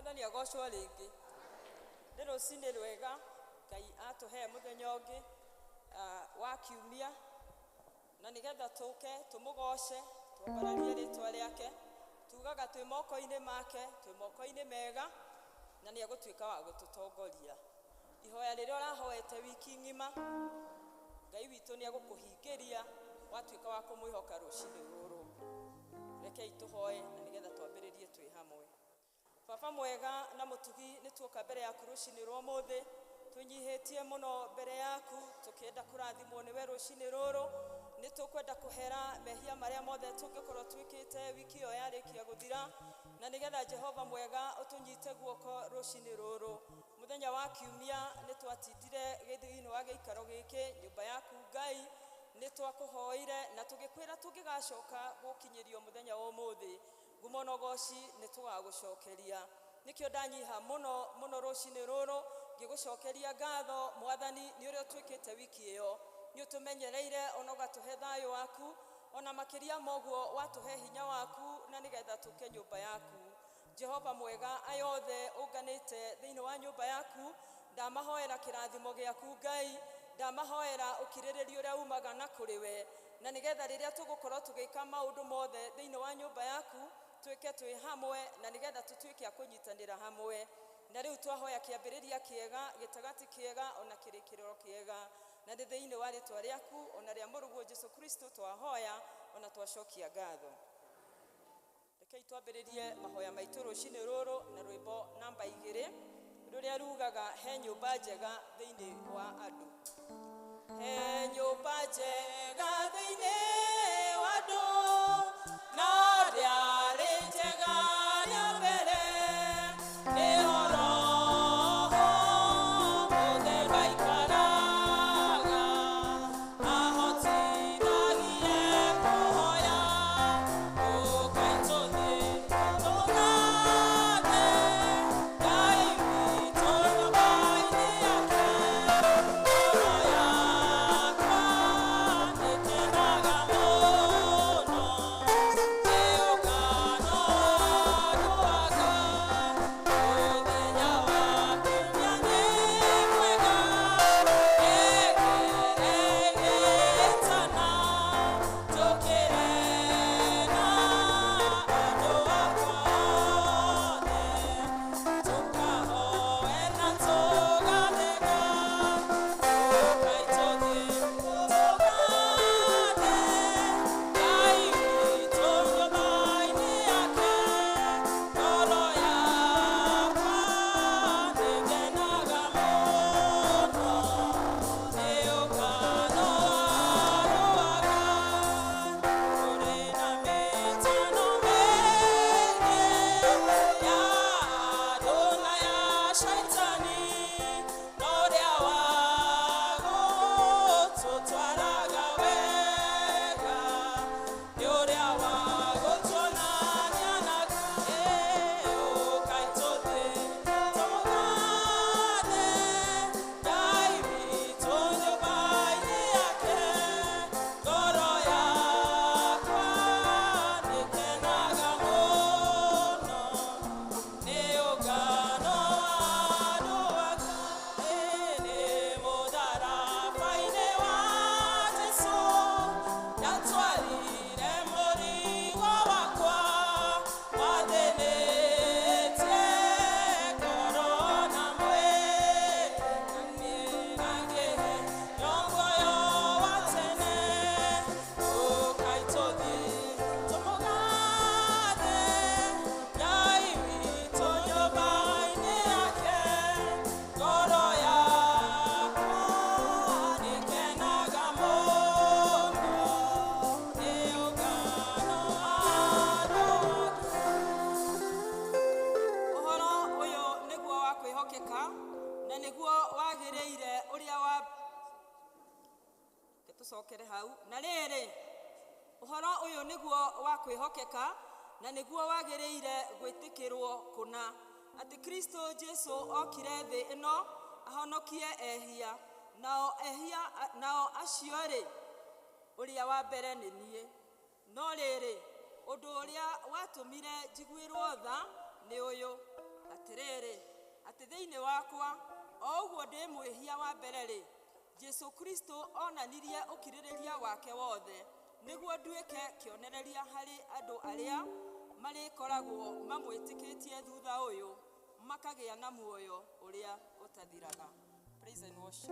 Mwathani agocwo ringi nĩ rũcinĩ rwega Ngai atũhe mũthenya ũngĩ wa kiumia na nĩgetha tũke tũmũgoce tũmbararie rĩtwa rĩake tugaga twĩ moko-inĩ make twĩ moko-inĩ mega na nĩ egũtuĩka wa gũtũtongoria. Ihoya rĩrĩa ũrahoete wiki ng'ima Ngai witũ nĩ egũkũhingĩria watuĩka wa kũmwĩhoka rũcinĩ rũrũ. Rekei tũhoe na nĩgetha twambĩrĩrie twĩ hamwe. Baba mwega na mũtugi nĩ tuoka mbere yaku rũcinĩ rwa ũmũthĩ twĩnyihĩtie mũno mbere yaku tũkĩenda kũrathimwo nĩwe rũcinĩ rũrũ. Nĩ tũkwenda kũhera mehia marĩa mothe tũngĩkorwo twĩkĩte wiki ĩyo yarĩkia gũthira na nĩgetha Jehova mwega ũtũnyite guoko rũcinĩ rũrũ. Mũthenya wa kiumia nĩ twatindire thĩinĩ wa gĩikaro gĩkĩ nyũmba yaku Ngai nĩ twakũhoire na tũgĩkwĩra tũngĩgacoka gũkinyĩrio mũthenya wa ũmũthĩ ngumo na ũgoci nĩ tũgagũcokeria. Nĩkĩo ndanyiha mũno rũcinĩ rũrũ ngĩgũcokeria ngatho Mwathani nĩ ũrĩa ũtwĩkĩte wiki ĩyo. Nĩ ũtũmenyereire ona ũgatũhe thayũ waku ona makĩria moguo watũhe hinya waku na nĩgetha tũke nyũmba yaku. Jehova mwega aya othe ũnganĩte thĩinĩ wa nyũmba yaku ndamahoera kĩrathimo gĩaku Ngai, ndamahoera ũkirĩrĩria ũrĩa umaga na kũrĩ we na nĩgetha rĩrĩa tũgũkorwo tũgĩka maũndũ mothe thĩinĩ wa nyũmba yaku twĩke twĩ hamwe na nĩgetha tũtuĩke a kũnyitanĩra hamwe. Na rĩu twahoya kĩambĩrĩria kĩega gĩtagati kĩega ona kĩrĩkĩrĩro kĩega na thĩinĩ wa rĩtwa rĩaku ona rĩa mũrũguo Jesũ Kristo twahoya ona twacokia ngatho. Rekei twambĩrĩrie mahoya maitũ rũcinĩ rũrũ na rwĩmbo namba 2 rũrĩa rugaga he nyũmba njega thĩinĩ wa andũ. He nyũmba njega thĩinĩ wa andũ na rĩarĩ njega rĩa mbere nĩho Roho mũthemba ikaraga ahotithagie kũhoya ũkai tũthiĩ tũgathe Ngai witũ nyũmba-inĩ yake. Ngoro yakwa nĩkenaga mũno nĩ ũngano waruaga mũthenya wa kiumia nĩ mwega ĩkĩrĩgĩtana tũkĩre na andũ akwa othe tũkahoe na tũgatheka ũkai tũthiĩ tũgathe Ngai witũ nyũmba-inĩ yake. Ngoro yakwa nĩkenaga mũno nĩ ũngano waruaga kũrĩ na mĩtano mĩingĩ ya andũ na ya caitani na ũrĩa wagũtũtwaraga wega nĩ ũrĩa wagũtuonania na ũkai tũthiĩ tũgathe Ngai witũ nyũmba-inĩ yake. Ngoro yakwa nĩkenaga mũno nĩ ũngano waruaga nĩ mũtharaba-inĩ wa Jesũ yatwarire mũrigo wakwa wathĩnĩtie ngoro na mwĩrĩ na ngĩhe nyongoyo wa tene ũkai tũthiĩ tũmũgathe Ngai witũ nyũmba-inĩ yake. Ngoro yakwa nĩkenaga mũno nĩ ũngano waruaga. Ũhoro ũyũ nĩguo wa kwĩhokeka na nĩguo wagĩrĩire ũrĩa wa tũcokere hau na rĩrĩ. Ũhoro ũyũ nĩguo wa kwĩhokeka na nĩguo wagĩrĩire gwĩtĩkĩrwo kũna atĩ Kristo Jesũ okire thĩ ĩno ahonokie ehia nao acio-rĩ ũrĩa wa mbere nĩ niĩ. No rĩrĩ ũndũ ũrĩa watũmire njiguĩrwo tha nĩ ũyũ atiriri ati thiini wakwa oguo ndi mwihia wa mbere ri Jesu Kristo onanirie ukiririria wake wothe niguo nduike kionereria hari andu aria marikoragwo mamwitikitie thutha uyu makagia na muoyo uria utathiraga. Praise and worship.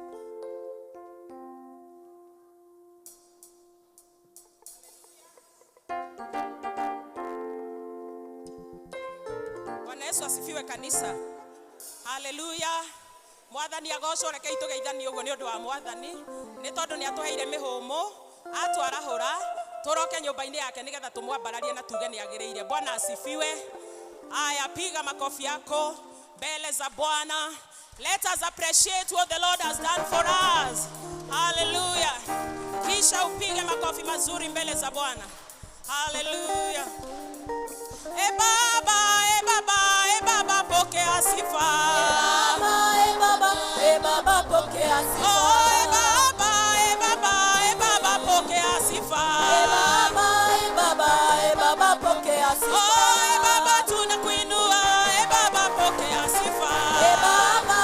Bwana Yesu asifiwe kanisa. Hallelujah. Mwathani agocwo reke itugeithanie uguo ni undu wa Mwathani ni tondu ni atuheire mihumo atwarahura turoke nyumba-ini yake nigetha tumwambararie na tuge ni agireire. Bwana asifiwe. Aya, piga makofi yako mbele za Bwana. Let us appreciate what the Lord has done for us. Hallelujah. Kisha upige makofi mazuri mbele za Bwana. Hallelujah. E Baba, e Baba, e Baba, pokea sifa. E Baba, pokea sifa. Oh, e Baba, e Baba, e Baba, pokea sifa. E Baba, pokea sifa. Oh, e Baba, tunakuinua. E Baba, pokea sifa. E Baba,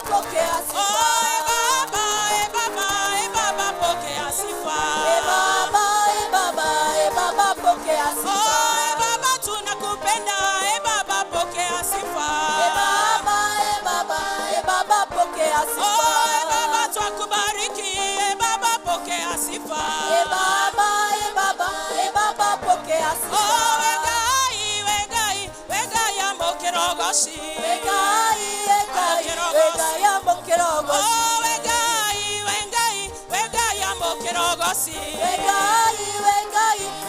pokea sifa. Oh, e Baba, e Baba, e Baba, pokea sifa. E Baba, pokea sifa. Oh, e Baba, tunakupenda. E Baba, pokea sifa. E Baba, pokea sifa. Oh, e Baba, twakubariki. E Baba, pokea sifa. E Baba, pokea sifa. Oh, wegai amokerogoshi. Wegai amokerogoshi. Oh, wegai amokerogoshi.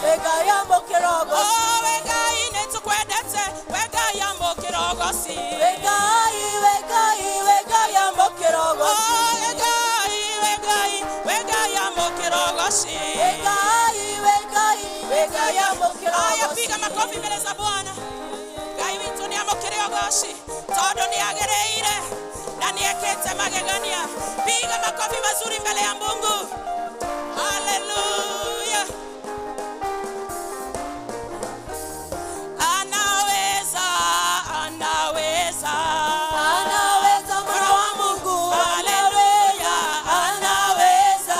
Wegai amokerogoshi. Oh, wegai netukwendete. Wegai amokerogoshi. Wegai amokerogoshi. Oh, wegai amokerogoshi. Wegai amokerogoshi. Aya, piga makofi mbele za Bwana. Ngai witu ni amokerogoshi tondu ni agereire na ni ekete magegania. Piga makofi mazuri mbele ya Mungu. Hallelujah. Anaweza Mwana wa Mungu. Hallelujah. Anaweza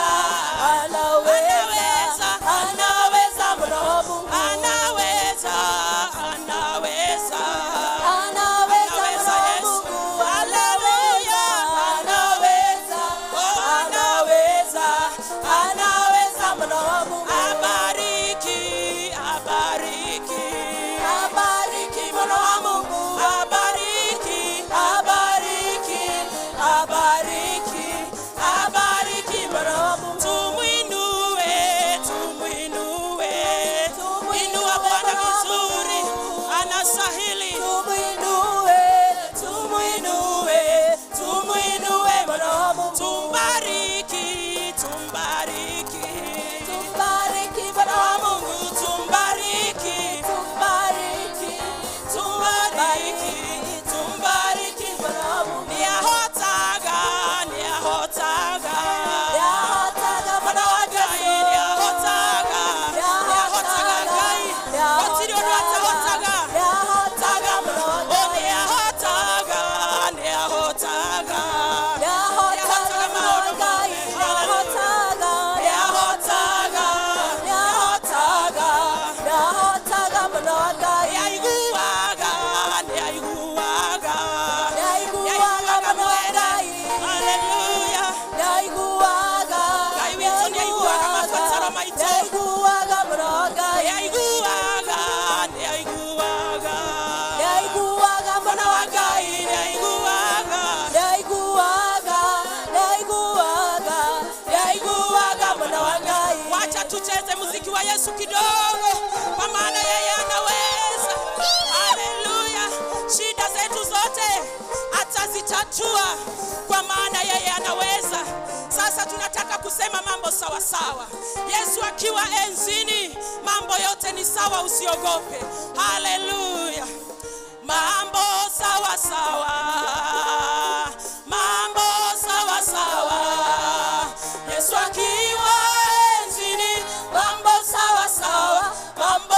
Mwana wa Mungu. Anaweza Yesu. Hallelujah. Anaweza Mwana wa Mungu. Abariki Mwana wa Mungu. Abariki Mwana wa Mungu. Tumuinue. Inua Bwana vizuri, anastahili. Tumuinue Mwana wa Mungu. Tumbariki Mwana wa Mungu. tumbariki Mwana wa Mungu. ni ahotaga Mwana wa Yesu. ni ahotaga Ngai otiri onu atahotaga Mwana wa oh ni ahotaga Hallelujah. Ngai witu ni aiguaga mabataro maitu. Mwana wa Ngai ni aiguaga. Wacha tucheze muziki wa Yesu kidogo, kwa maana yeye anaweza. Hallelujah. Shida zetu zote atazitatua, kwa maana yeye anaweza. Sasa tunataka kusema mambo sawa sawa. Yesu akiwa enzini, mambo yote ni sawa, usiogope. Hallelujah. Mambo sawa sawa. Yesu akiwa enzini, mambo sawa sawa. Mambo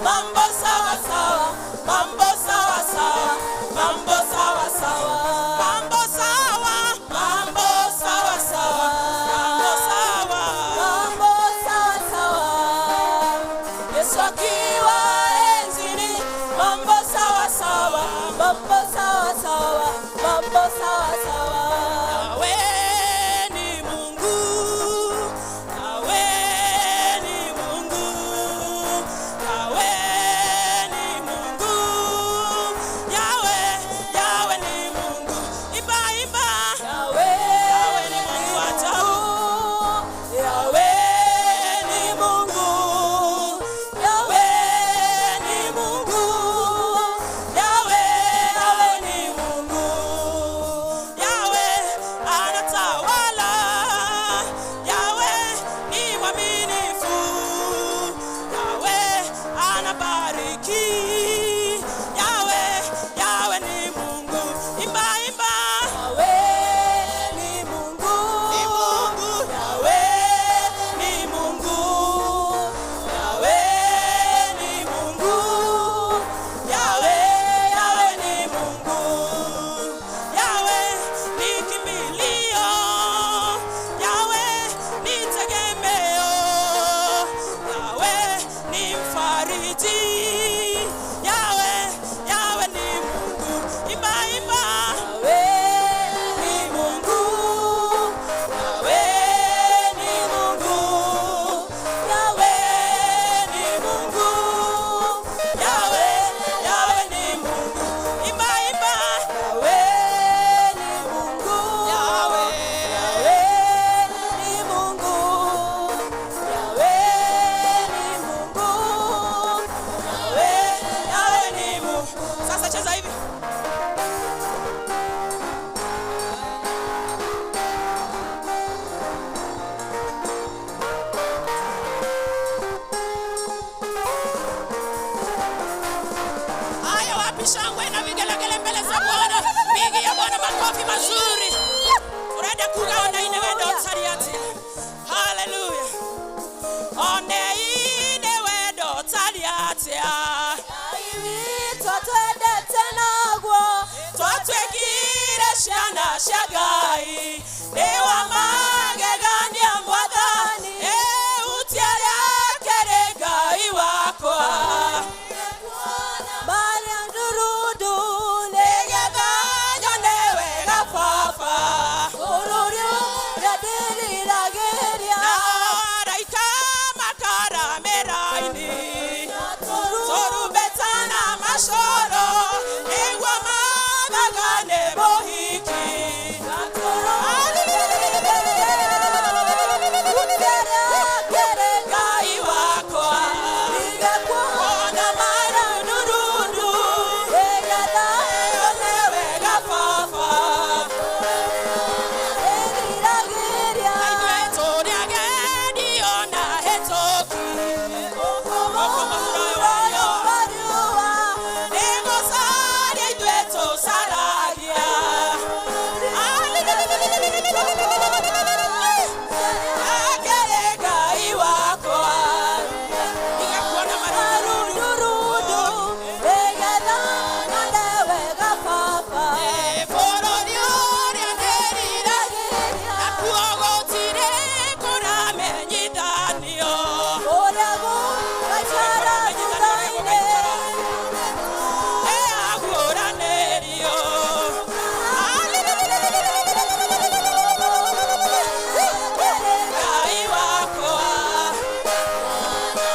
mambo sawa sawa, mambo sawa sawa, mambo sawa sawa, mambo sawa, mambo sawa sawa, mambo sawa, mambo sawa sawa. Yesu akiwa enzini, mambo sawa sawa, mambo sawa sawa, mambo sawa sawa. Yahweh ni Mungu, Yahweh ni Mungu, Yahweh ni Mungu, Yahweh, Yahweh ni Mungu. Imba, imba. Yahweh ni Mungu ajabu. Yahweh ni Mungu, Yahweh ni Mungu, Yahweh, Yahweh ni Mungu. Yahweh anatawala, Yahweh ni mwaminifu, Yahweh anabariki, Yahweh, Yahweh ni Mungu. Imba, imba. Yahweh ni Mungu, ni Mungu. Yahweh ni Mungu, Yahweh ni Mungu, Yahweh, Yahweh ni Mungu. Yahweh ni kimbilio, Yahweh ni tegemeo, Yahweh ni mfariji, Yahweh, Yahweh ni Mungu. Imba, imba. Yahweh ni Mungu, Yahweh ni Mungu, Yahweh ni Mungu, Yahweh, Yahweh ni Mungu. Imba, imba. Yahweh ni Mungu, Yahweh, Yahweh ni Mungu, Yahweh ni Mungu, Yahweh, Yahweh ni Mungu. Sasa cheza hivi. Haya, wapi shangwe na vigelegele mbele za Bwana? Pigia Bwana makofi mazuri. Urenda kugaona ine wendo tsariati. Hallelujah. One ine wendo tsariati. Twatwende tenagwo, twatwekire ciana cia Ngai, nĩ wa magegania Mwathani, utiaria kere Ngai wakwa. Maria ndurundu, nĩgetha nyone wega Baba, bũrũri ũrĩa ndĩriragĩria, na araika makaramĩra-inĩ, tũrumbeta na macoro, nĩguo mamagane mũhiki. Ngai wakwa, ona marunurundu, nĩgetha nyone wega Baba, ithuĩ tũrĩ ageni ona hĩtũki, gũkũ mabũrũri wa riũa, nĩ gũcaria ithuĩ tũcaragia. Akere Ngai wakwa, igakuona marunurundu, nĩgetha nyone wega Baba, bũrũri ũrĩa ndĩriragĩria, nakuo gũtirĩ kũramenyithanio, kũrĩa gũgaikara thutha-inĩ, agũranĩrio. Ngai wakwa,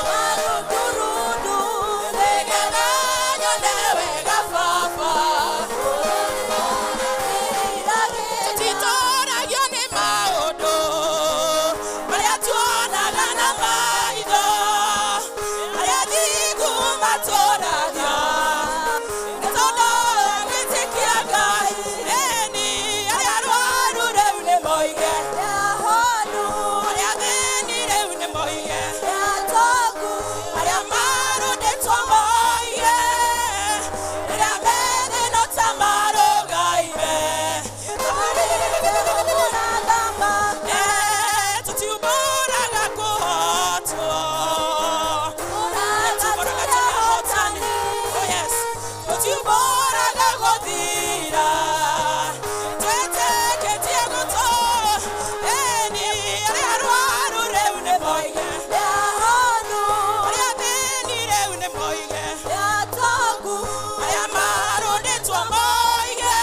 marunurundu, nĩgetha nyone wega Baba, tũtitũragio nĩ maũndũ marĩa tuonaga na maitho, arĩa athingu matũragio, nĩ tondũ wa gwĩtĩkia Ngai. Eni arĩa arũaru rĩu nĩ moige, ahonu arĩa athĩni rĩu nĩ moige, atongu arĩa marũndĩtwo moige, rĩrĩa ne moige yatogu ayamaro de tua moige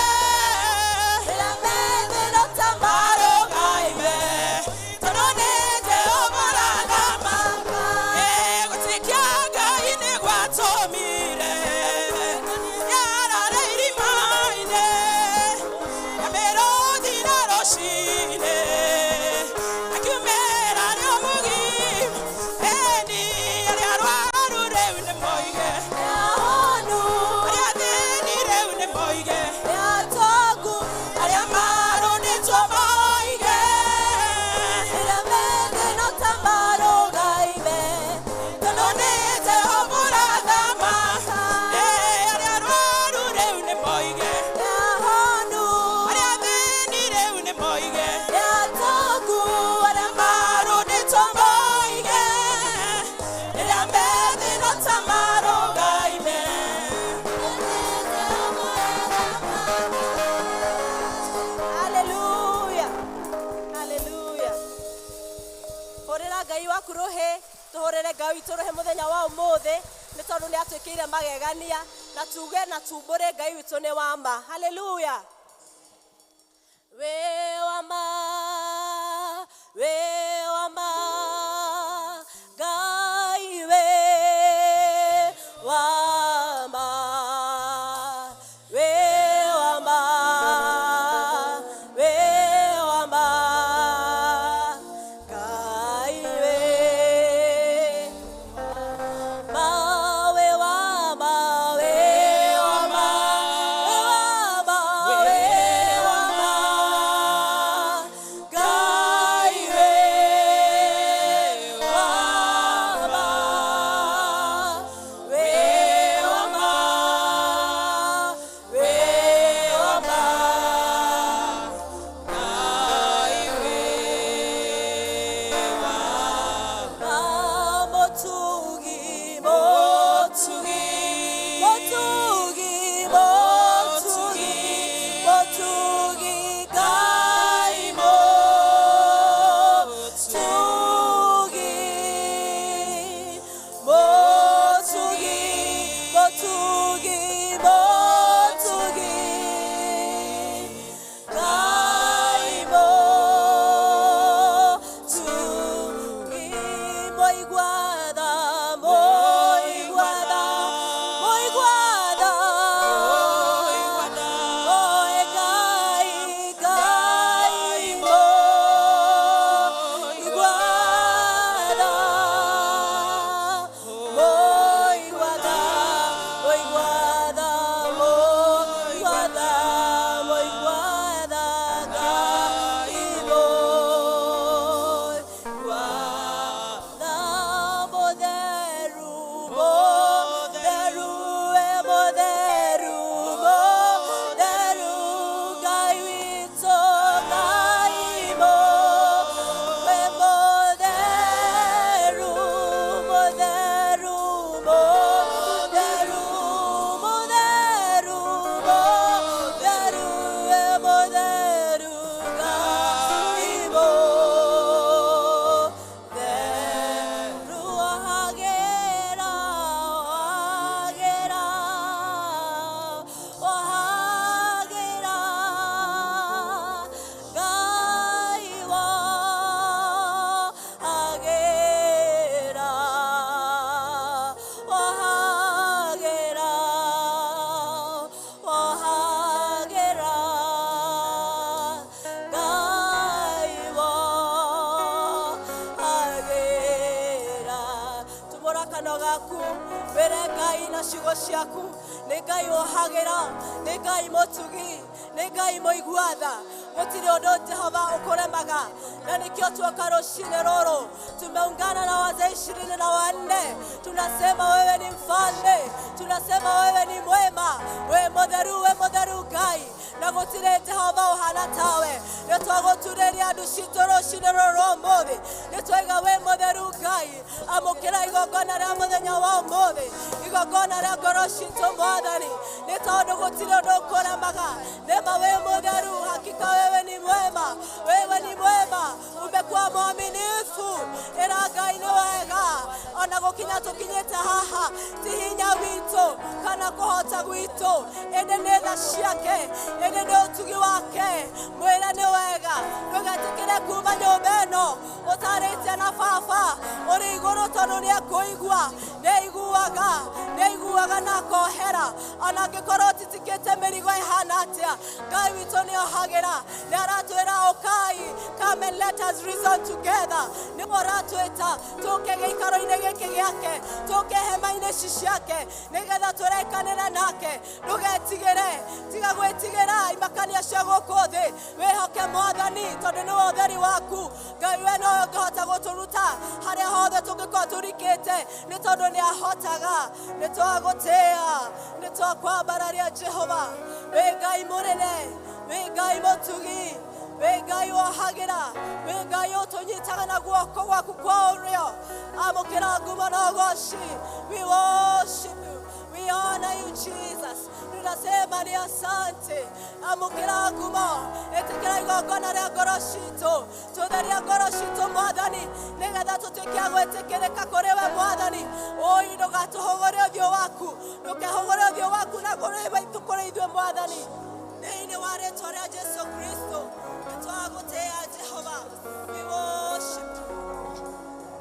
la mede no tamaro gaibe tonone te omarada mama gotikiaga ine gwatomire yara reiri maine amero dinaro shine akumera no mugi eni ariarwaru reune moige yaonu ariadeni reune moige yatogu ariamaro de tua moige la mede no tamaro gaibe tonone te omarada mama ariarwaru reune moige yaonu ariadeni reune moige yatogu ariamaro de tua moige la mede no tamaro gaibe. Hallelujah. Hallelujah. Horera Ngai waku ruhe tuhorere Ngai witũ ruhe muthenya wa ũmũthĩ nĩ tondũ nĩ atwĩkĩire magegania na tuge na tumbũre Ngai witũ nĩ wa ma. Hallelujah. We wa ma, we wa ma, Ngai we wa ma, we wa ma, we wa ma, Ngai we ma, we wa ma, we wa ma, we wa ma, we wa ma, Ngai we wa ma, we wa ma, we wa ma, motugi, motugi, motugi, motugi, motugi, Ngai motugi, motugi, motugi, motugi, Ngai motugi, moiguada, moiguada, moiguada, moe Ngai, Ngai moiguada, moiguada, moiguada, moiguada, moiguada, Ngai moiguada, moderu, moderu, moderu, moderu, Ngai witũ, Ngai moderu, moderu, moderu, moderu, moderu, moderu, Ngai moderu, ohagera, ohagera, ohagera, Ngai ohagera, ohagera, ohagera, Ngai ohagera. Tumũra kanua gaku mbere Ngai na ciugo ciaku. Nĩ Ngai ohagera, nĩ Ngai mũtugi, nĩ Ngai mũiguatha. Gũtirĩ ũndũ Jehova ũkũremaga. Na nikio tuoka rũcinĩ rũrũ tumeungana na wazee 24 tunasema wewe ni mfalme, tunasema wewe ni mwema, we mũtheru Ngai na gũtirĩ Jehova ũhana tawe. Nĩ twagũturĩria andũ citũ rũcinĩ rũrũ rwa ũmũthĩ, nĩ twaiga we mũtheru Ngai amũkĩra igongona rĩa mũthenya wa ũmũthĩ, igongona rĩa ngoro citũ Mwathani, nĩ tondũ gũtirĩ ũndũ ũkũremaga. Nema we mũtheru, hakika wewe ni mwema, wewe ni mwema, umekuwa mwaminifu. Ĩra Ngai nĩ wega, ona gukinya tukinyite haha ti hinya witũ kana kũhota gwitũ ĩndĩ nĩ tha ciake ĩndĩ nĩ ũtugi wake mwĩre nĩ wega ndũgetĩkĩre kuma nyũmba ĩno ũtarĩtie na baba ũrĩ igũrũ tondũ nĩ ekũigua nĩ aiguaga na akohera ona angĩkorwo titikĩte mĩrigo ĩhana atĩa Ngai witũ nĩ ohagĩra nĩ aratwĩra ũkai come and let us reason together nĩ mũratwĩta tũke gĩikaro-inĩ gĩkĩ gĩake tũke hema-inĩ ici ciake nĩgetha tũrekanĩre nake ndũgetigĩre tiga gwĩtigĩra imakania cia gũkũ thĩ wĩhoke Mwathani tondũ nĩwe ũtheri waku Ngai we nowe ũngĩhota gũtũruta harĩa hothe tũngĩkorwo tũrikĩte nĩ tondũ nĩ ahotaga nĩ twagũtĩĩa nĩ twakwambararia Jehova wĩ Ngai mũnene wĩ Ngai mũtugi wĩ Ngai wohagĩra wĩ Ngai ũtũnyitaga na guoko gwaku kwa ũrĩo amũkĩra ngumo na ũgooci we worship you we honor you Jesus tunasema ni asante amũkĩra ngumo ĩtĩkĩra igongona rĩa ngoro citũ tũtheria ngoro citũ Mwathani nĩgetha tũtuĩke a gwĩtĩkĩrĩka kũrĩ we Mwathani oi ndũgatũhũgũre ũthiũ waku ndũkehũgũre ũthiũ waku na kũrĩ ithuĩ Mwathani thĩinĩ wa rĩĩtwa rĩa Jesũ Kristo nĩtwagũtĩĩa Jehova we worship you.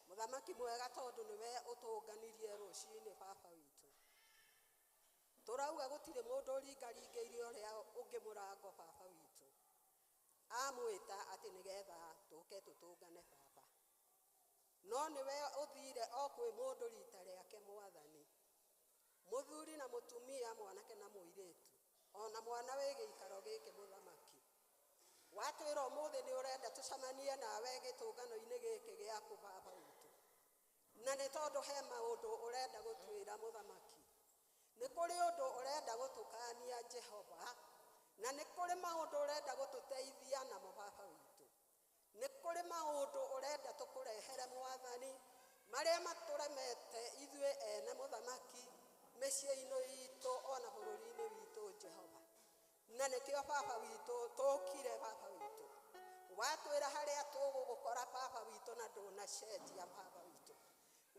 Mũthamaki mwega tondũ nĩwe ũtũnganirie rũciinĩ baba witũ tũrauga gũtirĩ mũndũ ũringaringĩire ũrĩa ũngĩ mũrango baba witũ amwĩta atĩ nĩgetha tũke tũtũngane baba no nĩwe ũthire o kwĩ mũndũ rita rĩake Mwathani mũthuri na mũtumia mwanake na mũirĩtu ona mwana wĩ gĩikaro gĩkĩ mũthamaki watwĩra ũmũthĩ nĩ ũrenda tũcemanie nawe gĩtũngano-inĩ gĩkĩ gĩaku baba witũ na nĩ tondũ he maũndũ ũrenda gũtwĩra mũthamaki. Nĩ kũrĩ ũndũ ũrenda gũtũkania Jehova, na nĩ kũrĩ maũndũ ũrenda gũtũteithia namo baba witũ. Nĩ kũrĩ maũndũ ũrenda tũkũrehere Mwathani marĩa matũremete ithuĩ ene mũthamaki mĩciĩ-inĩ itũ ona bũrũri-inĩ witũ Jehova. Na nĩkĩo baba witũ tũkire baba witũ, watwĩra harĩa tũgũgũkora baba witũ na ndũnacenjia baba witũ,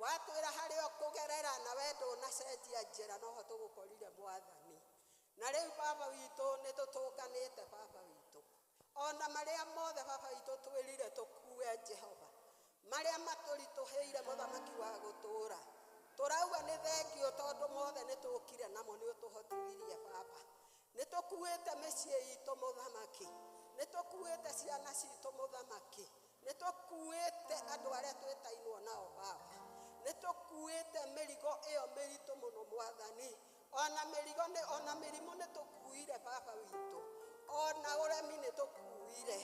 watwĩra harĩa ũkũgerera na we ndũnacenjia njĩra noho tũgũkorire Mwathani. Na rĩu baba witũ nĩ tũtũnganĩte baba witũ, ona marĩa mothe baba witũ twĩrire tũkue Jehova, marĩa matũritũhĩire mũthamaki wa gũtũũra, tũrauga nĩ thengio tondũ mothe nĩ tũkire namo nĩ ũtũhotithirie baba. Nĩ tũkuĩte mĩciĩ itũ mũthamaki, nĩ tũkuĩte ciana citũ mũthamaki, nĩ tũkuĩte andũ arĩa twĩtainwo nao baba, nĩ tũkuĩte mĩrigo ĩyo mĩritũ mũno Mwathani, ona mĩrimũ nĩ tũkuire baba witũ, ona ũremi nĩ tũkuire,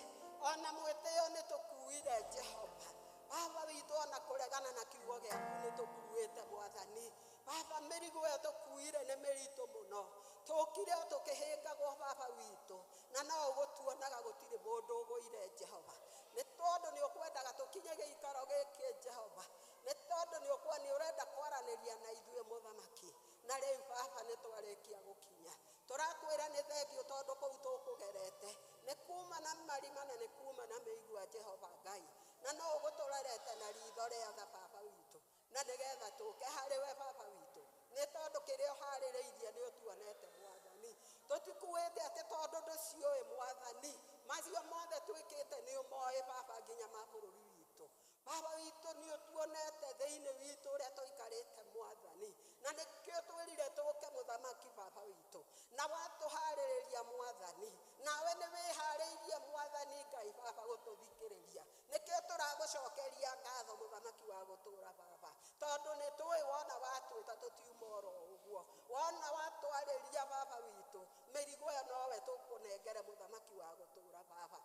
ona mwĩtĩo nĩ tũkuire Jehova. Baba witũ ona kũregana na kiugo gĩaku nĩ tũkuĩte Mwathani. Baba mĩrigo ĩyo tũkuire nĩ mĩritũ mũno, tũkire o tũkĩhĩngagwo baba witũ, na no ũgũtuonaga gũtirĩ mũndũ ũgũire Jehova. Nĩ tondũ nĩ ũkwendaga tũkinye gĩikaro gĩkĩ Jehova, nĩ tondũ nĩ ũrenda kwaranĩria na ithuĩ mũthamaki. Na rĩu baba nĩ twarĩkia gũkinya, tũrakwĩra nĩ thengio tondũ kũu tũkũgerete nĩ kuma na marima na nĩ kuma na mĩigua Jehova Ngai, na no ũgũtũrorete na ritho rĩothe baba witũ, na nĩgetha tũke harĩ we baba witũ, nĩ tondũ kĩrĩa ũharĩrĩirie nĩ ũtuonete Mwathani. Tũtikuĩte atĩ tondũ ndũciũĩ Mwathani, macio mothe twĩkĩte nĩ ũmoĩ baba nginya ma bũrũri witũ. Baba witũ nĩ ũtuonete thĩinĩ witũ ũrĩa tũikarĩte Mwathani, na nĩkĩo twĩrire tũke mũthamaki baba witũ, na watũharĩrĩria Mwathani, nawe nĩ wĩharĩirie Mwathani Ngai baba gũtũthikĩrĩria. Nĩkĩo tũragũcokeria ngatho mũthamaki wa gũtũũra baba, tondũ nĩ tũĩ wona watwĩta tũtiuma oro ũguo, wona watwarĩria baba witũ, mĩrigo ĩyo nowe tũkũnengere mũthamaki wa gũtũũra baba.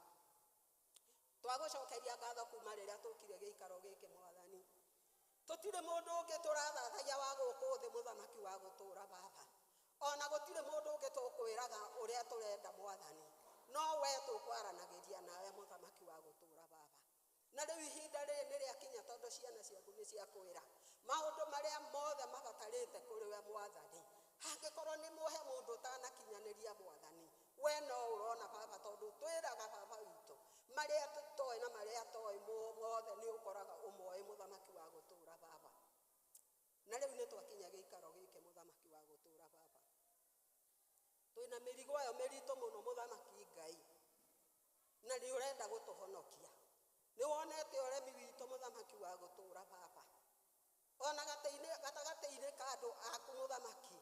Twagũcokeria ngatho kuma rĩrĩa tũkire gĩikaro gĩkĩ Mwathani. Tũtirĩ mũndũ ũngĩ tũrathathaia wa gũkũ thĩ mũthamaki wa gũtũũra baba, ona gũtirĩ mũndũ ũngĩ tũkwĩraga ũrĩa tũrenda Mwathani, no we tũkwaranagĩria nawe mũthamaki wa gũtũũra baba. Na rĩu ihinda rĩrĩ nĩ rĩakinya tondũ ciana ciaku nĩ ciakwĩra maũndũ marĩa mothe mabatarĩte kũrĩ we Mwathani. Hangĩkorwo nĩ muohe mũndũ ũtanakinyanĩria Mwathani, we no ũrona baba, tondũ twĩraga baba witũ marĩa tũtoĩ na marĩa toĩ mothe nĩ ũkoraga ũmoĩ mũthamaki wa gũtũũra baba. Na rĩu nĩ twakinya gĩikaro gĩkĩ mũthamaki wa gũtũũra baba, twĩna mĩrigo ĩyo mĩritũ mũno mũthamaki Ngai, na nĩ ũrenda gũtũhonokia. Nĩ wonete ũremi witũ mũthamaki wa gũtũũra baba, ona gatagatĩ-inĩ ka andũ aku mũthamaki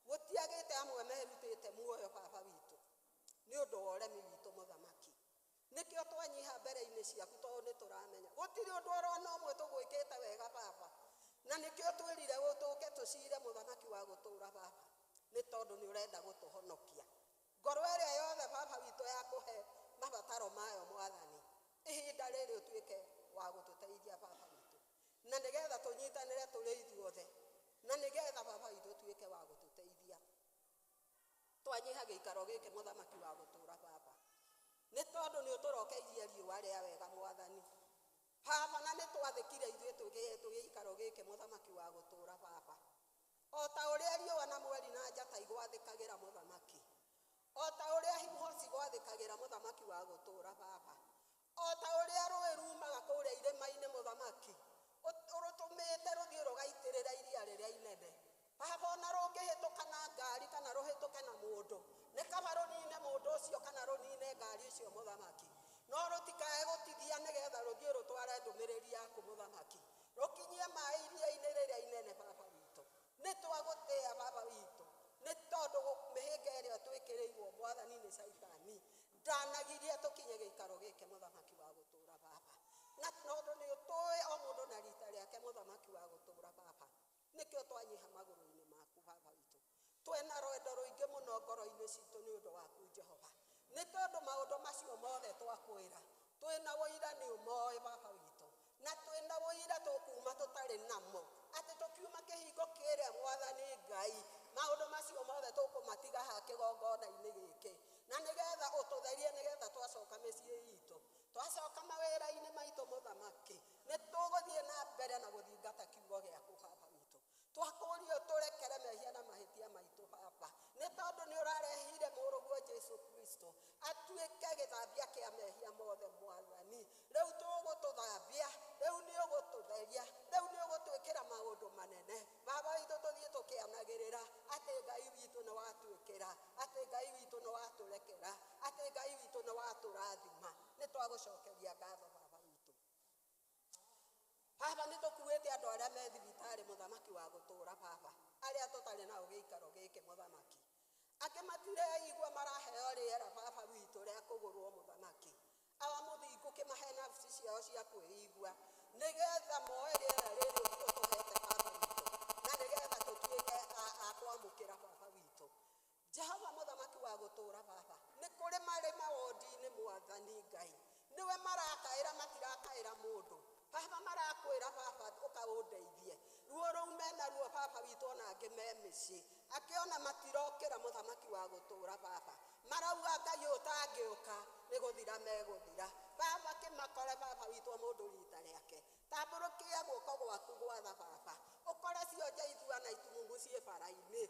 gũtiagĩte amwe merutĩte muoyo baba witũ nĩ ũndũ wa ũremi witũ mũthamaki. Nĩkĩo twanyiha mbere-inĩ ciaku tondũ nĩ tũramenya gũtirĩ ũndũ orona ũmwe tũgwĩkĩte wega baba, na nĩkĩo twĩrire gũtũke tũcire mũthamaki wa gũtũũra baba, nĩ tondũ nĩ ũrenda gũtũhonokia. Ngoro ĩrĩa yothe baba witũ ya kũhe mabataro mayo Mwathani, ihinda rĩrĩ ũtuĩke wa gũtũteithia baba witũ, na nĩgetha tũnyitanĩre tũrĩ ithuothe, na nĩgetha baba witũ ũtuĩke wa gũtũteithia. Twanyiha gĩikaro gĩkĩ mũthamaki wa gũtũũra baba, nĩ tondũ nĩ ũtũrokeirie riũa rĩa wega Mwathani baba, na nĩ twathĩkire ithuĩ tũgĩikaro gĩkĩ mũthamaki wa gũtũũra baba, o ta ũrĩa riũa na mweri na njata igwathĩkagĩra mũthamaki, o ta ũrĩa hiho cigwathĩkagĩra mũthamaki wa gũtũũra baba, o ta ũrĩa rũĩ rumaga kũrĩa irĩma-inĩ mũthamaki, ũrũtũmĩte rũthiĩ rũgaitĩrĩra iria rĩrĩa inene baba, ona rũngĩhĩtũka na ngari kana rũhĩtũke na mũndũ, nĩ kaba rũnine mũndũ ũcio kana rũnine ngari ũcio mũthamaki, no rũtikae gũtithia nĩgetha rũthiĩ rũtware ndũmĩrĩri yaku mũthamaki, rũkinyie maĩ iria-inĩ rĩrĩa inene baba witũ. Nĩ twagũtĩĩa baba witũ, nĩ tondũ mĩhĩnga ĩrĩa twĩkĩrĩirwo Mwathani nĩ Caitani ndanagirie tũkinye gĩikaro gĩkĩ mũthamaki wa gũtũũra baba, na tondũ nĩ ũtũĩ o mũndũ na rita rĩake mũthamaki wa gũtũũra baba, nĩkĩo twanyiha magũrũ-inĩ maku baba witũ, twĩna rwendo rũingĩ mũno ngoro-inĩ citũ nĩ ũndũ waku Jehova, nĩ tondũ maũndũ macio mothe twakwĩra twĩna ũira nĩ ũmoĩ baba witũ, na twenda woira tukuma tutari namo ati tukiuma kihingo kiria mwathani Ngai maundu macio mothe tukumatiga ha kigongona-ini giki na nigetha ututherie nigetha twacoka micii itu twacoka mawira-ini maitu muthamaki ni tuguthie na mbere na guthingata kiugo giaku baba witu twakurio turekere mehia na mahitia maitu baba ni tondu ni urarehire muruguo Jesu Kristo atuike githambia kia mehia mothe mwathani riu tugututhambia riu ni ugututheria riu ni ugutwikira maundu manene baba witu tuthie tukianagirira ati Ngai witu ni watuikira ati Ngai witu ni waturekera ati Ngai witu ni waturathima ni twagucokeria ngatho baba witu baba ni tukuite andu aria me thibitari muthamaki wa gutura baba aria tutari na ugiikaro giki muthamaki ake matireigua maraheo riera baba witu ria kugurwo muthamaki awa muthingu kimahe nafsi ciao cia kwĩigua nigetha moe riera rĩrĩ ũtũhete baba witu na nigetha tutuike akwamũkĩra baba witu Jehova muthamaki wa gutura baba ni kuri mari mawodi-ini mwathani Ngai niwe marakaira matirakaira mundu baba marakwira baba ukaundeithie ruo rũu mena ruo baba witu ona angĩ me mĩciĩ akiona matirokĩra muthamaki wa gutura baba marauga Ngai ũtangĩũka nĩ gũthira megũthira baba kĩmakore baba witu mũndũ rita rĩake tambũrũkia guoko gwaku gwatha baba ũkore cionje ithuana itumumu ciĩ bara-inĩ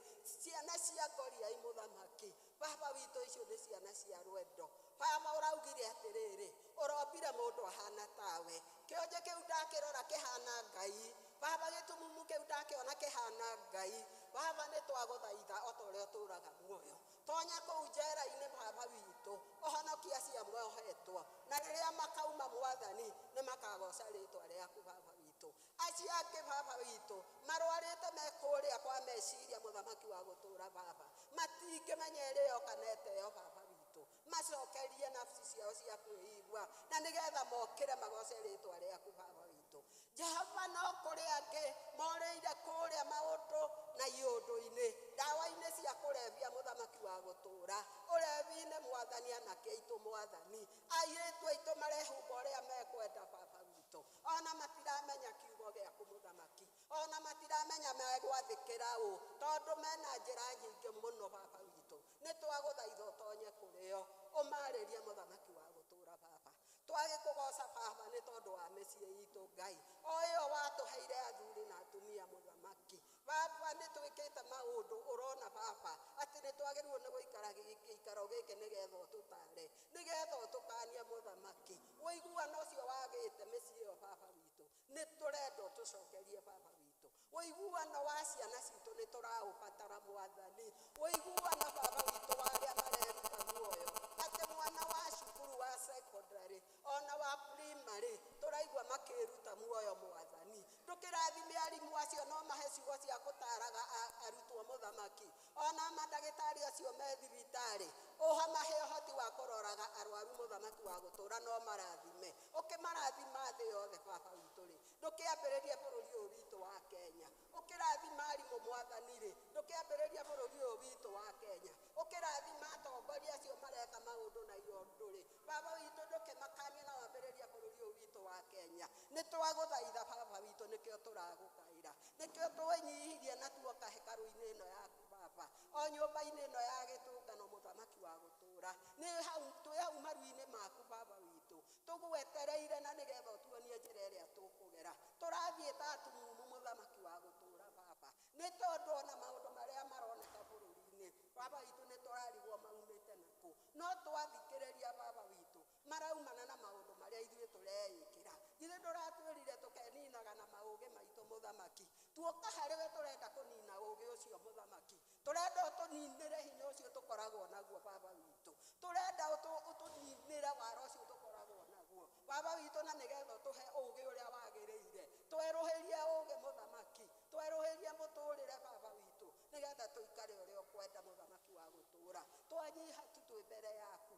ciana cia ngoriai muthamaki baba witu icio nĩ ciana cia rwendo baba ũraugire atĩrĩrĩ ũrombire mũndũ ahana tawe kĩonje kĩu ndakĩrora kĩhana Ngai baba gĩtumumu kĩu ndakĩona kĩhana Ngai baba nĩ twagũthaitha o ta ũrĩa ũtũũraga muoyo tonya kũu njera-inĩ baba witu ũhonokia cia mohetwo na rĩrĩa makauma mwathani nĩ makagoca rĩtwa rĩaku baba witu acio angĩ baba witu marwarĩte mekũrĩa kwa meciria muthamaki wa gũtũũra baba matingĩmenya ĩrĩo kana ĩteo baba witu macokerie nafsi ciao cia kwĩigua na nigetha mokĩre magoce rĩtwa rĩaku baba witu Jehova no kũrĩ angĩ morĩire kũrĩa maũndũ na iũndũ-inĩ ndawa-inĩ cia kũrebia muthamaki wa gũtũũra ũrebi-inĩ mwathani anake aitũ mwathani airĩtu aitũ marehumba ũrĩa mekwenda baba witu ona matiramenya kiugo gĩaku muthamaki ona matiramenya megwathĩkĩra ũ tondũ mena njĩra nyingĩ mũno baba witu nĩ twagũthaitha ũtonye kũrĩo ũmarĩrie muthamaki wa gũtũũra baba twagĩkũgoca baba nĩ tondũ wa mĩciĩ itũ Ngai o ĩyo watũheire athuri na atumia muthamaki baba nĩ twĩkĩte maũndũ ũrona baba atĩ nĩ twagĩrĩirwo nĩ gũikara gĩikaro gĩkĩ nĩgetha ũtũtare nĩgetha ũtũkanie muthamaki ũiguano ũcio wagĩte mĩciĩ ĩyo baba witũ nĩ tũrenda ũtũcokerie baba witũ ũiguano wa ciana citũ nĩ tũraũbatara mwathani ũiguano baba witũ wa arĩa mareruta muoyo atĩ mwana wa cukuru wa secondary ona wa primary tũraigua makĩruta muoyo mwathani ndũkĩrathime arimũ acio no mahe ciugo cia gũtaraga arutwo muthamaki ona mandagĩtarĩ acio me thibitarĩ ũhamahe ũhoti wa kũroraga arwaru muthamaki wa gũtũũra no marathime ũkĩmarathima thĩ yothe baba witũ rĩ ndũkĩambĩrĩrie bũrũri ũyũ witũ wa Kenya ũkĩrathima arimũ mwathani rĩ ndũkĩambĩrĩrie bũrũri ũyũ witũ wa Kenya ũkĩrathima atongoria acio mareka maũndũ na iũndũ rĩ baba witũ ndũkĩmakanie na wambĩrĩrie bũrũri ũyũ witũ wa Kenya nĩ twagũthaitha baba witũ nĩkĩo tũragũkaĩra nĩkĩo twĩnyihirie na tuoka hekarũ-inĩ ĩno yaku baba o nyũmba-inĩ ĩno ya gĩtũngano muthamaki wa gũtũũra twĩ hau maru-inĩ maku baba witũ tũgwetereire na nĩgetha ũtuonie njĩra ĩrĩa tũkũgera tũrathiĩ ta atumumu muthamaki wa gũtũũra baba nĩ tondũ ona maũndũ marĩa maroneka bũrũri-inĩ baba witũ nĩ tũrarigwo maumĩte nakũ no twathikĩrĩria baba witũ maraumana na maũndũ marĩa ithuĩ tũreĩkĩra githĩ ndũratwĩrire tũkeninaga na maũgĩ maitũ muthamaki tuoka harĩwe tũrenda kũnina ũgĩ ũcio muthamaki tũrenda ũtũninĩre hinya ũcio tũkoragwo naguo baba witũ tũrenda ũtũninĩre wara ũcio tũkoragwo naguo baba witũ na nĩgetha ũtũhe ũgĩ ũrĩa wagĩrĩire twerũhĩrie ũgĩ muthamaki twerũhĩrie mũtũũrĩre baba witũ nĩgetha tũikare ũrĩa ũkwenda muthamaki wa gũtũũra twanyiha tu twĩ mbere yaku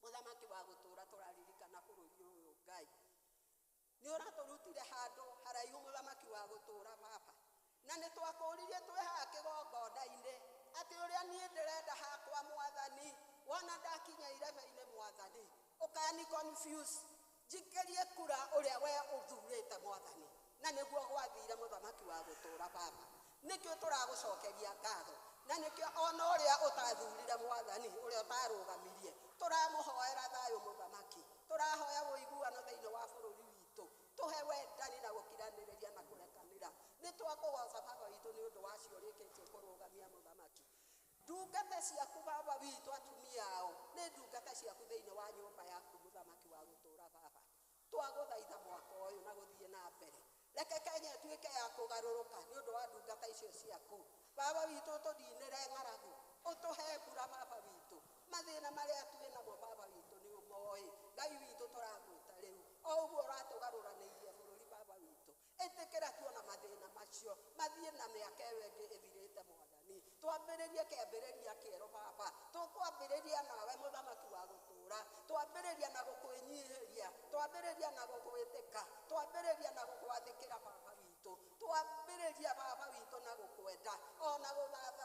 muthamaki wa gũtũũra tũraririkana bũrũri ũyũ Ngai nĩ ũratũrutire handũ haraihu muthamaki wa gũtũũra baba na nĩ twakũririe twĩ haha kĩgongona-inĩ atĩ ũrĩa niĩ ndĩrenda hakwa mwathani wona ndakinya irebe-inĩ mwathani ũkani confuse njikerie kura uria we uthurite mwathani na niguo gwathire muthamaki wa gutura baba nikio turagucokeria ngatho na nikio ona uria utathurire mwathani uria utarugamirie turamuhoera thayo muthamaki turahoya wuiguano thiini wa bururi witu tuhe wendani na gukiraniriria na kurekanira nitwakugoca baba witu ni undu wa cio rikitie kurugamia muthamaki ndungata ciaku baba witu atumia ao ni ndungata ciaku thiini wa nyumba yaku muthamaki wa gutura baba twaguthaitha mwaka uyu na guthie na mbere reke Kenya tuike ya kugaruruka ni undu wa ndungata icio ciaku baba witu tudinire ng'aragu utuhe mbura baba witu mathina maria twi namo baba witu ni umoi Ngai witu turagwita riu o uguo uratugaruranirie bururi baba witu etekera tuona mathina macio mathie na miaka wengi ithirite mwathani twambiririe kiambiriria kiero baba tukwambiriria nawe muthamaki wa gutura twambiriria na gukwinyihiria twambiriria na gukwitika twambiriria na gukwathikira baba witu twambiriria baba witu na gukwenda ona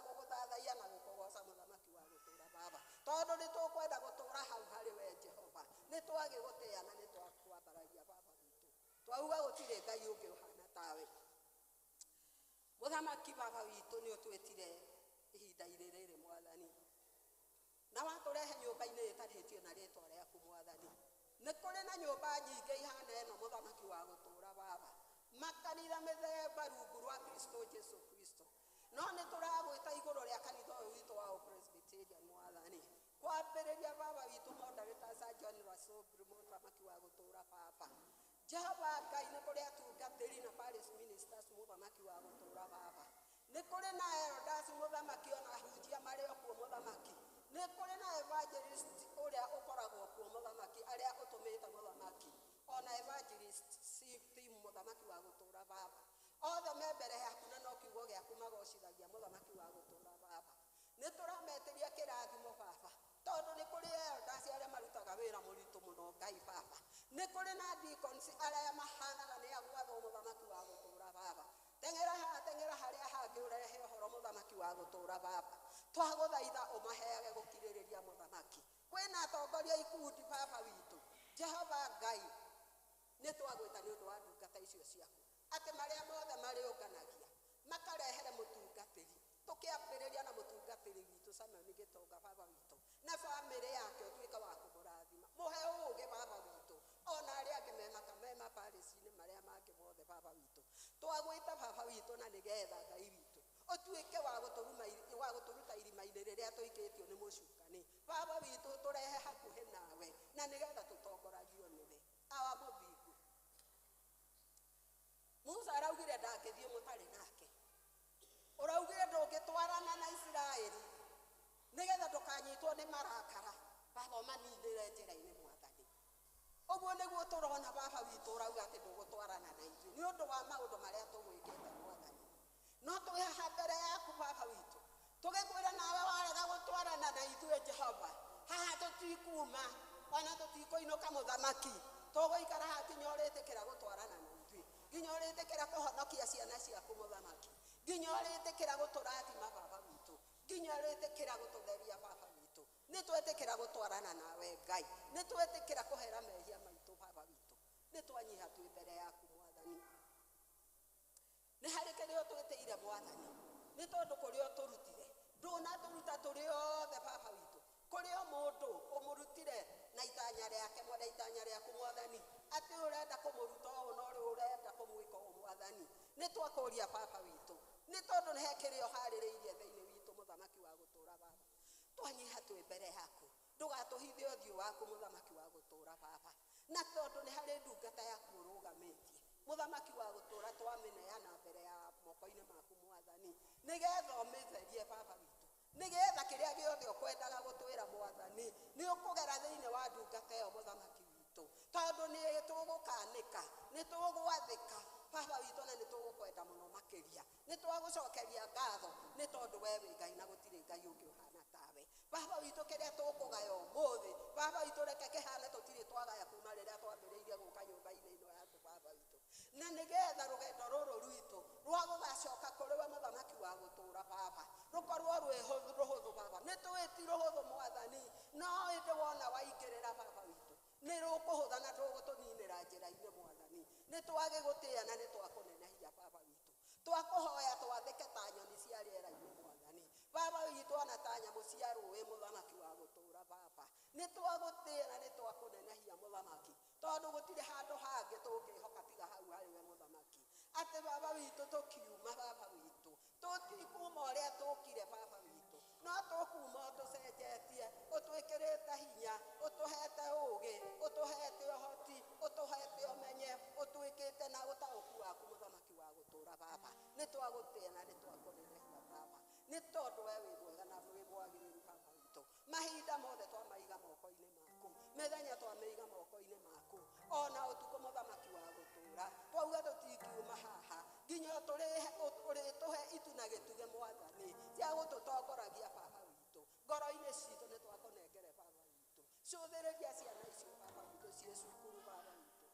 guguthathaia na gukugoca muthamaki wa gutura baba tondu ni tukwenda gutura hau hari we Jehova ni twagiguteana ni twakwambaragia baba witu twauga gutire Ngai ungi uhana tawe muthamaki baba witu ni utwitire ihinda iriri mwathani na waturehe nyumba-ini itarihitio na ritwa riaku mwathani ni kuri na nyumba nyingi ihana eno muthamaki wa gutura baba makanitha mithemba rungu rwa Kristo Jesu Kristo no ni turagwita iguru ria kanitha uyu witu wa Presbyterian mwathani kwambiriria baba witu Moderator John Rasobri muthamaki wa gutura baba Jehova Ngai ni kuri atungatiri na parish ministers muthamaki wa gutura baba ni kuri na elders muthamaki ona hunjia mari okuo muthamaki ni kuri na evangelist uria ukoragwo kuo muthamaki aria utumite muthamaki ona evangelist team muthamaki wa gutura baba othe me mbere yaku na no kiugo giaku magocithagia muthamaki wa gutura baba ni turametiria kirathimo baba tondu ni kuri elders aria marutaga wira muritu muno Ngai baba ni kuri na deacons aria mahanaga ni agwathwo muthamaki wa gutura baba tengera haria hangi urehe uhoro muthamaki wa gutura baba twaguthaitha umaheage gukiririria muthamaki kwina atongoria ikundi baba witu Jehova Ngai ni twagwita ni undu wa ndungata icio ciaku ati maria mothe mariunganagia makarehere mutungatiri tukiambiriria na mutungatiri witu Samuel Gitonga baba witu na family yake utwika wa kumurathima muhe uge baba witu ona aria angi mema parish-ini maria mangi mothe baba witu twagwita baba witu na nigetha Ngai witu utwike wa guturuta irima-ini riria tuikitio ni mucukani baba witu turehe hakuhi nawe na nigetha tutongoragio niwe awa muthingu Musa araugire ndangithie mutari nake uraugire ndungitwarana na Israeli nigetha ndukanyitwo ni marakara baba manindire njira-ini mwathani uguo niguo turona baba witu urauga ati ndugutwarana na ithuĩ ni undu wa maundu maria tugwikite mwathani no twihaha mbere yaku baba witu tugikwira nawe warega gutwarana na ithuĩ Jehova haha tutikuma ona tutikuinuka muthamaki tuguikara haha nginya uritikira gutwarana na ithuĩ nginya uritikira kuhonokia ciana ciaku muthamaki nginya uritikira guturathima baba witu nginya uritikira gututheria baba witu ni twetikira gutwarana nawe Ngai ni twetikira kuhera mehia maitu baba witu ni twanyiha twi mbere yaku mwathani ni hari kirio twitire mwathani ni tondu kurio turutire nduna turuta turi othe baba witu kurio mundu umurutire na itanya riake mwenda itanya riaku mwathani ati urenda kumuruta o no ri urenda kumwika o mwathani ni twakuria baba witu ni tondu ni hekirio haririirie thiini witu muthamaki wa gutura baba twanyiha twi mbere yaku ndugatuhithie uthiu waku muthamaki wa gutura baba na tondu ni hari ndungata yaku urugamitie muthamaki wa gutura twamineana mbere ya moko-ini maku mwathani nigetha umitherie baba witu nigetha kiria giothe ukwendaga gutwira mwathani ni ukugera thiini wa ndungata iyo muthamaki witu tondu ni tugukanika ni tugwathika baba witu na ni tugukwenda muno makiria ni twagucokeria ngatho ni tondu we wi Ngai na gutire Ngai ungi uhana tawe baba witu kiria tukugaya umuthi baba witu reke kihane tutire twagaya kuma riria twambiriirie guka nyumba-ini ino yaku baba witu na nigetha rugendo ruru rwitu rwa gugacoka kuri we muthamaki wa gutura baba rukorwo rwi ruhuthu baba ni twiti ruhuthu mwathani no indi wona waingirira baba witu nä rå kå hå tha na ndå gå tå ninä ra njä ra-inä Mwathani. Nä twagä gå tä ana nä twakå nenehia baba witå, twakå hoya twathäke ta nyoni cia rä era-inä Mwathani. Baba witå ona ta nyamå cia rå ä må thamaki wa gå tå ra baba, nä twagå tä ana nä twakå nenehia må thamaki, tondå gå tirä handå hangä tå ngä hoka tiga hau harä we må thamaki. Atä baba witå tå kiuma baba witå, tå tikuma å rä a tå kire baba witå, no tå kuma å tå cenjetie, å twä kä rä te hinya, å tå hete å gä, å tå hete å hoti, å tå hete å menye, å twä kä te na å taå ku waku må thamaki wa gå tå ra baba. Nä twagå tä na nä twakå nenehia baba, nä tondå we wä mwega na wä mwagä rä ru baba witå. Mahinda mothe twamaiga moko-inä maku, methenya twamaiga moko-inä maku, ona å tukå må thamaki wa gå tå ra. Twauga tå tingiuma haha nginya å rä tå he itu na gä tuge Mwathani cia gå tå tongoragia baba witå. Ngoro-inä citå nä twakå nengere baba witå, cåthä rä ria ciana icio baba witå ciä cukuru baba witå,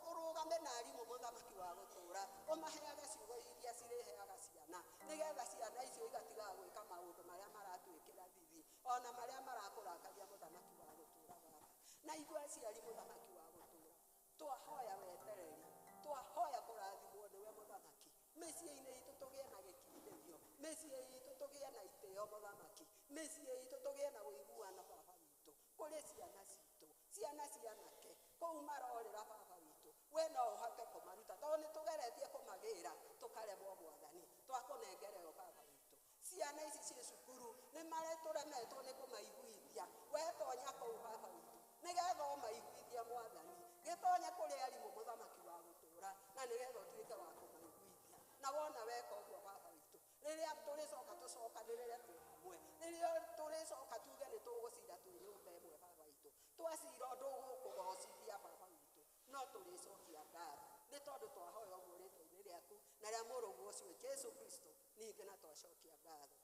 å rå game na arimå må thamaki wa gå tå ra, å maheage ciugo iria cirä heaga ciana, nä getha ciana icio igatigaga gwä ka maå ndå marä a maratwä kä ra thithi, ona marä a marakå rakaria må thamaki wa gå tå ra baba. Na ithuä aciari må thamaki wa gå tå ra twahoya wetereri, twahoya kå rathimwo nä we må thamaki, mä ciä-inä itå tå gä e na gä kirithio, mä ciä itå tå gä e na itä o må thamaki, mä ciä itå tå gä e na å iguana baba witå kå rä ciana citå, ciana cianake kå u marorä ra baba witå, we no å hote kå maruta tondå nä tå geretie kå magä ra tå karemwo Mwathani, twakå nengereo baba witå. Ciana ici ciä cukuru nä maretå remetwo nä kå maiguithia, we tonya kå u baba witå nä getha o maiguithia Mwathani, gä tonye kå rä arimå må thamaki wa gå tå ra, na nä getha å tuä ke wa kå maiguithia. Na wona weka å guo baba witå, rä rä a tå rä coka tå cokanä rä re twä hamwe, rä rä a tå rä coka tuge nä tå gå cira twä nyå mba ä mwe baba witå, twacira å ndå gå kå gocithia baba witå, no tå rä cokia ngatho nä tondå twahoya å guo rä twa-inä rä aku na rä a må rå guo å cio Jesu Kristo, ningä na twacokia ngatho.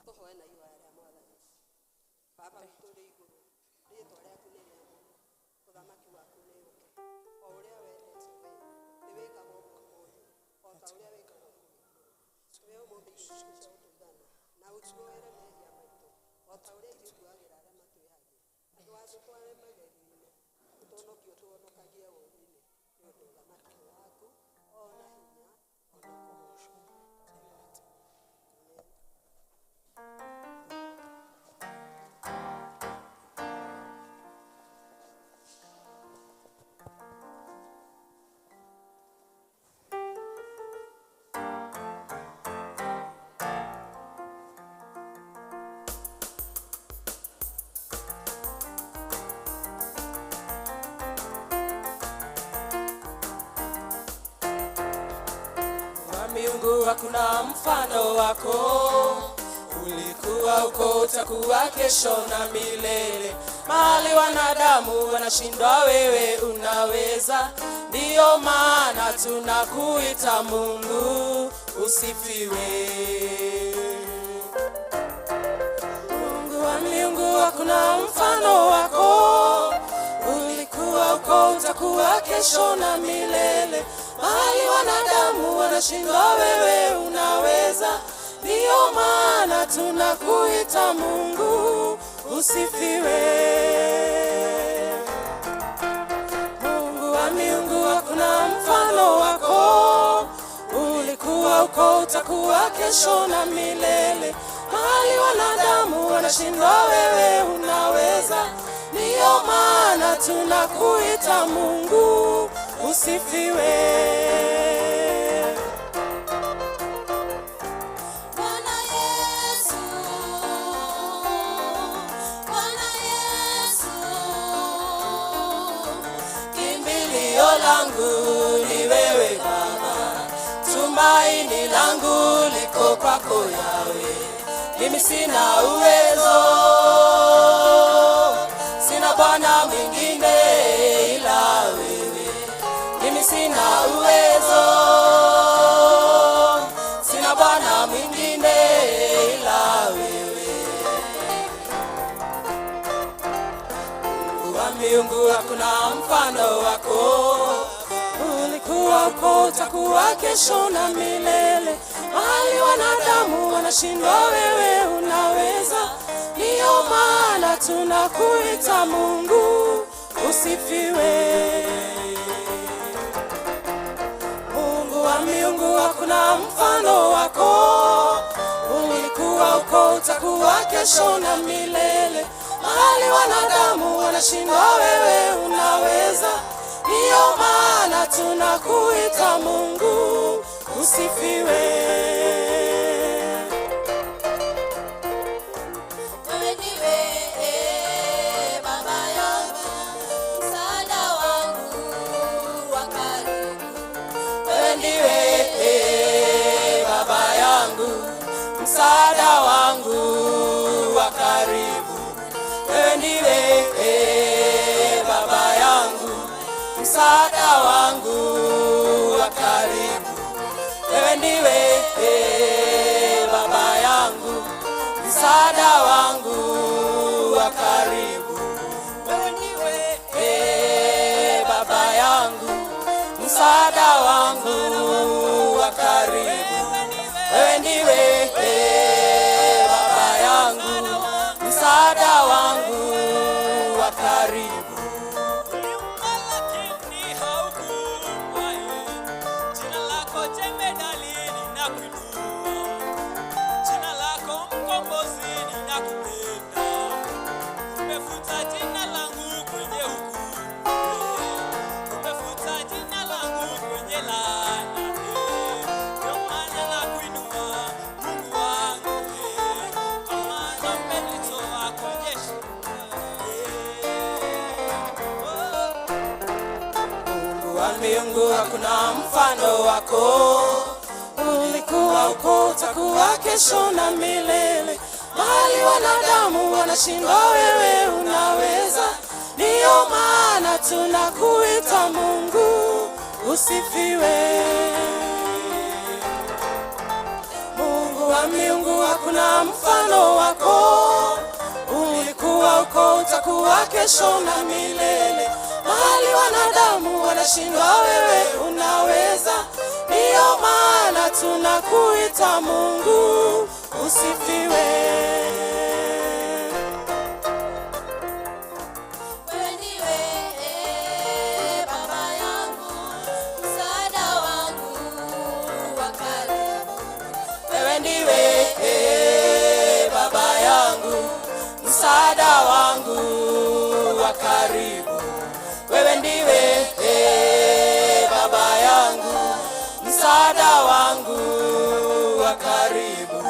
Tå hoe na ihoya rä a Mwathani. Baba witå rä igå rå, rä twa rä aku nä rä a må thamaki waku nä å ke, o å rä a wendete we nä wä kaga å guo må thä, o ta å rä a wä kaga må thä we å må thä cia å tå thana na å tuoere mehia maitå, o ta å rä a ithuä tuagä ra arä a matwä hagia, andå atå tware magerio-inä, å tånokie å twonokagie å-inä nä å ndå thamaki waku ona hinya ona kå gocwo. Miungu hakuna mfano wako, ulikuwa uko utakuwa kesho na milele. Mahali wanadamu wanashindwa wewe unaweza, ndiyo maana tunakuita Mungu usifiwe. Mungu wa miungu hakuna mfano wako, ulikuwa uko utakuwa kesho na milele. Mahali wanadamu wanashindwa wewe unaweza, ndiyo maana tunakuita Mungu usifiwe. Mungu wa miungu hakuna mfano wako, ulikuwa uko utakuwa kesho na milele. Mahali wanadamu wanashindwa wewe unaweza, ndiyo maana tunakuita Mungu usifiwe. Bwana Yesu, Bwana Yesu, kimbilio langu ni wewe Baba, tumaini langu liko kwako Yawe. Mimi sina uwezo, sina Bwana mwingine ila wewe. Mimi sina uwezo, sina Bwana mwingine ila wewe. Mungu wa miungu hakuna mfano wako, ulikuwa uko utakuwa kesho na milele. Mahali wanadamu wanashindwa wewe unaweza, ndiyo ndiyo maana tunakuita Mungu usifiwe. Mungu wa miungu, hakuna mfano wako. Ulikuwa uko, utakuwa kesho na milele. Mahali wanadamu wanashindwa, wewe unaweza. Ndiyo maana tunakuita Mungu usifiwe. Msaada wangu wa karibu, wewe ndiwe Baba yangu. Msaada wangu wa karibu, wewe ndiwe Baba yangu. Msaada wangu wa karibu, wewe ndiwe Baba yangu. Msaada wangu wa karibu, wewe ndiwe Baba yangu. Msaada wangu wa karibu. Jina lako jemedali ninakuinua, jina lako mkombozi ninakupenda. Umefuta jina langu kwenye hukumu, umefuta jina langu kwenye laana. Ndio maana nakuinua Mungu wangu, kwa maana umenitoa kwenye shida. Mungu wa miungu, hakuna mfano wako. Ulikuwa uko, utakuwa kesho na milele. Mahali wanadamu wanashindwa, wewe unaweza. Ndiyo maana tunakuita Mungu usifiwe. Mungu wa miungu, hakuna mfano wako. Ulikuwa uko, utakuwa kesho na milele. Mahali wanadamu wanashindwa, wewe unaweza. Ndiyo maana tunakuita Mungu usifiwe. Msaada wangu wa karibu, wewe ndiwe Baba yangu. Msaada wangu wa karibu,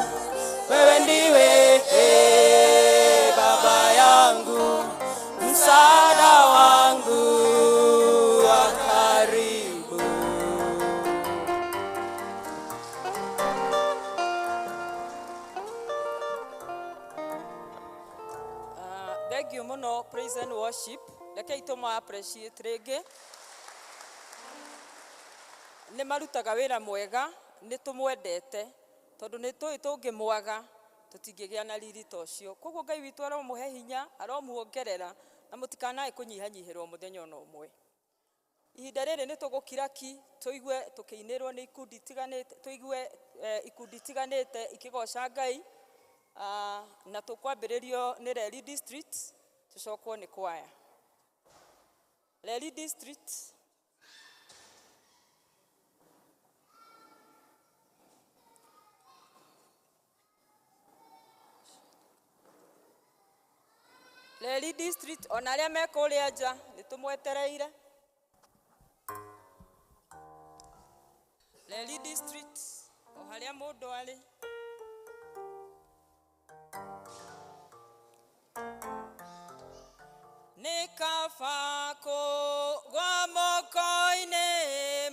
wewe ndiwe Baba yangu. Msaada wangu wa karibu. Thank you muno, praise and worship. Reke itoma appreciate rege. Nĩ marutaga wĩra mwega, nĩ tũmwendete, tondũ nĩ tũĩ tũngĩmwaga tũtingĩgĩa na riri ta ũcio. Koguo Ngai witũ aromũhe hinya, aromuongerera, na mũtikanae kũnyihanyihĩrwo mũthenya ona ũmwe. Ihinda rĩrĩ nĩ tũgũkira ki, tũigue tũkĩinĩrwo nĩ ikundi itiganĩte, tũigue ikundi itiganĩte ikĩgoca Ngai. Na tũkwambĩrĩrio nĩ Reri District, tũcokwo nĩ kwaya. Reri District. Reri District, ona arĩa me kũrĩa nja nĩ tũmwetereire. Reri District, o harĩa mũndũ arĩ. Nĩ kaba kũgwa moko-inĩ,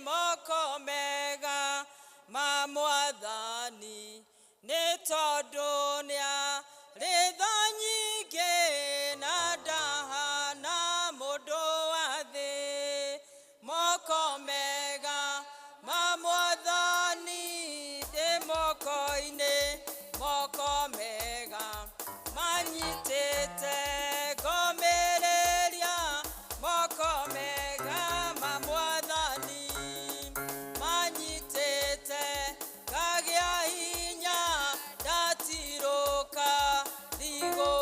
moko mega ma Mwathani, nĩ tondũ nĩarĩ tha nyingĩ na ndahana mũndũ wa thĩ. Moko mega ma Mwathani ndĩ moko-inĩ, moko mega manyitĩte ngomereria. Moko mega ma Mwathani manyitĩte ngagĩa hinya, ndatirũka thigũ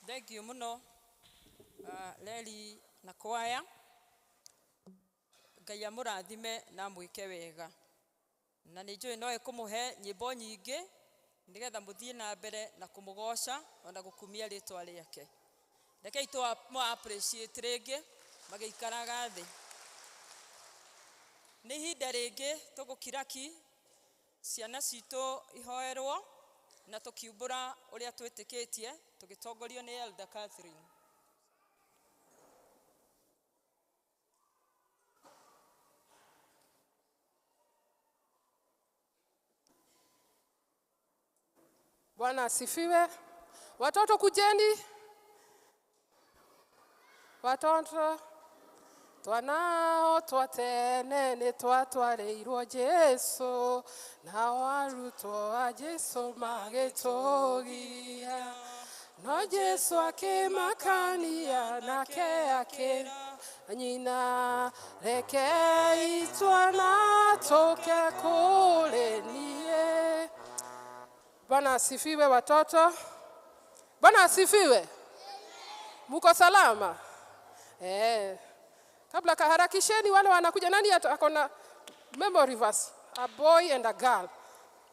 Thank you muno Leli na kwaya. Ngai amurathime na mwike wega. Na nĩnjũĩ no ĩkũmũhe nyĩmbo nyingĩ nĩgetha mũthiĩ na mbere na kũmũgoca ona gũkumia rĩtwa rĩake. Rekei tũ appreciate rĩngĩ magĩikaraga thĩ. Nĩ ihinda rĩngĩ tũgũkiraki ciana citũ ihoerwo na tũkiumbũra ũrĩa twĩtĩkĩtie tũgĩtongorio nĩ Elder Catherine. Bwana asifiwe. Watoto kujeni. Watoto twanao twatene nĩ twatwarĩirwo Jesu na warutwo wa Jesu magĩtũgia. No Jesu akĩmakania nake akĩra nyina rekei twana tũke kũrĩ niĩ. Bwana asifiwe watoto. Bwana asifiwe. Muko salama? Kabla kaharakisheni wale wanakuja, nani akona memory verse? A boy and a girl.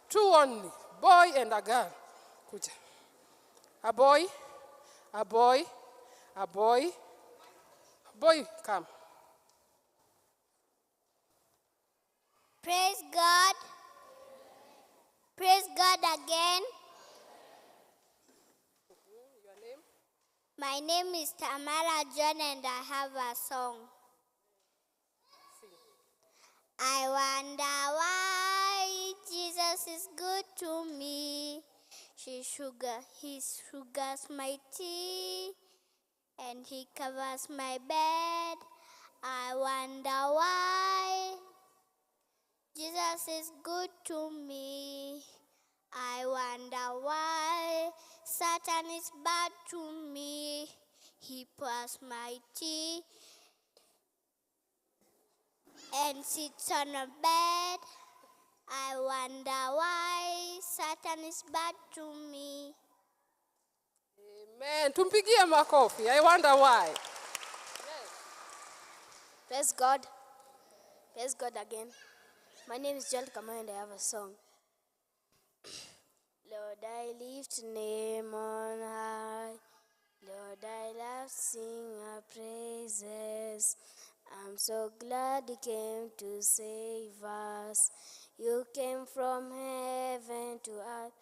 Two only. Boy and a girl. Kuja. A boy. A boy. A boy. Boy, come. Praise God. Praise God again. Your name? My name is Tamara John and I have a song. Sing. I wonder why Jesus is good to me. He sugars my tea and he covers my bed. I wonder why Jesus is good to me. I wonder why Satan is bad to me. He pours my tea and sits on a bed. I wonder why Satan is bad to me. Amen. Tumpigie makofi. I wonder why. Praise God. Praise God again. My name is Joel Kamau and I have a song. Lord, I lift your name on high. Lord, I love to sing your praises. I'm so glad you came to save us. You came from heaven to earth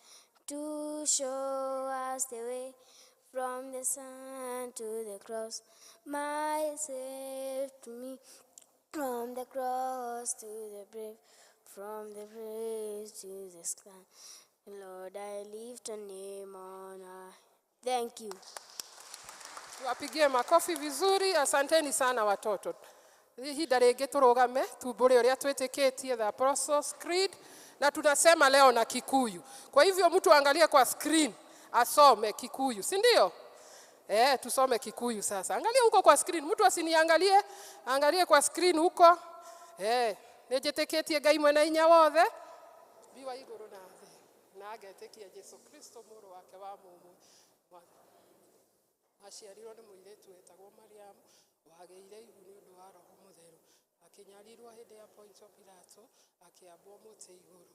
to show us the way from the sun to the cross. My Savior to me, from the cross to the grave, from the grave to the sky. Lord, I lift your name on high. Thank you. Tuwapigie makofi vizuri. Asanteni sana watoto. Hii darege turogame tubure uria twetiketie the Apostles' Creed na tunasema leo na Kikuyu. Kwa hivyo mtu angalie kwa screen asome Kikuyu, si ndio? Tusome Kikuyu sasa. Angalia huko kwa screen. Mtu asiniangalie, angalie kwa screen huko. Nejeteketie Ngai mwena hinya wothe. Biwa iguru na thĩ. Na agetekia Jesu Kristo mũrũ wake wa mũmwe. Aciarirwo nĩ mũirĩtu wetagwo Mariamu, wagĩire ihu nĩ ũndũ wa Roho Mũtheru. Akĩnyarirwo hĩndĩ ya Pontio Pilato, akĩambwo mũtĩ igũrũ,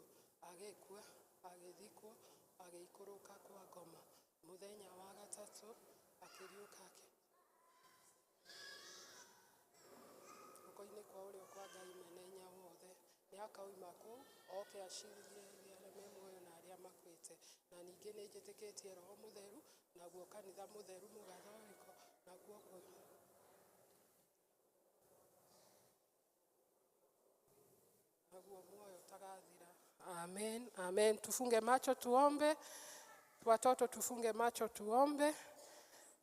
agĩkua, agĩthikwo, agĩikũrũka kwa ngoma. Mũthenya wa gatatũ akĩriũka guoko-inĩ kwa ũrĩo kwa Ngai mwene hinya wothe. Nĩ akauma kũu oke acirithie arĩa me muoyo na arĩa makuĩte. Na ningĩ nĩ njĩtĩkĩtie Roho Mũtheru, naguo kanitha mũtheru mũgatholeko, naguo muoyo tagathira. Amen, amen. Tufunge macho tuombe. Watoto tufunge macho tuombe.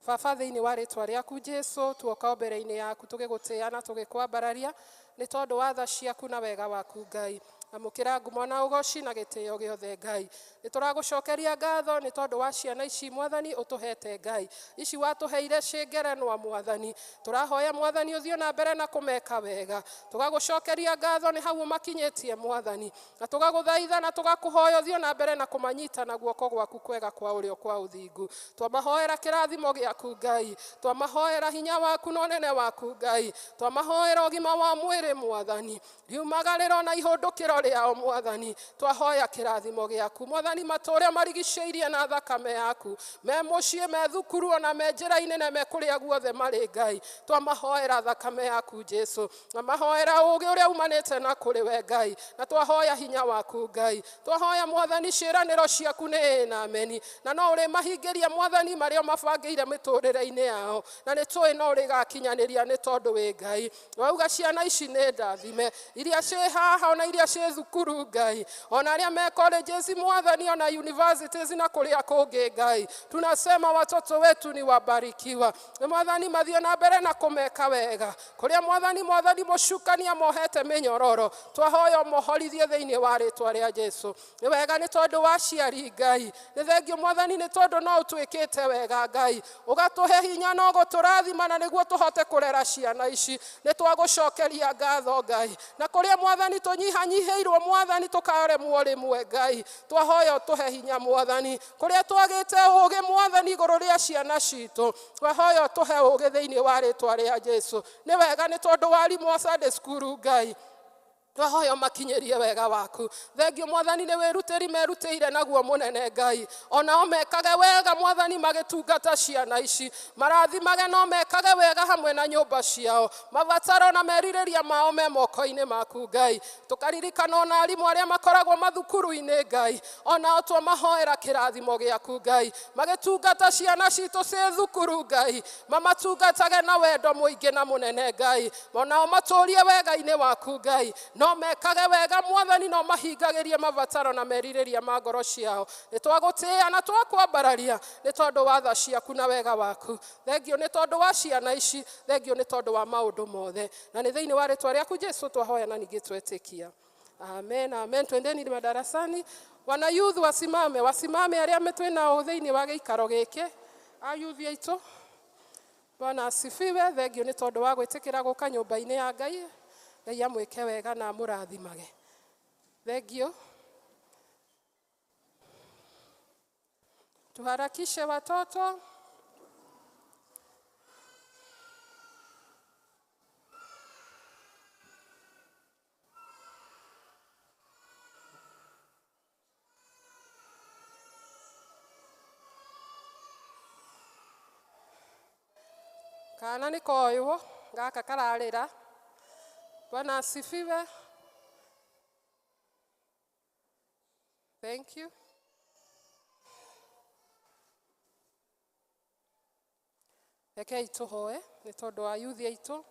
Baba thĩinĩ wa rĩtwa rĩaku Jesu, tuoka mbere-inĩ yaku tũgĩgũtĩana tũgĩkwambararia nĩ tondũ wa tha ciaku na wega waku Ngai. amukira ngumo na ugoci na gitio giothe Ngai. Nituragucokeria ngatho ni tondu wa ciana ici Mwathani utuhete Ngai. Ici watuheire cingerenwa Mwathani. Turahoya Mwathani uthio na mbere na kumeka wega. Tugagucokeria ngatho ni hau makinyetie Mwathani. Na tugaguthaitha na tugakuhoya uthio na mbere na kumanyita na guoko gwaku kwega kwa urio kwa uthingu. Twamahoera kirathimo giaku Ngai. Twamahoera hinya waku na unene waku Ngai. Twamahoera ugima wa mwiri Mwathani. Riumagariro na ihundukiro riao Mwathani. Twahoya kirathimo giaku Mwathani, maturia marigiceirie na thakame yaku, me mucii me thukuru na me njira-ini na me kuria guothe mari Ngai. Twamahoera thakame yaku Jesu, na mahoera ugi uria umanite na kuri we Ngai, na twahoya hinya waku Ngai. Twahoya Mwathani ciiraniro ciaku ni na ameni, na no uri mahingiria Mwathani mario mabangiire miturire-ini yao, na ni tui no uri gakinyaniria ni tondu wi Ngai. Wauga ciana ici ni ndathime, iria ci haha ona iria ci thukuru Ngai, ona aria me colleges Mwathani ona universities na kuria kungi Ngai. Tunasema watoto wetu ni wabarikiwa. Mwathani mathio na mbere na kumeka wega. Kuria Mwathani mucukania mohete minyororo. Twahoya mohorithie thiini wa ritwa ria Jesu. Ni wega ni tondu wa ciari Ngai. Ni thengio Mwathani ni tondu no utwikite wega Ngai. Ugatuhe hinya no guturathima na niguo tuhote kurera ciana ici. Ni twagucokeria ngatho Ngai. Na kuria Mwathani tunyihanyiheirwo Mwathani tukaremwo rimwe Ngai. Twahoya utuhe hinya Mwathani. Kuria twagite ugi Mwathani iguru ria ciana citu. Twahoya utuhe ugi thiini wa ritwa ria Jesu. Ni wega ni tondu wa arimu a Sunday school Ngai. Twahoya makinyerie wega waku. Thengio Mwathani ni wirutiri merutire naguo munene Ngai. Ona mekage wega Mwathani magitungata ciana ici. Marathimage no mekage wega hamwe na nyumba ciao. Mabataro na meririria mao me moko-ini maku Ngai. Tukaririkana ona arimu aria makoragwo mathukuru-ini Ngai. Ona otwa mahoera kirathimo giaku Ngai. Magitungata ciana citu ci thukuru Ngai. Mamatungatage na wendo muingi na munene Ngai. Ona maturie wega-ini waku Ngai. No mekage wega Mwathani, no mahingagirie mabataro na meririria ma ngoro ciao. Ni twagutia na twakwambararia ni tondu wa tha ciaku na wega waku. Thengio ni tondu wa ciana ici, thengio ni tondu wa maundu mothe, na ni thiini wa ritwa riaku Jesu twahoya na ningi twetikia. Amen, amen. Twendeni madarasani. Wana youth wasimame aria metwina thiini wa giikaro giki. A youth aitu Bwana asifiwe. Thengio ni tondu wa gwitikira guka nyumba-ini ya Ngai. Ngai amwike wega na murathimage. Thengio. Tuharakishe watoto. Kana ni koyo gaka kararira. Bwana asifiwe. Thank you. Rekei tuhoe ni tondu wa youth aitu.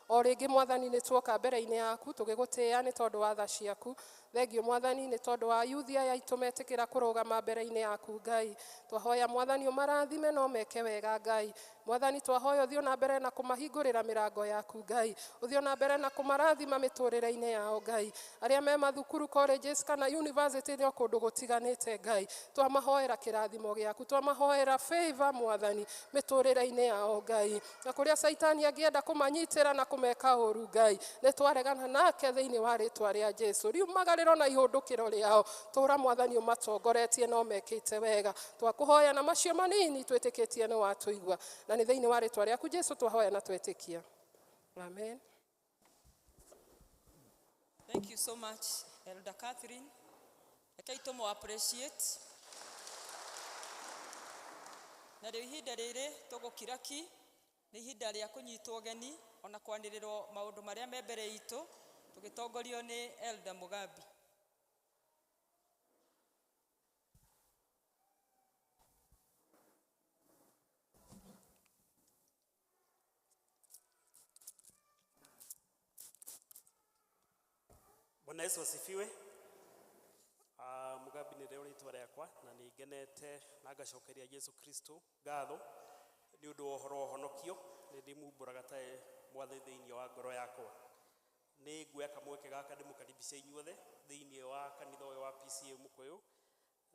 O ringi Mwathani ni twoka mbere-ini yaku tugigutia ni tondu wa tha ciaku. Thengio Mwathani ni tondu wa youth aya aitu metikira kurugama mbere-ini yaku Ngai. Twahoya Mwathani umarathime no meke wega Ngai. Mwathani twahoya uthio na mbere na kumahingurira mirango yaku Ngai. Uthio na mbere na kumarathima miturire-ini yao Ngai. Aria me mathukuru colleges kana university ni kundu gutiganite Ngai. Twamahoera kirathimo giaku. Twamahoera favor Mwathani miturire-ini yao Ngai. Na kuria Saitani angienda kumanyitira na kumeka uru Ngai. Ni twaregana nake thiini wa ritwa ria Jesu. Riu magariro na ihundukiro riao. Tura Mwathani umatongoretie no mekite wega. Twakuhoya na macio manini twitikitie ni watuigwa. Na ni thiini wa ritwa riaku Jesu twahoya na twetikia. Amen. Thank you so much, Elder Catherine. Rekei tumu appreciate. Na riu ihinda riri tugukiraki ni ihinda ria kunyitwo ũgeni ona kwanĩrĩrwo maũndũ marĩa me mbere itũ tugitongorio ni Elder Mugambi. Bwana Yesu asifiwe. Mugambi ni rĩo rĩtwa rĩakwa na nĩ ngenete na ngacokeria Yesu Kristo ngatho nĩ ũndũ wa ũhoro wa ũhonokio nĩ ndĩmumbũraga ta mwathi thĩinĩ wa ngoro yakwa. nĩ nguoya kamweke gaka ndĩmũkaribishe inyuothe thĩinĩ wa kanitha ũyũ wa PCA Mũkũyũ,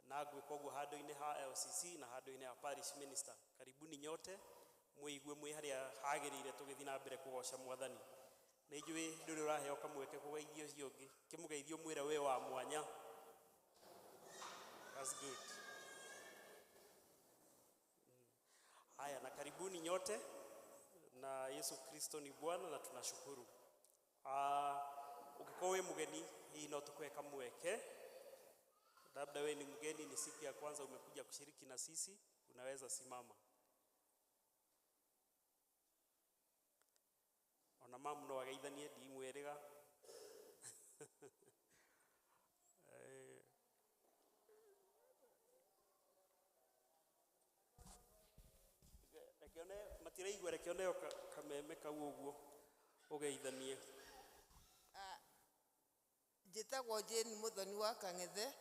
na ngwĩka ũguo handũ-inĩ ha LCC na handũ-inĩ ha parish minister. Karibuni nyote mũigue mwĩ harĩa hagĩrĩire tũgĩthiĩ na mbere kũgoca Mwathani. Nĩ njũĩ ndũrĩ ũraheo kamweke kũgeithio ũcio ũngĩ, kĩmũgeithio mwĩre wĩ wa mwanya. That's good. Haya, na karibuni nyote, na Yesu Kristo ni Bwana na tunashukuru. Ukikuwa wewe mgeni, hii ndio tukuweka mweke. Labda wewe ni mgeni, ni siku ya kwanza umekuja kushiriki na sisi, unaweza simama. Ona mamu no wageithanie ndi mweriga. Rekione matiraigwa, rekione kameme kau uguo ugeithanie. Njĩtagwo Jane Mũthoni wa Kang'ethe,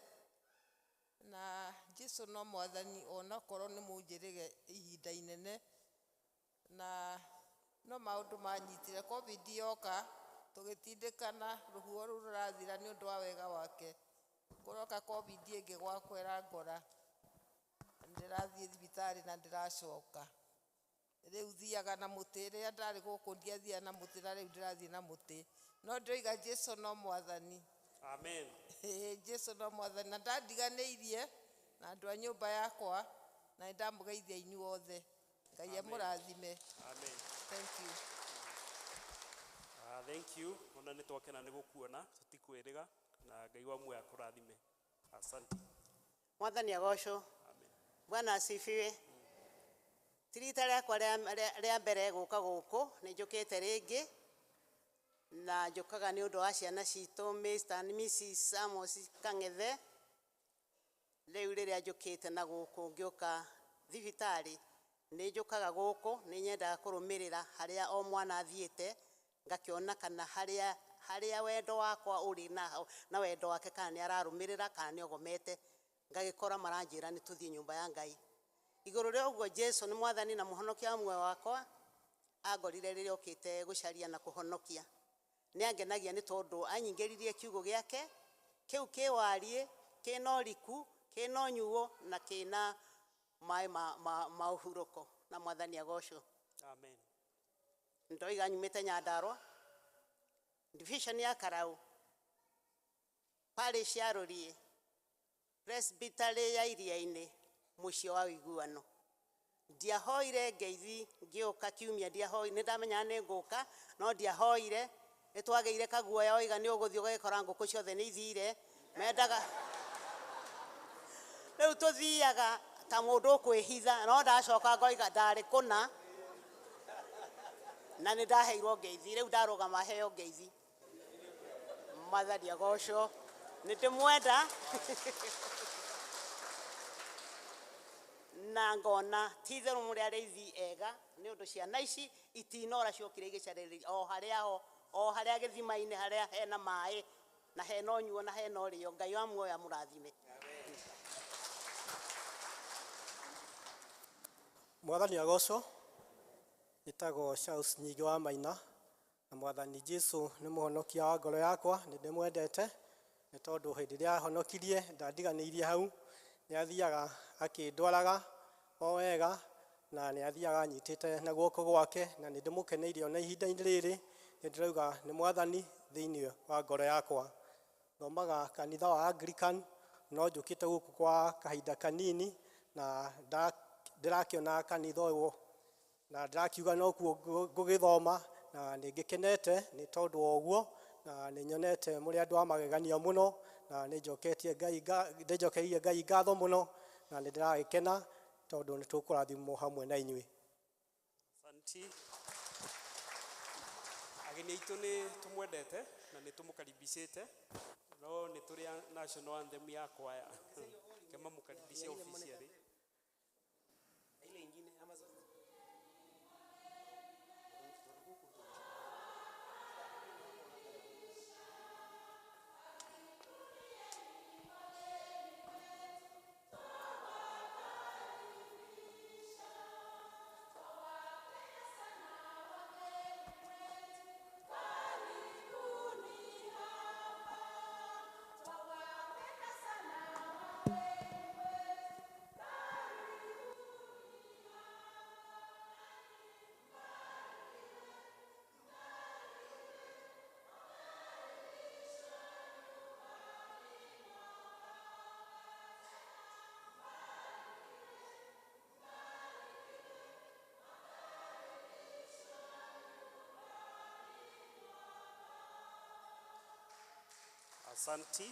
na Jesu no Mwathani ona korwo nĩ mũnjĩrĩge ihinda inene, na no maũndũ manyitire COVID yoka tũgĩtindĩkana, rũhuho rũu rũrathira nĩ ũndũ wa wega wake. Kũroka COVID ĩngĩ gwakwĩra ngora, ndĩrathiĩ thibitarĩ na ndĩracoka. Rĩu thiaga na mũtĩ, rĩrĩa ndarĩ gũkũ ndiathiaga na mũtĩ, na rĩu ndĩrathiĩ na mũtĩ. No ndoiga Jesu no Mwathani. Amen. Jesu no Mwathani, na ndandiganĩirie na andũ a nyũmba yakwa, na nĩndamũgeithia inyuothe. Ngai amũrathime. Amen. Thank you. Thank you. Ona nĩ twakena nĩ gũkuona, tũtikwĩrĩga, na Ngai wa muoyo akũrathime. Asante. Mwathani agocwo. Amen. Bwana asifiwe. Tirita rĩakwa rĩa mbere gũka gũkũ, nĩ njũkĩte rĩngĩ, na njũkaga nĩ ũndũ wa ciana citũ Mr. and Mrs. Amos Kang'ethe. Rĩu rĩrĩa njũkĩte na gũkũ ngĩũka thibitarĩ, nĩ njũkaga gũkũ, nĩ nyendaga kũrũmĩrĩra harĩa o mwana athiĩte, ngakĩona kana harĩa wendo wakwa ũrĩ na wendo wake kana nĩ ararũmĩrĩra kana nĩ ogomete, ngagĩkora maranjĩra nĩ tũthiĩ nyũmba ya Ngai. Igũrũ rĩa ũguo Jesu nĩ Mwathani na mũhonokia wa muoyo wakwa, angorire rĩrĩa okĩte gũcaria na kũhonokia. Nĩ angenagia nĩ tondũ anyingĩririe kiugo gĩake, kĩu kĩ wariĩ, kĩna ũriku, kĩna ũnyuo na kĩna maĩ ma ũhurũko, na Mwathani agocwo. Amen. Ndoiga nyumĩte Nyandarua, division ya Karau, parish ya Rũriĩ, presbytery ya Iria-inĩ, mũciĩ wa ũiguano. Ndiahoire ngeithi ngĩũka kiumia, ndiahoire, nĩndamenya nĩ ngũka, no ndiahoire. Nĩtwagĩire kaguoya, oiga nĩ ũgũthiĩ ũgagĩkora ngũkũ ciothe nĩ ithire, mendaga. Rĩu tũthiaga ta mũndũ ũkwĩhitha, no ndacoka ngoiga ndarĩ kũna, na nĩ ndaheirwo ngeithi. Rĩu ndarũgama heo ngeithi. Mwathani agocwo. Nĩ ndĩmwenda na ngona ti-itherũ mũrĩ arĩithi ega, nĩ ũndũ ciana ici itinora ciokire igĩcarĩrĩria o harĩa gĩthima-inĩ harĩa hena maĩ na hena ũnyuo na hena ũrĩo. Ngai wa muoyo amũrathime. Mwathani agocwo. Njĩtagwo Charles Nyingĩ wa Maina, na Mwathani Jesu nĩ mũhonokia wa ngoro yakwa, nĩ ndĩmwendete nĩ tondũ hĩndĩ ĩrĩa ahonokirie ndandiganĩirie hau, nĩ athiaga akĩndwaraga o wega, na nĩ athiaga anyitĩte na guoko gwake, na nĩ ndĩmũkeneirie ona ihinda-inĩ rĩrĩ. Nĩ ndĩrauga nĩ Mwathani thĩinĩ wa ngoro yakwa. Thomaga kanitha wa Anglican, no njũkĩte gũkũ kwa kahinda kanini, na ndĩrakĩona kanitha ũyũ, na ndĩrakiuga no kuo ngũgĩthoma, na nĩ ngĩkenete nĩ tondũ wa ũguo, na nĩ nyonete mũrĩ andũ a magegania mũno, na nĩ njokeirie Ngai ngatho mũno, na nĩ ndĩragĩkena tondũ nĩ tũkũrathimwo hamwe na inyuĩ. Asante. Ageni aitũ nĩ tũmwendete na nĩ tũmũkaribicĩte, no nĩ tũrĩ national anthem ya kwaya kema mũkaribishe officially. Ile ingine Amazon. Asanti.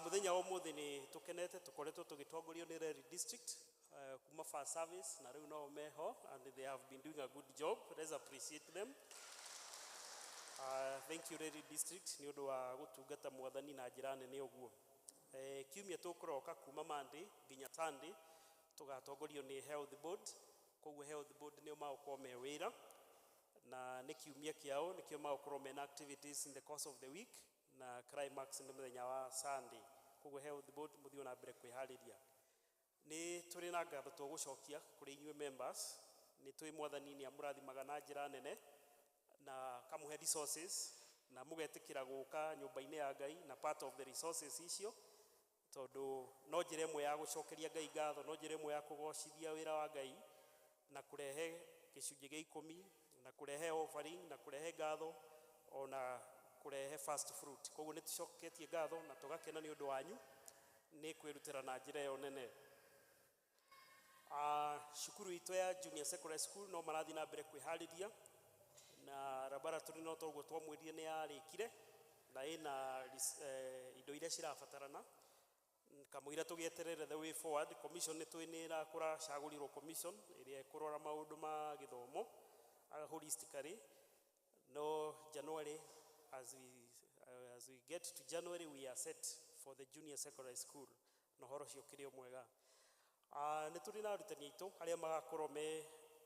Muthenya wa umuthi ni tukenete tukoretwo tugitongorio ni Reri District kuma first service na riu no meho and they have been doing a good job. Let's appreciate them. Thank you Reri District ni undu wa gutungata mwathani na njira nene uguo. Kiumia tukuroka kuma Monday nginya Sunday tugatongorio ni Health Board. Koguo Health Board ni magukorwo me wira na ni kiumia kiao ni kio magukorwo mena activities in the course of the week na climax ni muthenya wa Sunday. Koguo Health Board muthio na mbere kwihariria ni turi na ngatho tugucokia kuri inyuĩ members ni twi mwathani ni amurathimaga na njira nene na kamuhe resources na mugetikira guka nyumba-ini ya Ngai na part of the resources icio tondu no njira imwe ya gucokeria Ngai ngatho, no njira imwe ya kugocithia wira wa Ngai na kurehe gicunjĩ gĩa 10 na kurehe offering na kurehe ngatho ona kurehe first fruit. Koguo ni tucoketie ngatho na tugakena ni undu wanyu ni kwirutira na njira yo nene. Shukuru itu ya Junior Secondary School no marathi na mbere kwihariria na laboratory no toguo twamwirire ni yarikire na ina indo iria cirabatarana kamwira tugieterere the way forward. Commission ni twinira kura cagurirwo commission iria kurora maundu ma githomo holistically. No January as we get to January we are set for the Junior Secondary School no horo cio kirio mwega. Ni turi na arutani itu aria magakorwo me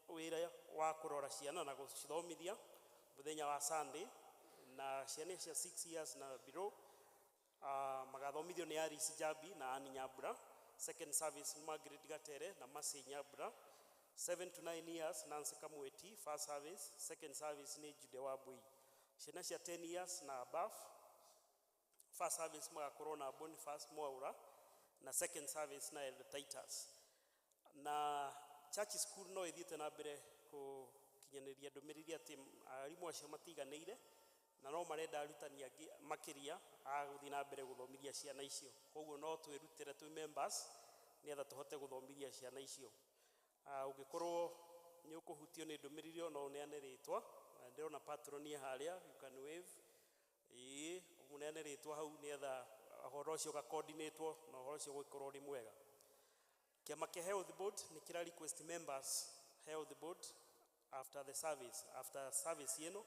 wira wa kurora ciana na gucithomithia muthenya wa Sunday na ciana cia 6 years na below magathomithio ni Arisi Jabi na Ani Nyambura. Second service ni Margaret Gatere na Masi Nyambura. 7 to 9 years Nancy Kamweti. First service. Second service ni Jude Wabui. Ciana cia 10 years na above. First service magakorwo na Boniface Mwaura na second service na Elder Titus. Na church school no ithiete na mbere kukinyaniria ndumiriri ati arimu acio matiganĩire na no marenda arutani angĩ makiria aguthi na mbere guthomithia ciana icio. Koguo no twirutire twi members nietha tuhote guthomithia ciana icio. Ungikorwo ni ukuhutio ni ndumiriri no uneane ritwa ndirona patron ye haria you can wave uneane ritwa hau nietha horo cio ga coordinate na horo cio guikorwo ri mwega. Kiama kia Health Board ni kira request members Health Board after the service yeno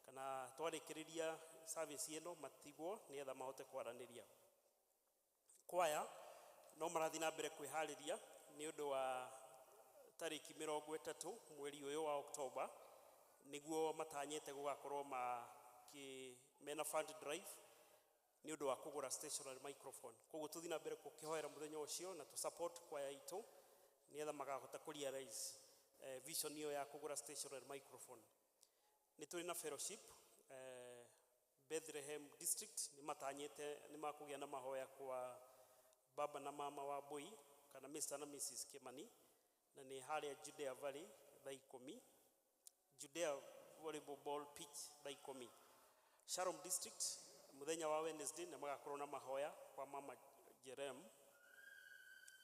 kana twarikiriria service yeno matigwo nietha mahote kwaraniria. Kwaya no marathi na mbere kwihariria ni undu wa tariki 30 mweri uyu wa October niguo matanyete gugakorwo mena fund drive ni undu wa kugura stationary microphone. Koguo tuthi na mbere kukihoera muthenya ucio na tu support kwaya itu nietha magahota ku realize vision iyo ya kugura stationary microphone. Ni turi na fellowship Bethlehem District ni matanyete ni makugia na mahoya kwa baba na mama wa Boi kana Mr. na Mrs. Kimani na ni haria Judea Valley Thaikomi, Judea Volleyball Pitch Thaikomi. Sharon District muthenya wa Wednesday na magakorwo na mahoya kwa mama Jerem.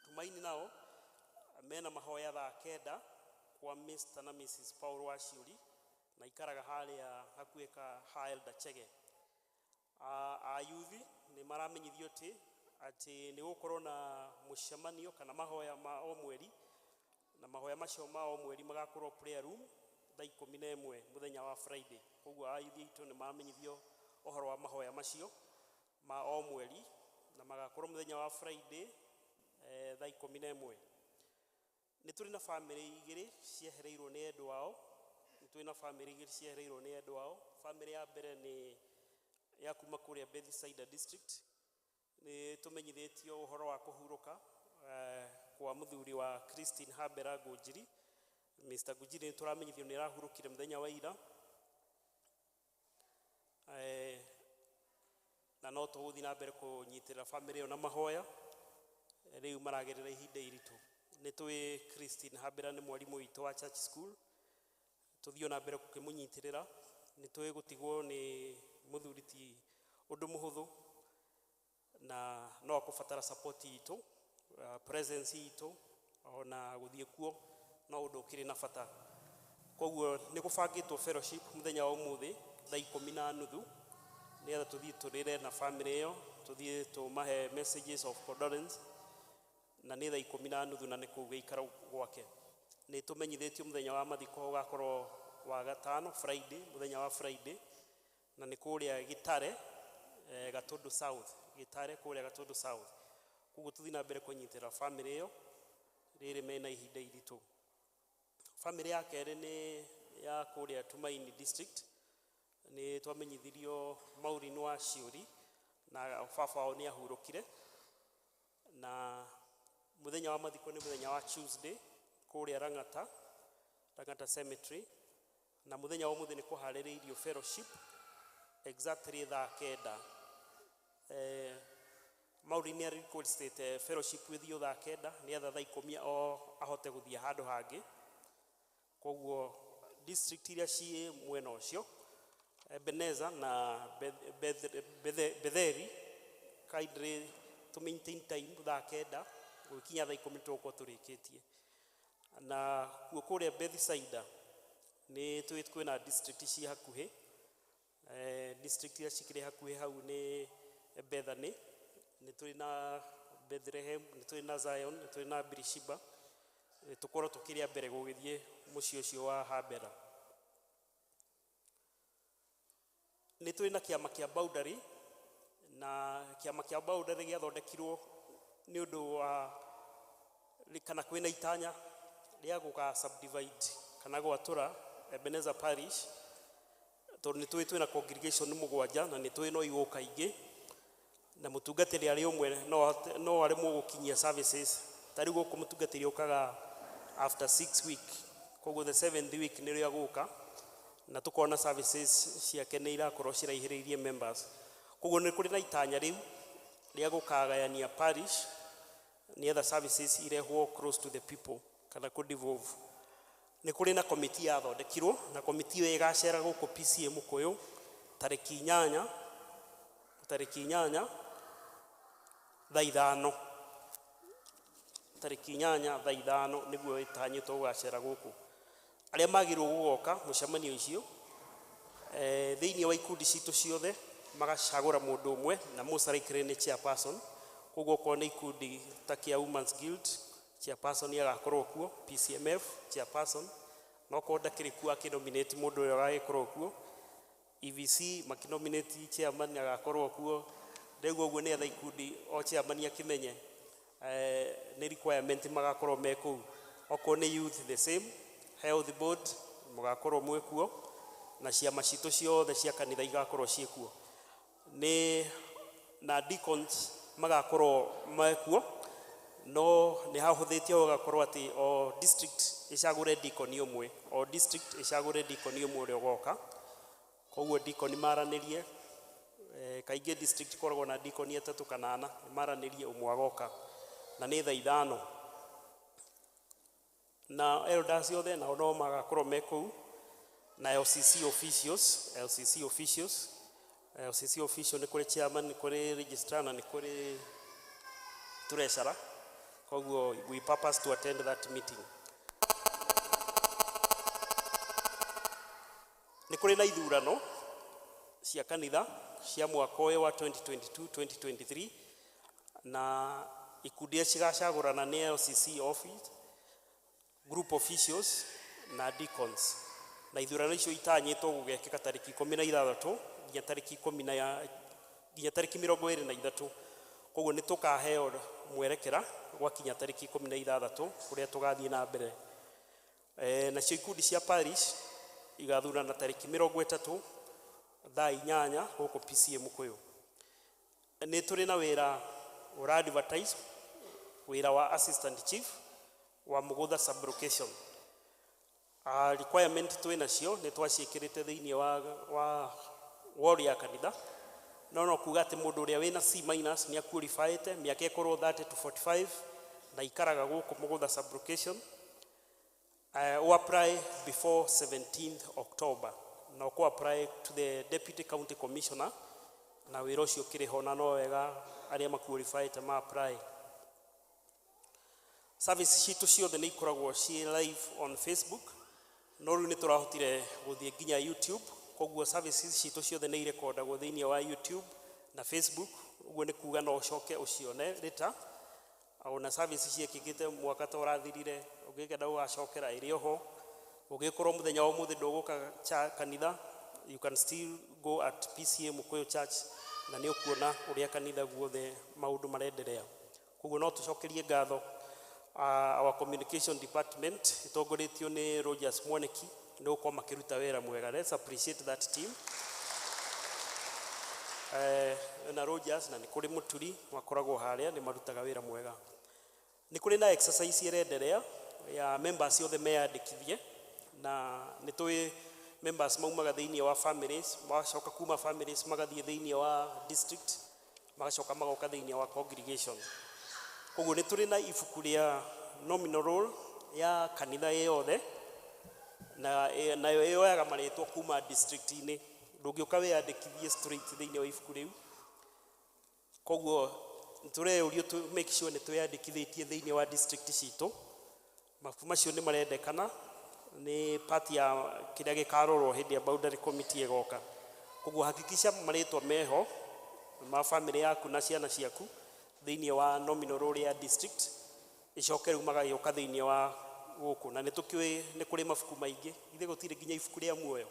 Tumaini nao mena mahoya thaa 9 kwa Mr. na Mrs. Paul Washuri na ikaraga haria hakuika Elder Chege. Ayuthi ni maramenyithio ati ni gukorwo na mucemanio kana mahoya ma o mweri na mahoya macio ma o mweri magakorwo prayer room thaa 11 muthenya wa Friday. Koguo ayuthi itu ni maramenyithio ohoro wa mahoya macio ma o mweri na magakorwo muthenya wa Friday thaa 11. Ni turi na family igiri ciehereirwo ni endu wao. Ni turi na family igiri ciehereirwo ni endu wao. Family ya mbere ni ya kuma kuria Bethsaida District. Ni tumenyithitio uhoro wa kuhuruka kwa muthuri wa Christine Habera Gujiri. Mr. Gujiri turamenyithio ni rahurukire muthenya wa ira. Na no tuthi na mbere kunyitira family yo na mahoya riu maragerera ihinda iritu. Ni twi Christine Habera ni mwarimu witu wa church school tuthio na mbere kukimunyitirira. Ni twi gutigwo ni muthuri ti undu muhuthu na no akubatara support itu presence itu ona guthie kuo no undu ukiri na bata. Koguo ni gubangitwo fellowship muthenya wa umuthi thaa 10:30 nigetha tuthii turire na family iyo tuthii tumahe messages of condolence na ni thaa 10:30 na ni kuuga ikara gwake. Ni tumenyithitio muthenya wa mathiko ugakorwo wa gatano Friday, muthenya wa Friday, na ni kuria Gitare Gatundu South, Gitare kuria Gatundu South. Kuguo tuthi na mbere kunyitira family iyo riri mena ihinda iritu. Family ya kere ni ya kuria Tumaini district, ni twamenyithirio Maureen wa Ciuri na baba wao ni ahurukire, na muthenya wa mathiko ni muthenya wa Tuesday kuria Rangata Cemetery, na muthenya wa muthenya ni kuhaririirio fellowship exactly thaa kenda. Maureen ni requested fellowship with you thaa kenda ni thaa 10 o ahote guthia handu hangi. Koguo district iria ci mwena ucio Ebeneza na Betheri kaidre to maintain time thaa kenda gukinya thaa 10 tuko turikitie. Na kuria Bethsaida ni kwina district ci hakuhi, district ya cikire hakuhi hau ni Bethany, ni turi na Bethlehem, ni turi na Zion, ni turi na Beersheba, tukoro tukiria mbere gugithie mucio ucio wa Habera. Ni turi na kiama kia boundary, na kiama kia boundary giathondekirwo ni undu wa kana kwina itanya ria guka subdivide kana gwatura Ebenezer Parish, tondu ni twina congregation mugwanja na ni no igoka ingi, na mutungatiri ari umwe no ari mugukinyia services tari guku mutungatiri ukaga after 6 week. Koguo the 7th week ni ria guka na tukona services ciake ni irakorwo ciraihireirie members. Koguo ni kuri na itanya riu ria gukagayania parish ni other services irehwo close to the people kana ku devolve. Ni kuri na committee ya thondekirwo, na committee iyo igacera guku PCM Mukuyu tariki 8 thaa 5, tariki 8 thaa 5 niguo itanyitwo gugacera guku. Aria magirwo gugoka mucemanio icio thiini wa ikundi citu ciothe magacagura mundu umwe na musaraikire ni chairperson. Koguo ko ni ikundi ta kia Women's Guild chairperson agakorwo kuo, PCMF chairperson no ko ndakiri ku akinominate mundu uyo agakorwo kuo, EVC makinominate chairman agakorwo kuo. Rĩu ũguo nĩ tha ikundi o chairman akimenye ni requirement magakorwo me kuu. Oko ni youth the same, health board mugakorwo mwe kuo, na ciama citu ciothe cia kanitha igakorwo cie kuo. Ni na deacons magakorwo me kuo, no ni hahuthitio ugakorwo ati o district icagure deacon umwe, o district icagure deacon umwe uri ugoka. Koguo deacon maranirie kaingĩ district koragwo na deacon 3 kana 4, maranirie umwe agoka na ni thaa 5. Na elders yothe na no magakorwo me kuu, na LCC official ni kuri chairman, ni kuri registrar, na ni kuri treasurer. Koguo we purpose to attend that meeting. Ni kuri na ithurano cia kanitha cia mwaka uyu wa 2022-2023, na ikundi cigacagurana ni LCC office, group officials na deacons. Na ithurano icio itanyitwo gugekika tariki 16 nginya tariki 23. Koguo ni tukaheo mwerekera gwakinya tariki 16 kuria tugathie na mbere. Na cio ikundi cia parish igathurana tariki 30 thaa 8 guku PCM Mukuyu. Ni turi na wira ura advertise, wira wa assistant chief wa Mugutha sub-location. Requirement twina cio ni twaciikirite thiini wa warrior kanitha, no kuga ati mundu uria wina C- ni qualified miaka ikorwo 30 to 45 na ikaraga guku Mugutha sub-location. Apply before 17th October. Na ku apply to the deputy county commissioner, na wira ucio kiriho na no wega aria ma qualified ma apply. Service citu ciothe ni ikoragwo ci live on Facebook, no riu ni turahotire guthie nginya YouTube koguo services citũ ciothe nĩ irekondagwo thĩinĩ wa YouTube na Facebook, ũguo nĩ kuga no ũcoke ũcione rita. Ona services ciekĩkĩte mwaka ta ũrathirire, ũngĩkenda ũgacokera ĩrĩ oho. Ũngĩkorwo mũthenya wa ũmũthĩ ndũgũka kanitha, you can still go at PCA Mukoyo Church na nĩ ũkuona ũrĩa kanitha guothe maũndũ marenderea. Koguo no tũcokerie ngatho our communication department itongoretio nĩ Rogers Mwaneki nĩ gũkorwo makĩruta wĩra mwega. Let's appreciate that team. Na Rogers na nĩ kũrĩ Mũturi makoragwo harĩa nĩ marutaga wĩra mwega. Nĩ kũrĩ na exercise irenderea ya members othe meyandĩkithie, na nĩ tũĩ members maumaga thĩinĩ wa families, magacoka kuma families magathiĩ thĩinĩ wa district, magacoka magoka thĩinĩ wa congregation. Koguo nĩ tũrĩ na ibuku rĩa nominal roll ya kanitha yothe, na nayo yoyaga marĩtwa kuma district-inĩ. Ndũngĩũka wĩyandĩkithie straight thĩinĩ wa ibuku rĩu. Koguo tũreyũrio to make sure nĩ twĩyandĩkithĩtie thĩinĩ wa district citũ. Mabuku macio nĩ marendekana, nĩ part ya kĩrĩa gĩkarorwo hĩndĩ ya boundary committee ĩgoka. Koguo hakikisha marĩtwa meho ma family yaku na ciana ciaku thĩinĩ wa nominal roll ya district, icoke rĩu magagĩũka thĩinĩ wa gũkũ. Na nĩ tũkĩũĩ nĩ kũrĩ mabuku maingĩ, ithe gũtirĩ nginya ibuku rĩa muoyo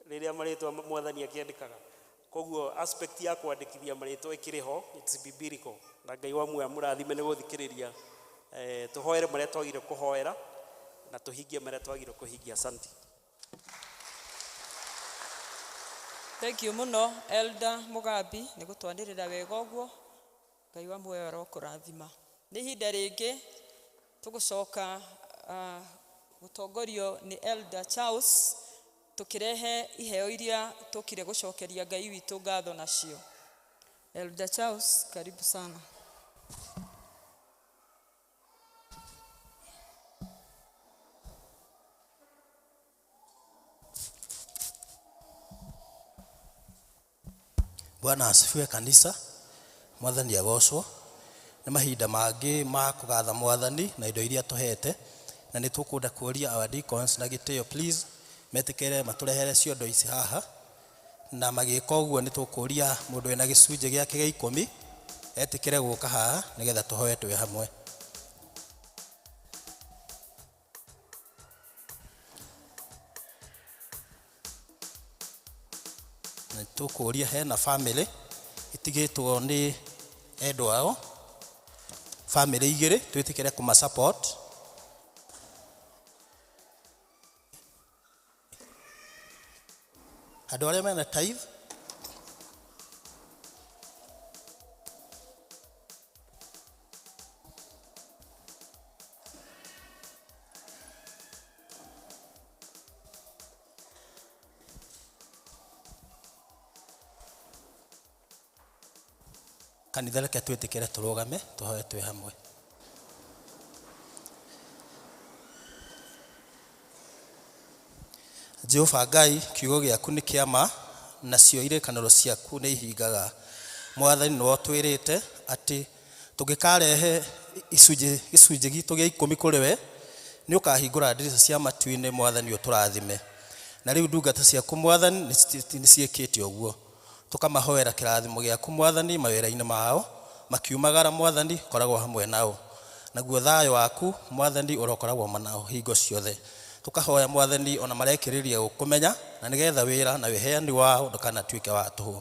rĩrĩa marĩtwa mwathani akĩandĩkaga. Koguo aspect ya kwandĩkithia marĩtwa ĩkĩrĩ ho, it's biblical. Na Ngai wa muoyo mũrathime nĩ gũthikĩrĩria. Tũhoere marĩa twagĩrĩirwo kũhoera na tũhingie marĩa twagĩrĩirwo kũhingia. Asante. Thank you muno Elder Mugambi nĩ gũtwanĩrĩra wega ũguo. Ngai wa muoyo arokũrathima. Nĩ ihinda rĩngĩ tũgũcoka gũtongorio nĩ Elder Charles, tukirehe iheo iria tukire gũcokeria Ngai witũ ngatho nacio. Elder Charles, karibu sana. Bwana asifiwe kanisa. Mwathani agocwo. Nĩ mahinda mangĩ ma kũgatha mwathani na indo iria tũhete, na nĩ tũkũnda kũria our deacons na gĩtĩo please metĩkĩre matũrehere ciondo ici haha, na magĩka ũguo nĩ tũkũria mũndũ wĩna gĩcunjĩ gĩake gĩa 10 etĩkĩre gũka haha nĩgetha tũhoe twĩ hamwe. Nĩ tũkũria hena family itigĩtwo nĩ endwa ao, family igĩrĩ twĩtĩkĩre kuma support. Andũ arĩa mena tithe kanitha reke twĩtĩkĩre tũrũgame tũhoe twĩ hamwe. Jehova Ngai, kiugo gĩaku nĩ kĩama, nacio irĩkanĩro ciaku nĩ ihingaga. Mwathani nĩ twĩrĩte atĩ tũngĩkarehe gĩcunjĩ gitũ gĩa 10 kũrĩ we, nĩ ũkahingũra ndirica cia matu-inĩ Mwathani ũtũrathime. Na rĩu ndungata ciaku Mwathani nĩ ciĩkĩte ũguo. Tũkamahoera kĩrathimo gĩaku Mwathani mawĩra-inĩ mao, makiumagara Mwathani koragwo hamwe nao. Naguo thayũ waku Mwathani ũrokoragwo nao hingo ciothe. Tukahoya Mwathani ona marekĩrĩria gũkũmenya, na nĩgetha wĩra na wĩheani wao ndũkanatuĩke wa tũhũ.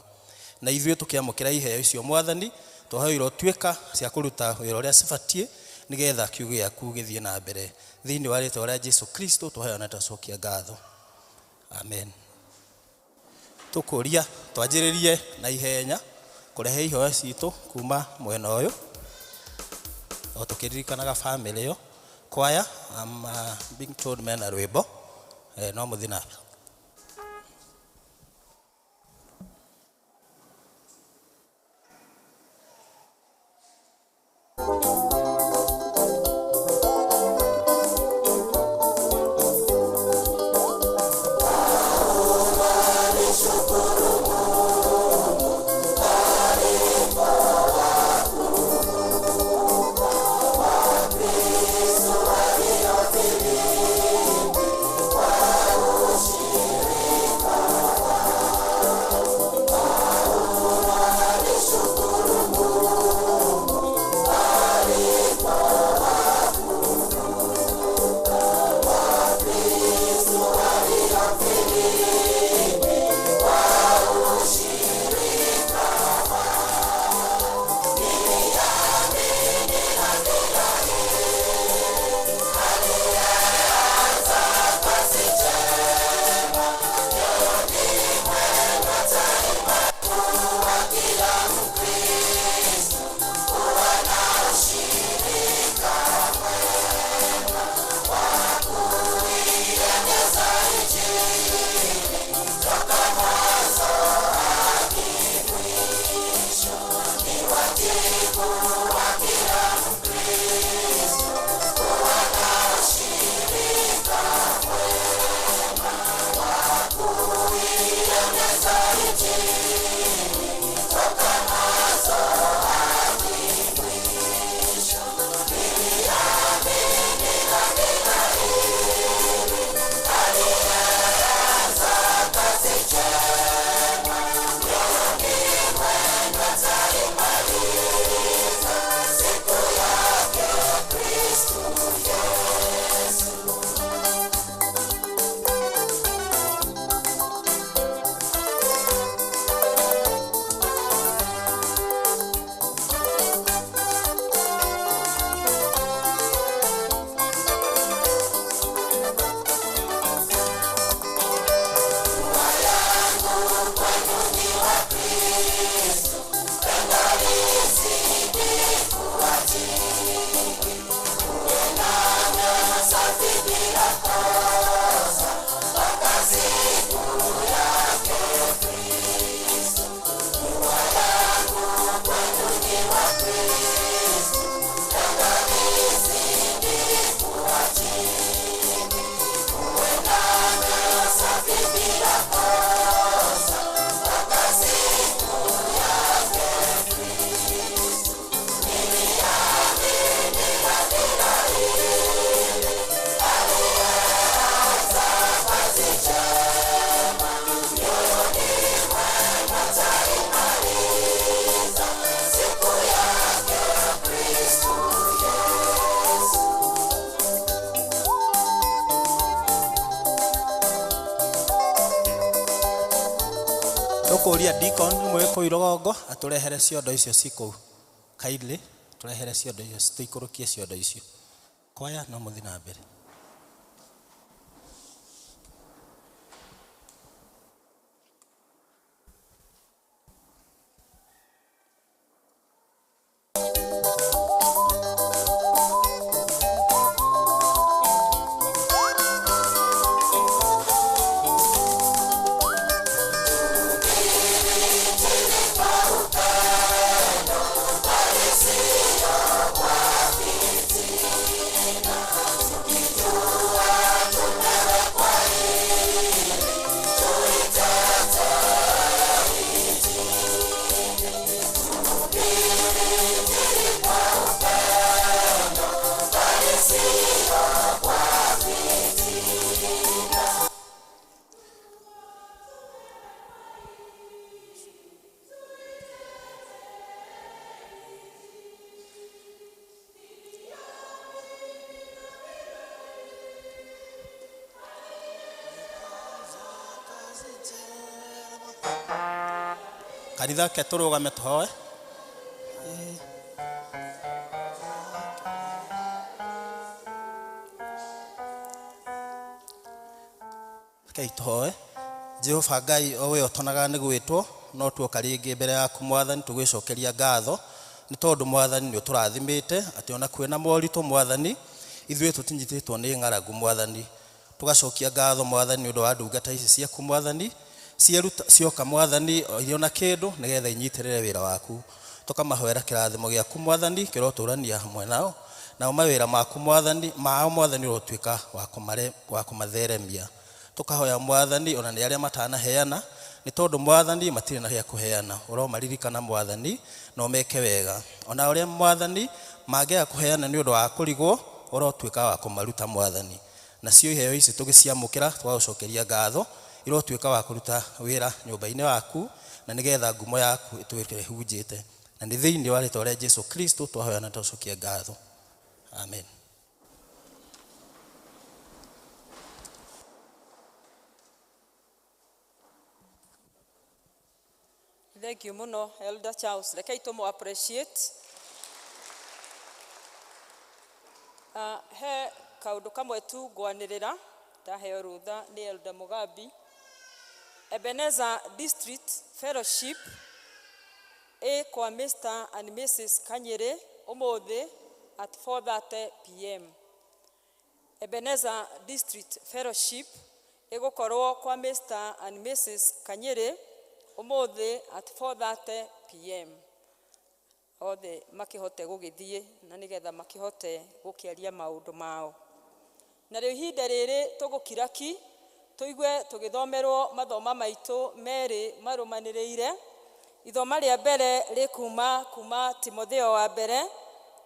Na ithuĩ tũkĩamũkĩra iheo icio Mwathani, tũhoerwo tuĩka cia kũruta wĩra ũrĩa cibatiĩ nĩgetha kiugo gĩaku gĩthiĩ na mbere. Thĩinĩ wa rĩĩtwa rĩa Jesũ Kristo tũhoya na tũcokia ngatho. Amen. Tũkũria twanjĩrĩrie na ihenya kũrehe iheo citũ kuma mwena ũyũ, o tũkĩririkanaga family ĩyo. Choir, I'm being told mena rwĩmbo no mũthiĩ na Wow. Tukuria deacon mwe kũ Rogongo aturehere ciondo icio ciku kindly turehere ciondo icio tuikurukie ciondo icio kwaya no muthi na mbere. Kanitha ke turugame tuhoe. Kei tuhoe. Jehova Ngai owe otonaga ni gwitwo no tuoka ringi mbere yaku Mwathani tugwicokeria ngatho ni tondu Mwathani ni uturathimite ati ona kwena moritu Mwathani ithuĩ tutinyitĩtwo ni ng'aragu Mwathani tugacokia ngatho Mwathani ni undu wa ndungata ici ciaku Mwathani cioka Mwathani irio na kindu nigetha inyitirire wira waku tukamahoera kirathimo giaku Mwathani kiroturania hamwe nao na mawira maku Mwathani mao Mwathani urotwika wa kumatheremia tukahoya Mwathani ona ni aria matanaheana ni tondu Mwathani matire na gya kuheana uromaririkana Mwathani no meke wega ona uria Mwathani mangea kuheana ni undu wa kurigwo urotwika wa kumaruta Mwathani na cio iheo ici tugiciamukira twagucokeria ngatho irotwika wa kuruta wira nyumba-ini waku na nigetha ngumo yaku itwike hunjite na ni thiini wa ritwa ria Jesu Kristo twahoya na tucokia ngatho amen. Thank you muno Elder Charles. Rekei tumu appreciate. He kaundu kamwe tu ngwanirira ndaheo rutha ni Elder Mugambi. Ebenezer District Fellowship kwa Mr. and Mrs. Kanyere umuthi at 4:30 p.m. Ebenezer District Fellowship igukorwo kwa Mr. and Mrs. Kanyere umuthi at 4:30 p.m. Othe makihote gugithie na nigetha makihote gukiaria maundu mao. Na riu ihinda riri tugukiraki tuigue tugithomerwo mathoma maitu meri marumaniriire. Ithoma ria mbere rikuma Timotheo wa mbere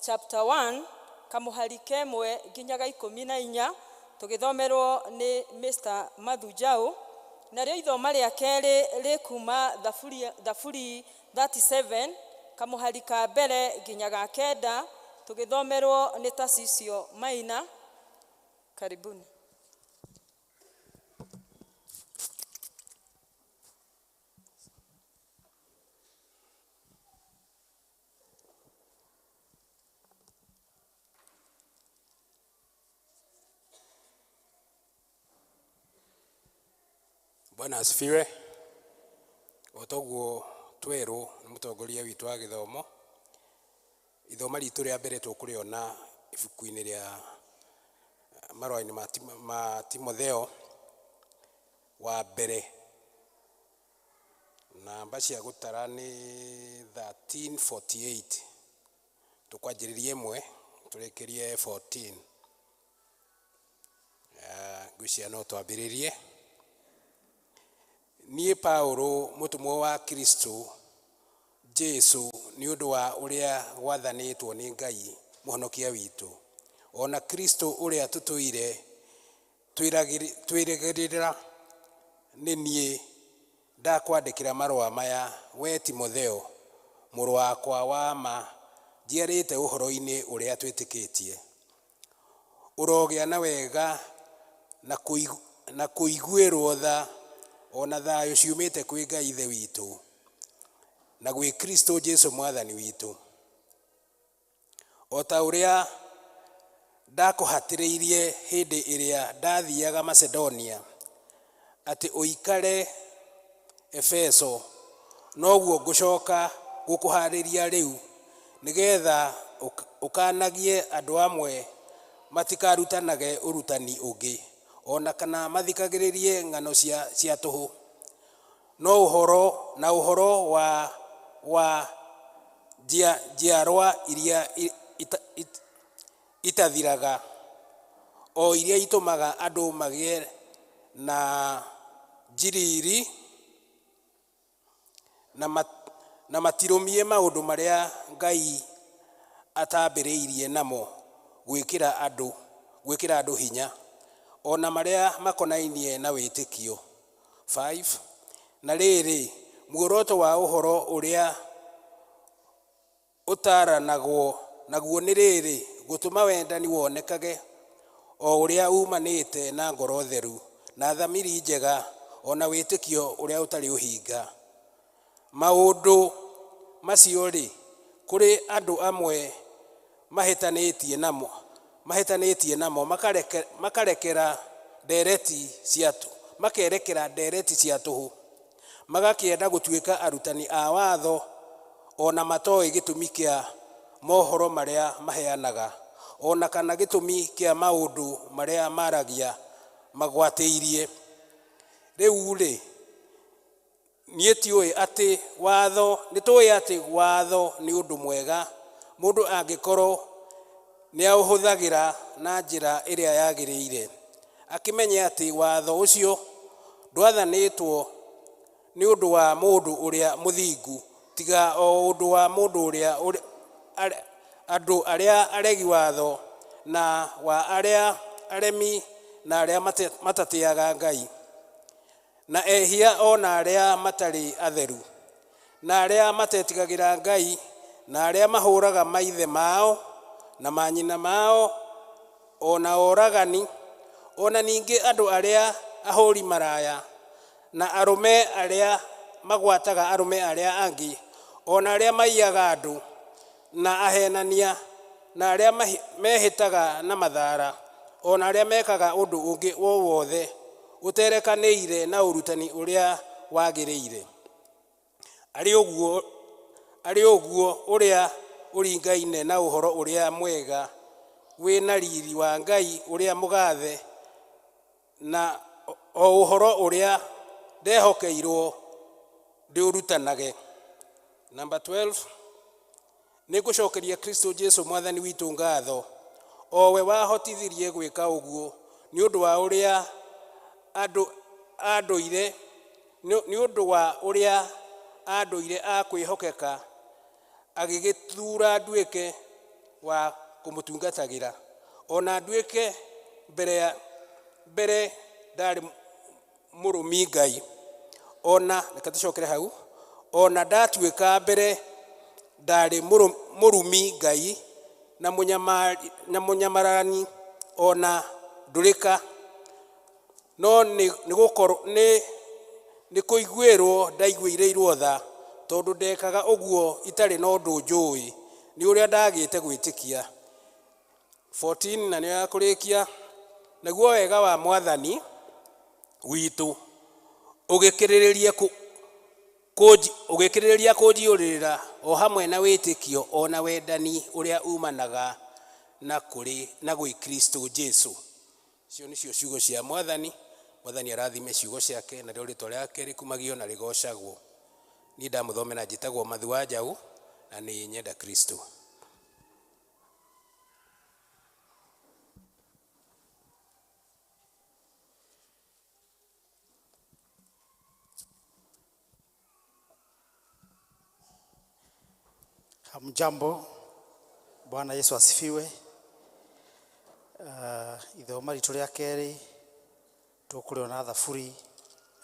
chapter 1 kamuhari kemwe nginyaga 14 tugithomerwo ni Mr. Madhujau. Na rio ithoma ria keri rikuma Thafuri 37 kamuhari ka mbere nginyaga 9 tugithomerwo ni Tasicio Maina. Karibuni. Bwana asifiwe. Otoguo tweru ni mutongoria witu wa githomo. Ithoma ritu ria mbere tukuriona ibuku-ini ria marũa-inĩ ma Timotheo wa mbere namba cia gũtara nĩ 13:48 tũkwanjĩrĩria ĩmwe tũrĩkĩrie 14. Ngwĩciria no twambĩrĩrie. Niĩ Paũlũ mũtũmwo wa Kristo Jesu nĩ ũndũ wa ũrĩa gwathanĩtwo nĩ Ngai mũhonokia witũ, ona Kristo ũrĩa tũtũire twĩrĩgĩrĩra, nĩ niĩ ndakwandĩkĩra marũa maya we Timotheo mũrũ wakwa wa ma, njiarĩte ũhoro-inĩ ũrĩa twĩtĩkĩtie. Ũrogĩa na wega na kũiguĩrwo tha ona thayũ ciumĩte kwĩ Ngai Ithe witũ na gwĩ Kristo Jesu mwathani witũ. O ta ũrĩa ndakũhatĩrĩirie hĩndĩ ĩrĩa ndathiaga Macedonia atĩ ũikare Efeso, noguo ngũcoka gũkũharĩria rĩu, nĩgetha ũkanagie andũ amwe matikarutanage ũrutani ũngĩ, ona kana mathikagĩrĩrie ng'ano cia tũhũ. No ũhoro wa njiarwa iria itathiraga, o iria itũmaga andũ magĩe na njiriri na matirũmie maũndũ marĩa Ngai atambĩrĩirie namo gwĩkĩra andũ hinya, ona marĩa makonainie na wĩtĩkio. 5. Na rĩrĩ, muoroto wa ũhoro ũrĩa ũtaranagwo naguo nĩ rĩrĩ, gũtũma wendani wonekage o ũrĩa umanĩte na ngoro theru na thamiri njega, ona wĩtĩkio ũrĩa ũtarĩ ũhinga. Maũndũ macio-rĩ, kũrĩ andũ amwe mahĩtanĩtie namo makerekera ndereti cia tũhũ, magakĩenda gũtuĩka arutani a watho, ona matoĩ gĩtũmi kĩa mohoro marĩa maheanaga, ona kana gĩtũmi kĩa maũndũ marĩa maragia magwatĩirie. Rĩu-rĩ, nĩtũĩ atĩ watho nĩ ũndũ mwega mũndũ angĩkorwo nĩaũhũthagĩra na njĩra ĩrĩa yagĩrĩire, akĩmenya atĩ watho ũcio ndwathanĩtwo nĩ ũndũ wa mũndũ ũrĩa mũthingu, tiga o ũndũ wa mũndũ ũrĩa andũ arĩa aregi watho na wa arĩa aremi na arĩa matatĩaga Ngai, na ehia ona arĩa matarĩ atheru, na arĩa matetigagĩra Ngai, na arĩa mahũraga maithe mao na manyina mao, ona oragani, ona ningĩ andũ arĩa ahũri maraya, na arũme arĩa magwataga arũme arĩa angĩ, ona arĩa maiyaga andũ, na ahenania, na arĩa mehĩtaga na mathara, ona arĩa mekaga ũndũ ũngĩ wothe ũterekanĩire na ũrutani ũrĩa wagĩrĩire. Arĩ ũguo ũrĩa ũringaine na ũhoro ũrĩa mwega wĩna riri wa Ngai ũrĩa mũgathe, na o ũhoro ũrĩa ndehokeirwo ndĩũrutanage. Number 12. Nĩngũcokeria Kristo Jesu mwathani witũ ngatho, o we wahotithirie gwĩka ũguo, nĩ ũndũ wa ũrĩa andũire a kwĩhokeka agĩgĩthura nduĩke wa kũmũtungatagĩra, ona nduĩke mbere ndarĩ mũrũmi Ngai, ona reka tũcokere hau, ona ndatuĩka mbere ndarĩ mũrũmi Ngai na mũnyamarani ona ndũrĩka, no nĩ kũiguĩrwo ndaiguĩrĩirwo tha, tondũ ndekaga ũguo itarĩ na ũndũ njũĩ, nĩ ũrĩa ndagĩte gwĩtĩkia. 14 na nĩ ya kũrĩkia. Naguo wega wa mwathani witũ ũgĩkĩrĩrĩria kũnjiũrĩrĩra o hamwe na wĩtĩkio ona wendani ũrĩa umanaga na gwĩ Kristo Jesu. cio nicio ciugo cia mwathani. Mwathani arathime ciugo ciake, na rĩo rĩtwa rĩake rĩkumagio na rĩgocagwo. Niĩ ndamũthomera njĩtagwo Mathu wa Njaũ, na nĩ nyenda Kristo. Hamjambo, Bwana Yesu asifiwe. Ithoma ritũ rĩa kerĩ tũkũrĩona Thaburi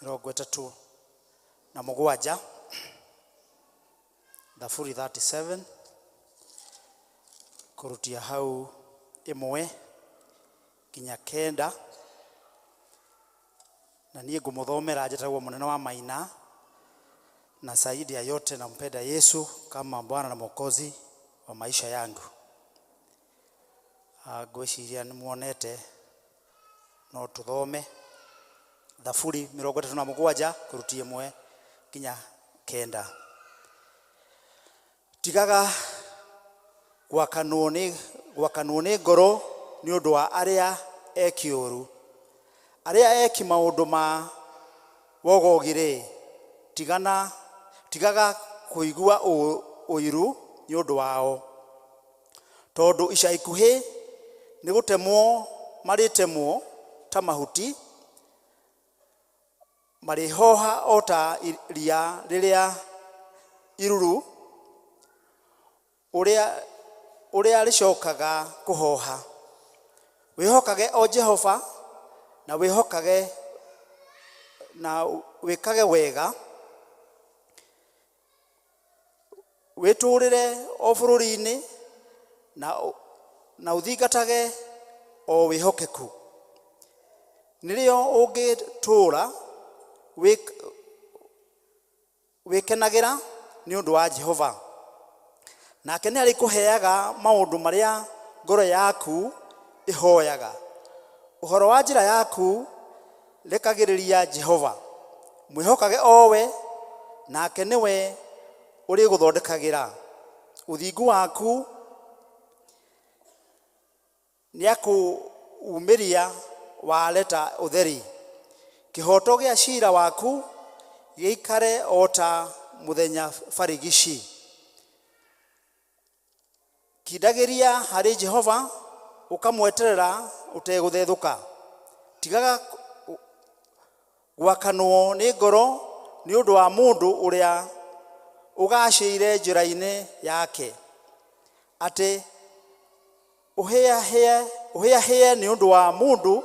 37, Thaburi 37 kũrutia hau 1 nginya 9, na niĩ ngũmũthomera njĩtagwo Mũnene wa Maina. Na zaidi ya yote nampenda Yesu kama Bwana na Mwokozi wa maisha yangu. Ngwĩciria nĩmuonete, no tũthome Thaburi 37 kũrutia 1 nginya 9. Tigaga gwakanwo nĩ ngoro nĩ ũndũ wa arĩa eki ũru, arĩa eki maũndũ ma wogogire. Tigaga kũigua ũiru nĩ ũndũ wao, tondũ ica ikuhĩ nĩ gũtemwo marĩtemwo ta mahuti, marĩhoha o ta ria rĩrĩa iruru ũrĩa rĩcokaga kũhoha. Wĩhokage o Jehova, na wĩhokage na wĩkage wega, wĩtũrĩre o bũrũri-inĩ na ũthingatage o wĩhokeku. Nĩrĩo ũngĩtũũra wĩkenagĩra nĩ ũndũ wa Jehova, nake nĩ arĩkũheaga maũndũ marĩa ngoro yaku ĩhoyaga. Ũhoro wa njĩra yaku rekagĩrĩria Jehova, mwĩhokage owe, nake nĩwe ũrĩgũthondekagĩra. Ũthingu waku nĩakũumĩria waleta ũtheri. Kĩhoto gĩa ciira waku gĩikare o ta mũthenya barigici. Kindagĩria harĩ Jehova, ũkamweterera ũtegũthethũka. Tigaga gwakanwo nĩ ngoro nĩ ũndũ wa mũndũ ũrĩa ũgacĩire njĩra-inĩ yake, atĩ ũhĩahĩe nĩ ũndũ wa mũndũ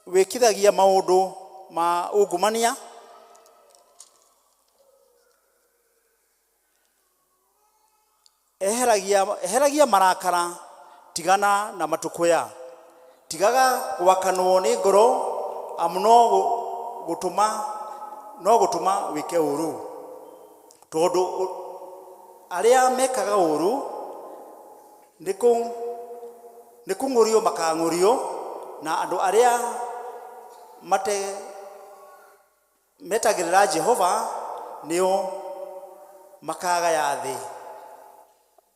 wĩkithagia maũndũ ma ungumania. Eheragia marakara, tigana na matũkũya. Tigaga gwakanwo nĩ ngoro, amu no gũtũma wĩke ũru, tondũ arĩa mekaga ũru nĩ kũng'ũrio makang'ũrio, na andũ arĩa metagĩrĩra Jehova nĩo makagaya thĩ.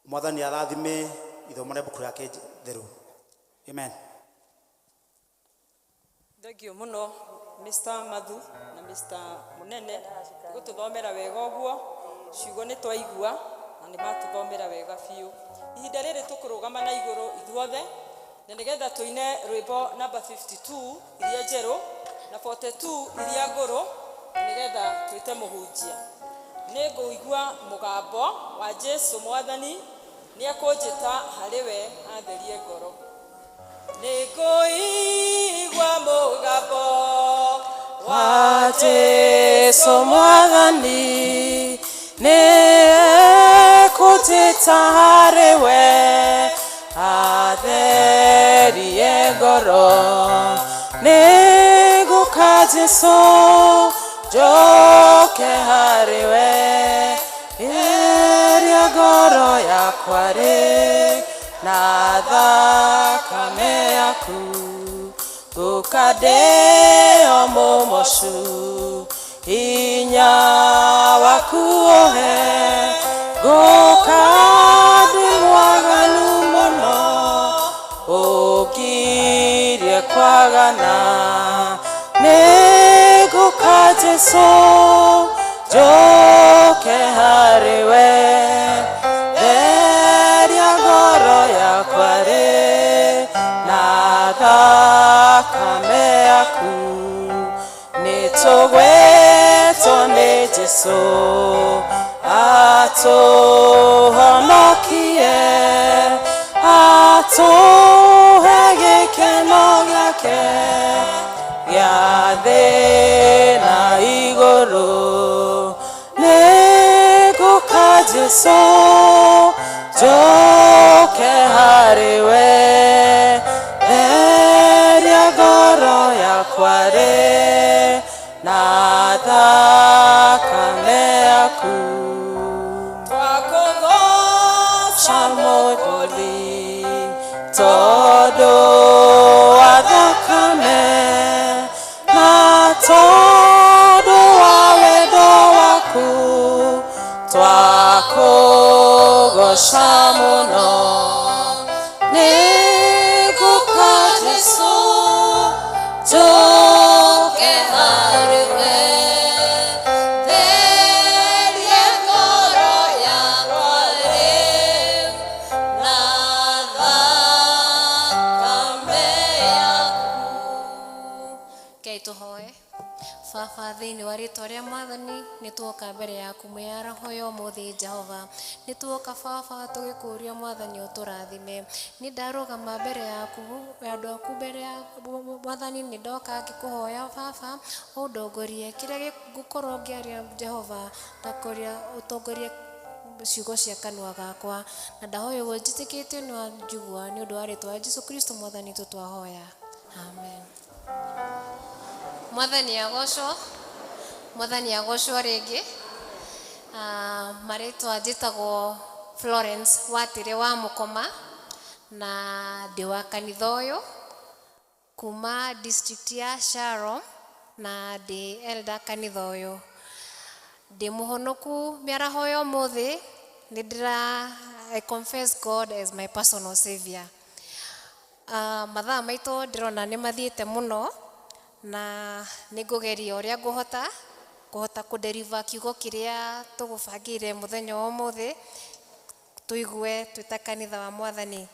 Mwathani arathime ithomo rĩa buku rĩake theru. Amen. Thengio mũno Mr. Mathu na Mr. Mũnene gũtũthomera wega ũguo. Ciugo nĩ twaigua na nĩ matũthomera wega biũ. Ihinda rĩrĩ tũkũrũgama na igũrũ ithuothe, na nĩgetha tũine rwĩmbo number 52 iria njerũ na 42 iria ngũrũ, nĩgetha twĩte mũhunjia. Nĩ ngũigua mũgambo wa Jesũ Mwathani nĩ akũnjĩta harĩ we atherie ngoro. Nĩ ngũigua mũgambo wa Jesũ Mwathani nĩ akũnjĩta harĩ we atherie ngoro. Nĩ ngũka Jesũ njoke harĩ we, iria ngoro yakwa rĩ na thakame yaku, ũkandĩo mũmocu hinya waku ũhe, ngũka ndĩ mwaganu mũno Jesu njoke harĩ we theria ngoro yakwa rĩ na thakame yaku nĩtũgwĩtwo nĩ Jesu atũhonokie atũhe gĩkeno gĩake gĩa thĩ na igũrũ nĩngũka Jesu njoke harĩ we theria ngoro yakwa rĩ na thakame yaku twakũgoca mũthuri tondũ wa thakame na tondũ wa wendo waku twakũgoca mũno nĩngũka Jesu njoke harĩ we theria ngoro yakwa rĩ na thakame yaku. Ngai tũhoe. Baba thĩinĩ wa rĩtwa rĩa Mwathani nĩtuoka mbere yaku mwĩaraho ya ũmũthĩ Jehova nĩtuoka Baba tũgĩkũria Mwathani ũtũrathime nĩ ndarũgama mbere yaku andũ aku mbere ya Mwathani nĩndoka ngĩkũhoya Baba ũndongorie kĩrĩa gũkorwo ngĩaria Jehova ndakoria ũtongorie ciugo cia kanua gakwa na ndahoya ũguo njĩtĩkĩtie nĩ wanjigua nĩ ũndũ wa rĩtwa rĩa Jesũ Kristo Mwathani tũtwahoya amen. Mwathani agocwo rĩngĩ marĩtwa njĩtagwo Florence Watĩre wa Mũkoma na ndĩ wa kanitha ũyũ kuma district ya Sharo na ndĩ elder kanitha ũyũ ndĩ mũhonoku mĩaraho ya ũmũthĩ I confess God as my personal savior. Mathaa maitũ ndĩrona nĩ mathiĩte mũno na nĩngũgeria ũrĩa ngũhota kũdeliver kiugo kĩrĩa tũgũbangĩire mũthenya wa ũmũthĩ tũigue twĩta kanitha wa Mwathani.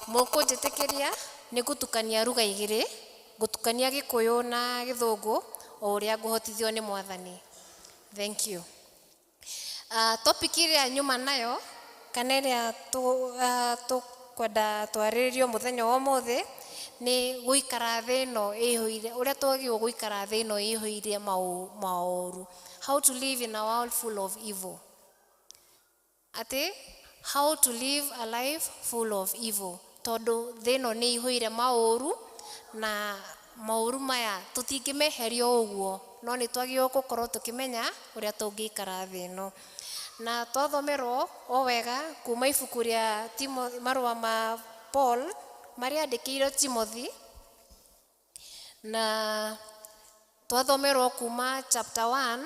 Mũkũnjĩtĩkĩria nĩ gũtukania lugha igĩrĩ, gũtukania Gĩkũyũ na Gĩthũngũ o ũrĩa ngũhotithio nĩ Mwathani. Thank you. Topic ĩrĩa nyuma nayo kana ĩrĩa tũkwenda twarĩrĩrio mũthenya wa ũmũthĩ nĩ gũikara thĩ ĩno ĩhũire ũrĩa twagĩrĩirwo gũikara thĩ ĩno ĩhũire maũru. How to live in a world full of evil. How to live a life full of evil. Tondũ thĩ ĩno nĩ ĩhũire maũru na maũru maya tũtingĩmeherio ũguo no nĩ twagĩrĩirwo gũkorwo tũkĩmenya ũrĩa tũngĩikara thĩ ĩno. Na twathomerwo o wega kuma ibuku rĩa marũa ma Paul marĩa andĩkĩire Timothy na twathomerwo kuma chapter 1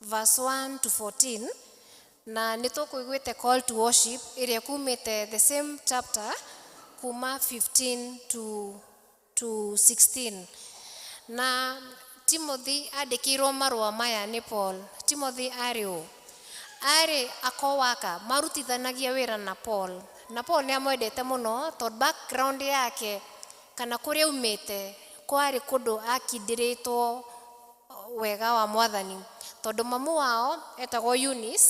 verse 1 to 14 na nĩtũkũiguĩte call to worship ĩrĩa kumĩte the same chapter kuma 15 to 16 na Timothy andĩkĩirwo marũa maya nĩ Paul. Timothy arĩ akowaka marutithanagia wĩra na Paul. Na Paul nĩ amwendete mũno tondũ background yake kana kũrĩa umĩte kwarĩ kũndũ akindĩrĩtwo wega wa Mwathani tondũ mamu wao etagwo Eunice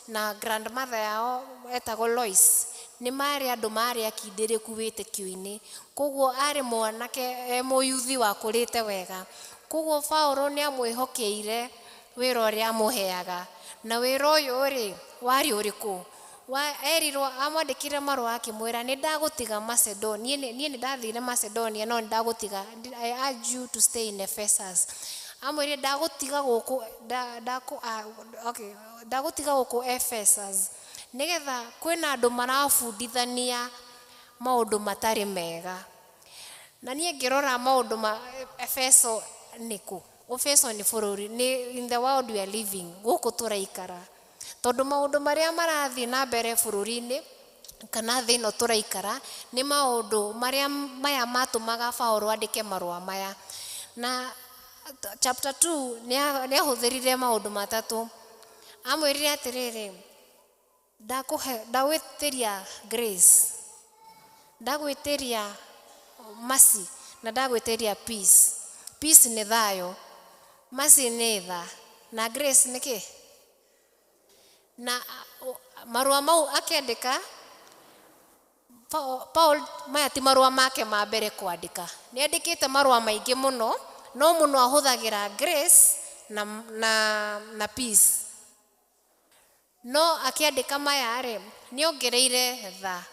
na grandmother yao etagwo Lois nĩ marĩ andũ marĩ akindĩrĩku wĩtĩkio-inĩ koguo arĩ mwanake mũyuthi wa kũrĩte wega koguo Paulo nĩ amwĩhokeire wĩra ũrĩa amũheaga na wĩra ũyũ warĩ ũrĩkũ erirwo amwandĩkire marũa akĩmwĩra nĩ ndagũtiga Macedonia niĩ nĩ ndathire Macedonia no nĩ ndagũtiga I urge you to stay in Ephesus amwĩrire ndagũtiga gũkũ Ephesus nĩgetha kwĩna andũ marabundithania maũndũ matarĩ mega na niĩ ngĩrora maũndũ ma Efeso nĩkũ Efeso nĩ bũrũri in the world we are living gũkũ tũraikara tondũ maũndũ marĩa marathiĩ na mbere bũrũri-inĩ kana thĩ ĩno tũraikara nĩ maũndũ marĩa maya matũmaga Paulo andĩke marũa maya na chapter 2 nĩ ahũthĩrire maũndũ matatũ. Amwĩrire atĩrĩrĩ, ndagwĩtĩria grace, ndagwĩtĩria mercy, na ndagwĩtĩria peace. Peace nĩ thayũ, mercy nĩ tha, na grace nĩ kĩ? Na marũa mau akĩandĩka, Paul maya ti marũa make ma mbere kwandĩka. Nĩ andĩkĩte marũa maingĩ mũno, no mũno ahũthagĩra grace na peace. No akĩandĩka maya rĩ, nĩ ongereire tha,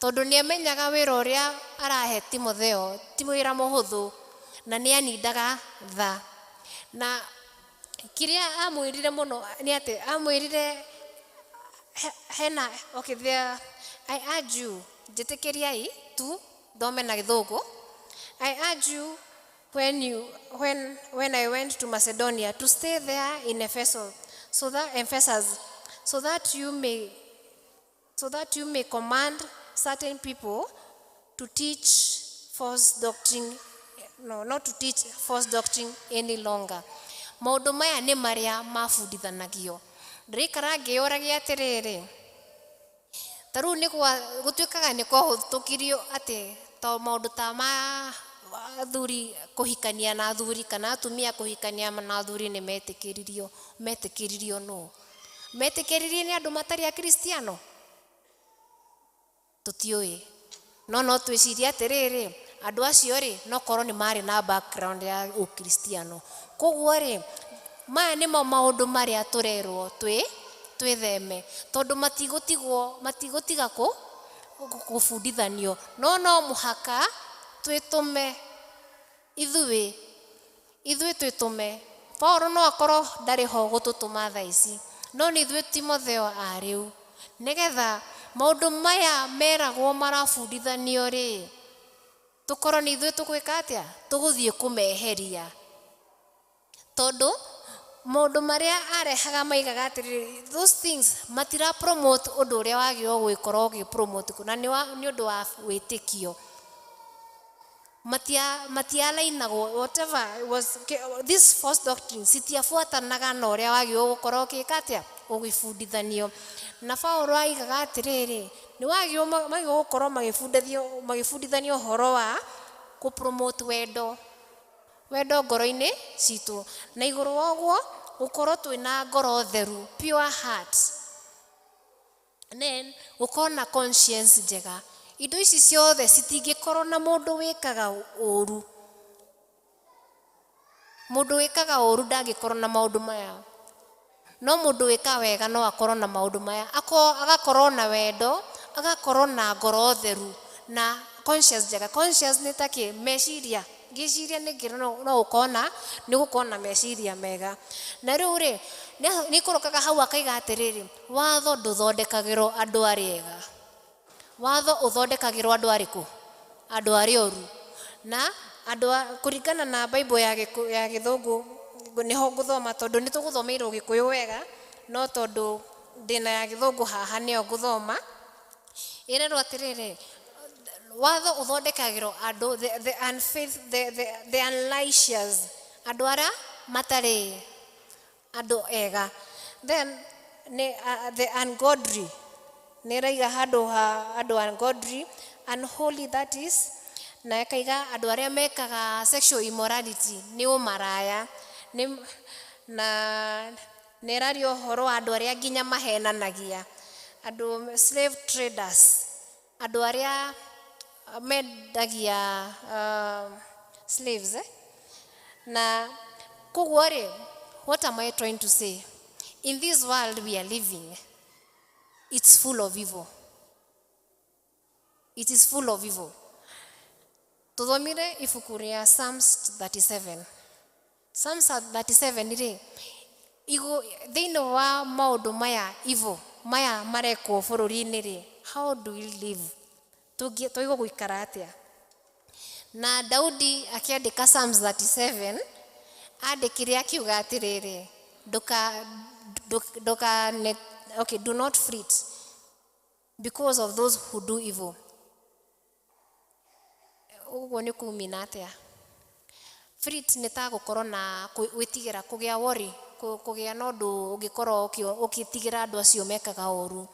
tondũ nĩ amenyaga wĩra ũrĩa arahe Timotheo ti wĩra mũhũthũ, na nĩ anindaga tha. Na kĩrĩa amwĩrire mũno nĩ atĩ amwĩrire hena, okay, there, I urge you, njĩtĩkĩriai tu thome na Gĩthũngũ. I urge you when I went to Macedonia to stay there in Ephesus, so that you may command certain people to teach false doctrine, not to teach false doctrine any longer. Maũndũ maya nĩ marĩa mabundithanagio. Ndĩraikara ngĩyũragia atĩrĩrĩ, ta rĩu gũtuĩkaga nĩ kwahũtũkirio atĩ maũndũ ta ma athuri kũhikania na athuri kana atumia kũhikania na athuri nĩ metĩkĩririo no metĩkĩririe nĩ andũ matarĩ a Kristiano? Tũtiũĩ. No twĩcirie atĩrĩrĩ, andũ acio rĩ no korwo nĩ marĩ na background ya ũkristiano. Koguo rĩ, maya nĩmo maũndũ marĩa tũrerwo twĩtheme, tondũ matigũtiga gũbundithanio. No mũhaka twĩtũme ithuĩ twĩtũme. Paulo no akorwo ndarĩ ho gũtũtũma thaa ici, no nĩ ithuĩ Timotheo arĩu, nĩgetha maũndũ maya meragwo marabundithanio rĩ, tũkorwo nĩ ithuĩ tũgwĩka atĩa? Tũgũthiĩ kũmeheria. Tondũ maũndũ marĩa arehaga maigaga atĩrĩrĩ, those things matira promote ũndũ ũrĩa wagĩrĩirwo gũkorwo ũgĩ promote, na nĩ ũndũ wa wĩtĩkio. Matialainagwo, whatever was this false doctrine, citiabuatanaga na ũrĩa wagĩrĩirwo gũkorwo ũgĩka atĩa? Ũgĩbundithanio. Na Paulo aigaga atĩrĩrĩ, nĩ wagĩrĩirwo gũkorwo magĩbundithanio ũhoro wa kũ-promote wendo ngoro-inĩ citũ, na igũrũ wa ũguo gũkorwo twĩna ngoro theru, pure heart, then gũkorwo na conscience njega. Indo ici ciothe citingĩkorwo na mũndũ wĩkaga ũru. Mũndũ wĩkaga ũru ndangĩkorwo na maũndũ maya, no mũndũ wĩkaga wega no akorwo na maũndũ maya, agakorwo na wendo, agakorwo na ngoro theru na conscience njega. Conscience nĩ takĩ? Meciria. Ngĩciria no ũkona nĩ gũkorwo na meciria mega. Na rĩu rĩ, nĩ kũrokaga hau akaiga atĩrĩrĩ, watho ndũthondekagĩrwo andũ arĩa ega, watho ũthondekagĩrwo andũ arĩkũ? Andũ arĩa oru. Na kũringana na Bible ya Gĩthũngũ nĩho ngũthoma, tondũ nĩ tũgũthomeirwo Gĩkũyũ wega, no tondũ ndĩna ya Gĩthũngũ haha nĩyo ngũthoma. Ĩrerwo atĩrĩrĩ, watho ũthondekagĩrwo andũ, the unfaithful, the unrighteous, andũ arĩa matarĩ andũ ega. Then the ungodly, nĩ raiga handũ ha andũ ungodly, unholy, that is, na akaiga andũ arĩa mekaga sexual immorality, nĩ ũmaraya, na nĩ rario ũhoro wa andũ arĩa nginya mahenanagia, andũ slave traders, andũ arĩa mendagia slaves. Na koguo rĩ, what am I trying to say? In this world we are living, it's full of evil. It is full of evil. Tuthomire ibuku rĩa Psalms 37. Psalms 37 rĩ, thĩinĩ wa maũndũ maya evil maya marekwo bũrũri-inĩ rĩ, how do we live? Tũigwo gũikara atĩa? Na Daudi akĩandĩka Psalms 37 andĩkire akiuga atĩrĩrĩ, do not fret because of those who do evil. Ũguo nĩ kumina atĩa? Frit nĩ ta gũkorwo na gwĩtigĩra kũgĩa worry, kũgĩa na ũndũ ũngĩkorwo ũkĩtigĩra andũ acio mekaga ũru.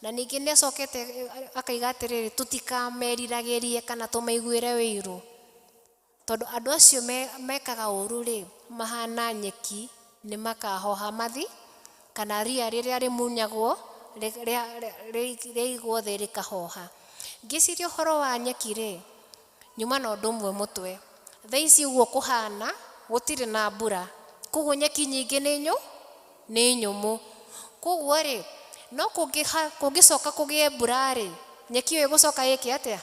Na ningĩ nĩ acokete akaiga atĩrĩrĩ, tũtikameriragĩrie kana tũmaiguĩre wĩiru, tondũ andũ acio mekaga ũru rĩ, mahana nyeki, nĩ makahoha mathi, kana ria rĩrĩa rĩmunyagwo rĩigwo thĩ rĩkahoha. Ngĩciria ũhoro wa nyeki rĩ, nyuma na ũndũ ũmwe mũtwe. Thaa ici ũguo kũhana gũtirĩ na mbura, koguo nyeki nyingĩ nĩ nyũmũ. Koguo rĩ, no kũngĩcoka kũgĩe mbura rĩ, nyeki ĩyo ĩgũcoka ĩke atĩa?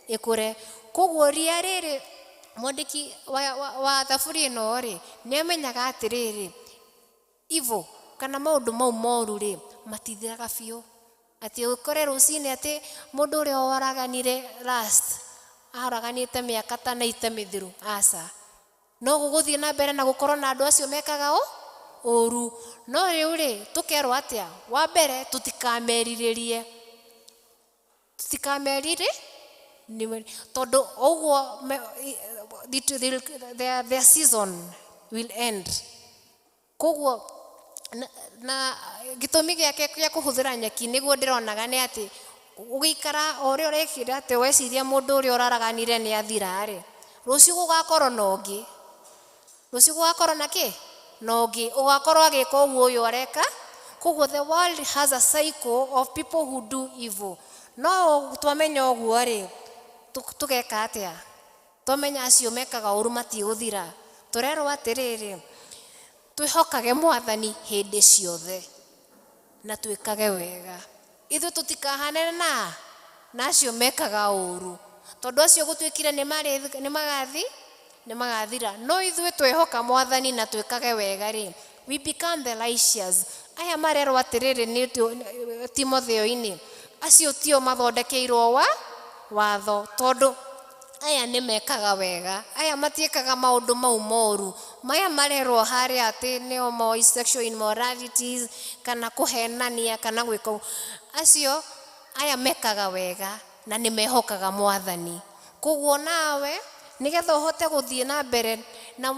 Ĩkũre. Koguo ria rĩrĩ, mwandĩki wa thaburia ĩno rĩ, nĩ amenyaga atĩrĩrĩ, evil kana maũndũ mau moru rĩ, matithiraga biũ. Atĩ ũkore rũcinĩ atĩ mũndũ ũrĩa waraganire last araganĩte mĩaka ta 80 mĩthiru, aca. No gũgũthiĩ na mbere na gũkorwo na andũ acio mekaga ũru. No rĩu rĩ, tũkerwo atĩa? Wa mbere tũtikamerirĩrie. Tondũ ũguo their season will end. Koguo na gĩtũmi gĩake gĩa kũhũthĩra nyeki nĩguo ndĩronaga nĩ atĩ ũgĩikara o ũrĩa ũrekĩra atĩ weciria mũndũ ũrĩa ũraraganire nĩ athira rĩ, rũciũ gũgakorwo na ũngĩ. Rũciũ gũgakorwo na kĩ? Na ũngĩ ũgakorwo agĩka ũguo ũyũ areka. Koguo the world has a cycle of people who do evil. No twamenya ũguo rĩ, tũgeka atĩa? Twamenya acio mekaga ũru matigũthira. Tũrerwo atĩrĩrĩ, twĩhokage Mwathani hĩndĩ ciothe na twĩkage wega. Ithuĩ tũtikahane na acio mekaga ũru, tondũ acio gũtuĩkire nĩ magathira. No ithuĩ twĩhoka Mwathani na twĩkage wega rĩ, we become the righteous. Aya marerwo atĩrĩrĩ nĩ Timotheo-inĩ, acio tio mathondekeirwo watho, tondũ aya nĩ mekaga wega. Aya matiĩkaga maũndũ mau moru. Maya marerwo harĩa atĩ nĩo sexual immoralities kana kũhenania kana gwĩka. Acio aya mekaga wega na nĩ mehokaga Mwathani. Koguo nawe nĩgetha ũhote gũthiĩ na mbere na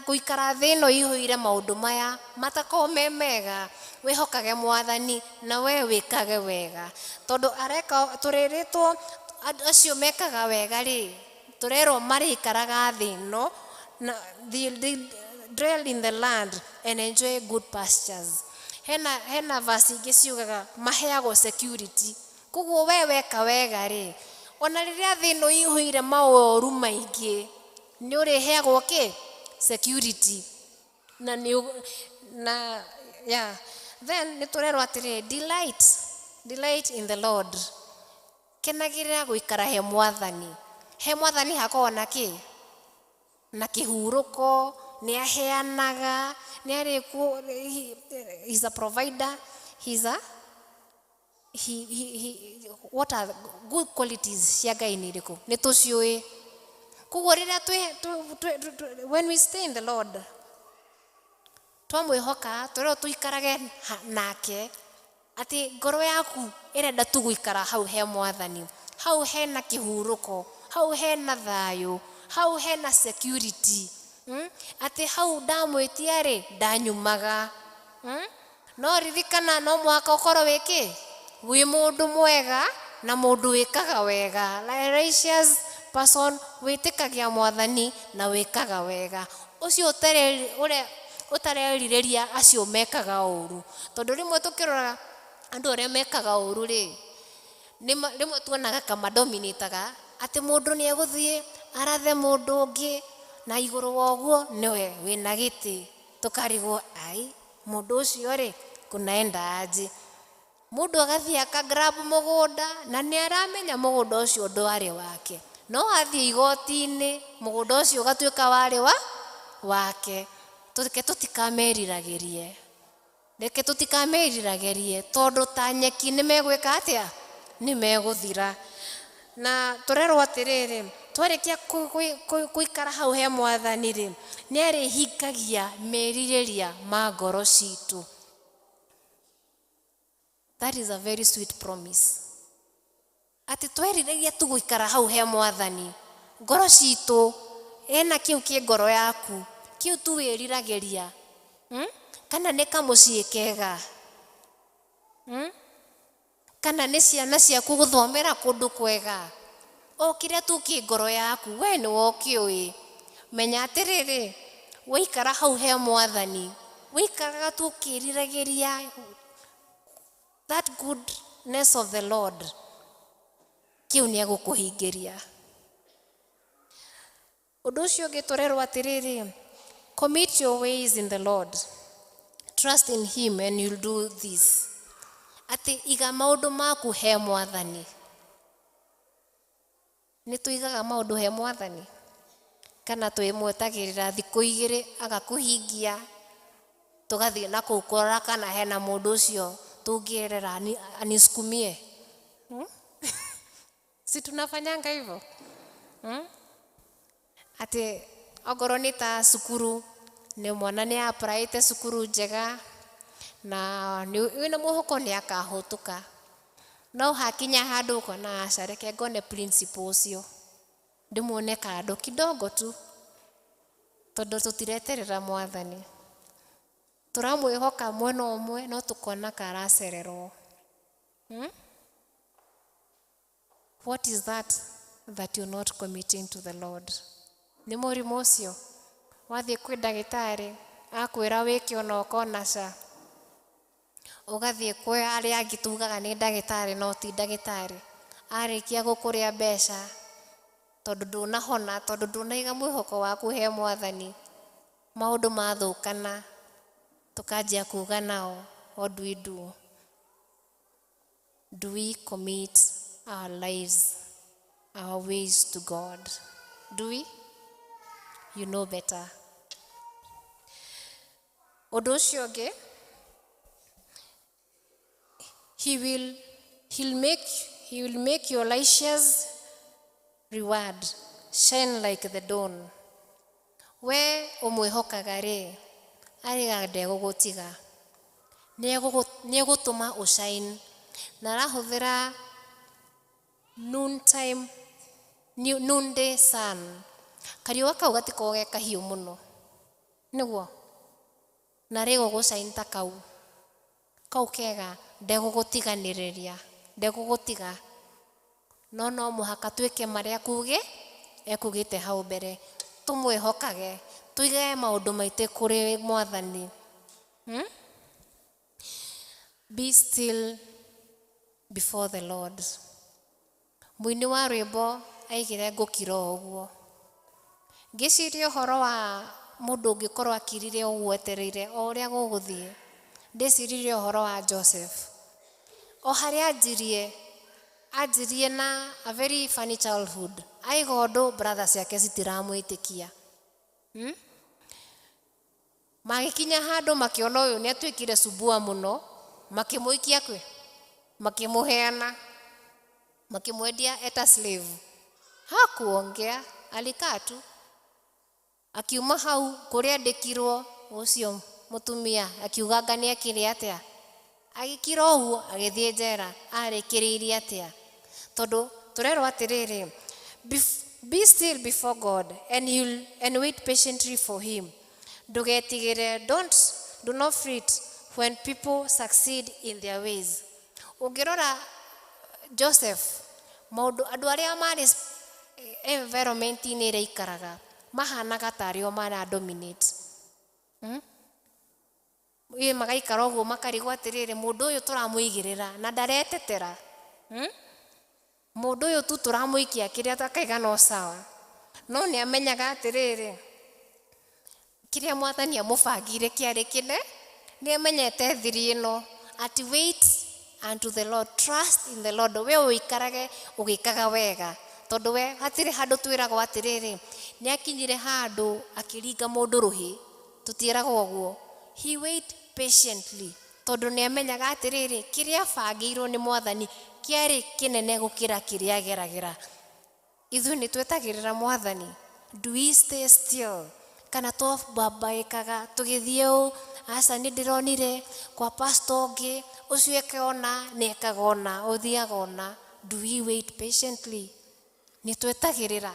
gũikara thĩ ĩno ihũire maũndũ maya matakorwo me mega, wĩhokage Mwathani na we wĩkage wega. Tondũ tũrĩrĩtwo acio mekaga wega rĩ, tũrerwo marĩikaraga thĩ ĩno, dwell in the land and enjoy good pastures. Hena verse ingĩ ciugaga maheagwo security. Koguo we weka wega rĩ, ona rĩrĩa thĩ ĩno ihũire maũru maingĩ, nĩ ũrĩheagwo kĩ? Security. Then nĩ tũrerwo atĩrĩ, delight in the Lord. Kenagĩrĩra gũikara he Mwathani. He Mwathani hakorwo na kĩ? Na kĩhurũko, nĩ aheanaga, he's a provider, what are good qualities cia Ngai nĩ irĩkũ? Nĩ tũciũĩ. Koguo rĩrĩa when we stay in the Lord, twamwĩhoka, tũrerwo tũikarage nake, atĩ ngoro yaku ĩrenda tu gũikara hau he Mwathani. Hau hena kĩhurũko, hau hena thayũ, hau hena security. Atĩ hau ndamwĩtia rĩ, ndanyumaga. No ririkana no mwaka ũkorwo wĩkĩ? Wĩ mũndũ mwega na mũndũ wĩkaga wega. Righteous person wĩtĩkagia Mwathani na wĩkaga wega. Ũcio ũtarerirĩria acio mekaga ũru. Tondũ rĩmwe tũkĩrora andũ arĩa mekaga ũru rĩ, rĩmwe tuonaga kamadominataga, atĩ mũndũ nĩ egũthiĩ arathe mũndũ ũngĩ na igũrũ wa ũguo nĩwe wĩna gĩtĩ. Tũkarigwo ai mũndũ ũcio rĩ kunaenda aje. Mũndũ agathiĩ akagrab mũgũnda na nĩ aramenya mũgũnda ũcio ndwarĩ wake. No athiĩ igoti-inĩ mũgũnda ũcio ũgatuĩka warĩ wake. Reke tũtikameriragĩrie, tondũ ta nyeki nĩ megwĩka atĩa? Nĩ megũthira. Na tũrerwo atĩrĩrĩ, twarĩkia gũikara hau he Mwathani rĩ, nĩ arĩhingagia merirĩria ma ngoro citũ. That is a very sweet promise. Atĩ tweriragia tu gũikara hau he Mwathani, ngoro citũ ena kiu ki ngoro yaku kiu tu wiriragiria kana nĩ kamũciĩ kega kana nĩ ciana ciaku gũthomera kũndũ kwega o kĩrĩa tu kĩ ngoro yaku we nĩ wokĩũĩ menya atĩrĩrĩ waikara hau he mwathani waikaraga tu ũkĩriragĩria that goodness of the Lord kiu nĩ egũkũhingĩria. Ũndũ ũcio ũngĩ tũrerwo atĩrĩrĩ commit your ways in the Lord, trust in him and you'll do this. Atĩ iga maũndũ maku he mwathani. Nĩ tũigaga maũndũ he mwathani kana twĩmwetagĩrĩra thikũ igĩrĩ agakũhingia tũgathiĩ na kũu kũrora kana hena mũndũ ũcio tũngĩerera anisukumie. Si tunafanyanga hivyo? Ati ogoro nĩ ta cukuru nĩ mwana nĩ applyĩte cukuru njega na wĩna mũhuko nĩ akahũtũka no hakinya handũ ũkona aca reke ngone principal ũcio ndĩmuone kando kidogo tu tondũ tũtireterera mwathani tũramwĩhoka mwena ũmwe no tũkona karacererwo. What is that you're not committing to the Lord? Nĩ mũrimũ ũcio wathiĩ kwĩ ndagĩtarĩ akwĩra wĩke ona ũkona ca ũgathiĩ kwĩ arĩa angĩ tugaga nĩ ndagĩtarĩ no ti ndagĩtarĩ arĩkia gũkũrĩa mbeca tondũ ndũnahona tondũ ndũnaiga mwĩhoko waku he mwathani maũndũ mathũkana tũkanjia kuga nao. What do we do? Do we commit our lives, our ways to God? Do we? You know better. Ũndũ ũcio ũngĩ he will make your Elisha's reward shine like the dawn. We ũmwĩhokaga rĩ arĩga ndegũgũtiga nĩ egũtũma ũshine na arahũthĩra noonday sun kariũa kau gatikoragwo ge kahiũ mũno nĩguo na rĩgũgũshine ta kau kega ndegũgũtiganĩrĩria ndegũgũtiga no mũhaka twĩke marĩa ekugĩte hau mbere tũmwĩhokage tũige maũndũ maitĩ kũrĩ mwathani. Be still before the Lord. Mũini wa rwĩmbo aigire ngũkira ũguo ngĩciria ũhoro wa mũndũ ũngĩkorwo akirire ũguo etereire o ũrĩa gũgũthiĩ ndĩciririe ũhoro wa Joseph o harĩa anjirie na a very funny childhood aiga ũndũ brothers yake citiramwĩtĩkia magĩkinya handũ makĩona ũyũ nĩ atuĩkire subua mũno makĩmũikia kwĩ makĩmũheana makimwendia eta slave hakuongea alikaa tu akiuma hau kũrĩa andĩkirwo ũcio mũtumia akiuga ngania kĩrĩ atĩa agĩkira ũguo agĩthiĩ njera arĩkĩrĩirie atĩa tondũ tũrerwo atĩrĩrĩ be still before God and wait patiently for him. Ndugetigĩre do not fret when people succeed in their ways. Ũngĩrora Joseph maũndũ andũ arĩa marĩ environment-inĩ ĩrĩa ikaraga mahanaga tarĩo mara dominate magaikara ũguo makarigwo atĩrĩrĩ mũndũ ũyũ tũramũigĩrĩra na ndaretetera mũndũ ũyũ tu tũramũikia kĩrĩa takaiga no sawa no nĩ amenyaga atĩrĩrĩ kĩrĩa mwathani amũbangire kĩarĩ kĩne nĩ amenyete thiri ĩno ati wait unto the Lord, trust in the Lord. We ũikarage ũgĩkaga wega tondũ we hatirĩ handũ twĩragwo atĩrĩrĩ nĩ akinyire handũ akĩringa mũndũ rũhĩ tũtiĩragwo ũguo he wait patiently tondũ nĩ amenyaga atĩrĩrĩ kĩrĩa bangĩirwo nĩ mwathani kĩarĩ kĩnene gũkĩra kĩrĩa ageragĩra. Ithuĩ nĩ twetagĩrĩra mwathani, do we stay still kana twambaĩkaga tũgĩthiĩ ũũ aca nĩ ndĩronire kwa pastor ũngĩ ũcio ekaona nĩ ekaga ũna ũthiaga ũna. Do we wait patiently? Nĩ twetagĩrĩra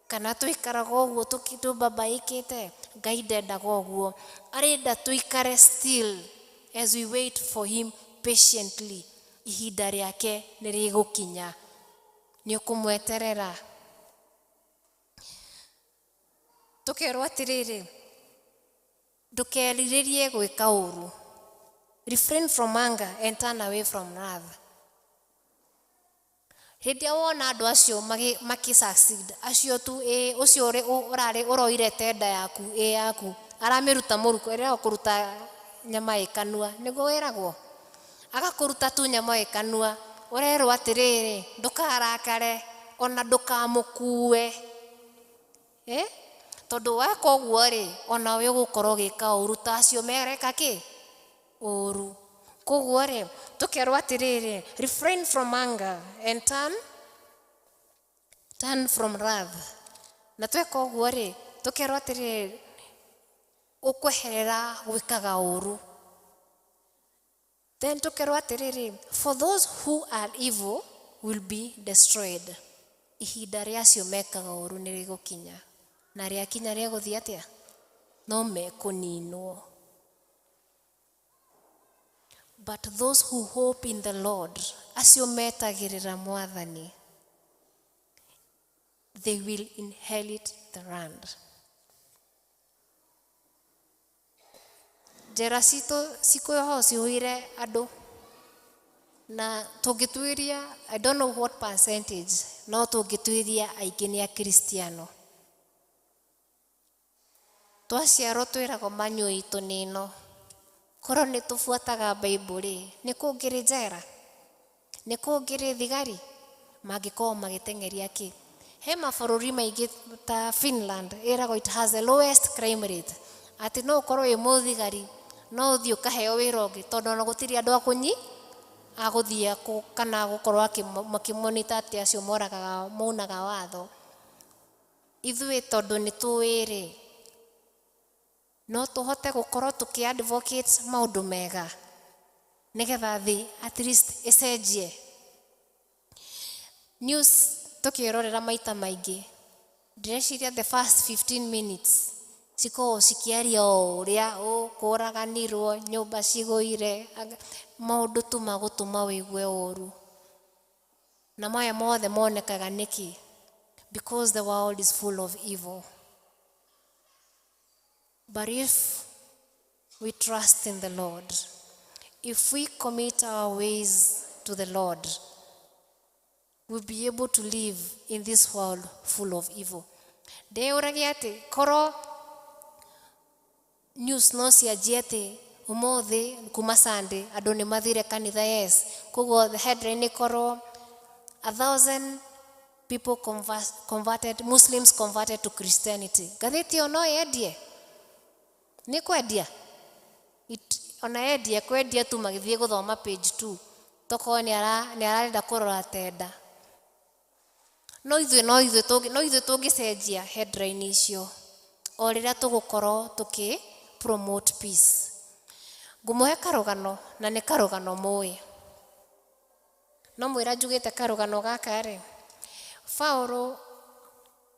kana tuikaraga ũguo tũbabaĩkĩte. Ngai ndendaga ũguo, arenda tuikare still as we wait for him patiently. Ihinda rĩake nĩ rĩgũkinya, nĩ ũkũmweterera. Tũkerwo atĩrĩrĩ, ndũkerirĩrie gwĩka ũru. Refrain from anger and turn away from wrath. Hĩndĩ ĩrĩa wona andũ acio makĩ-succeed, acio tu ũcio ũroire tenda yaku yaku aramĩruta mũruko ĩrĩa ũkũruta nyama ĩkanua, nĩguo wĩragwo, agakũruta tu nyama ĩkanua, ũrerwo atĩrĩrĩ, ndũkarakare ona ndũkamũkue. Tondũ weka ũguo-rĩ, ona we ũgũkorwo ũgĩka ũru ta acio mereka kĩ? Ũru. Koguo-rĩ, tũkerwo atĩrĩrĩ, refrain from anger and turn from wrath. Na tweka ũguo-rĩ, tũkerwo atĩrĩrĩ, ũkweherera gwĩkaga ũru. Then tũkerwo atĩrĩrĩ, for those who are evil will be destroyed. Ihinda rĩa acio mekaga ũru nĩ rĩgũkinya. Na rĩakinya rĩgũthiĩ atĩa? No mekũninwo. But those who hope in the Lord, acio metagĩrĩra Mwathani, they will inherit the land. Njĩra citũ cikũoho cihũire andũ, na tũngĩtuĩria, I don't know what percentage, no tũngĩtuĩria aingĩ nĩ Akristiano. Twaciarwo twĩragwo manyũi tũnino. Korwo nĩ tũbuataga Bible-rĩ, nĩ kũngĩrĩ njera? Nĩ kũngĩrĩ thigari? Mangĩkorwo magĩteng'eria kĩ? He mabũrũri maingĩ ta Finland, ĩragwo it has the lowest crime rate. Atĩ no ũkorwo wĩ mũthigari, no ũthiĩ ũkaheo wĩra ũngĩ, tondũ ona gũtirĩ andũ agũthiĩ kana gũkorwo makĩmonita atĩ acio maunaga watho. Ithuĩ tondũ nĩ tũĩ-rĩ, no tũhote gũkorwo tũkĩ-advocate maũndũ mega nĩgetha thĩ at least ĩcenjie. News tũkĩrorera maita maingĩ, ndĩreciria the first 15 minutes cikoragwo cikĩaria ũrĩa kũraganirwo, nyũmba cigũire, maũndũ tu magũtũma wĩigue ũru. Na maya mothe monekaga nĩkĩ? Because the world is full of evil. But if we trust in the Lord, if we commit our ways to the Lord, we'll be able to live in this world full of evil. Ndĩũragia atĩ, korwo news no cianjie atĩ ũmũthĩ kuma Sunday andũ nĩ mathire kanitha, yes. Koguo the headline ĩkorwo 1,000 people converted, Muslims converted to Christianity. Ngathĩti ĩyo no yendie? Nĩ kwendia? Ona yendia kwendia tu magĩthiĩ gũthoma page 2. Tokorwo nĩ ararenda kũrora tenda. No ithuĩ tũngĩcenjia headline icio, o rĩrĩa tũgũkorwo promote peace. Ngũmũhe karũgano, na nĩ karũgano mũĩ. No mwĩra njugĩte karũgano gaka-rĩ, Paũlũ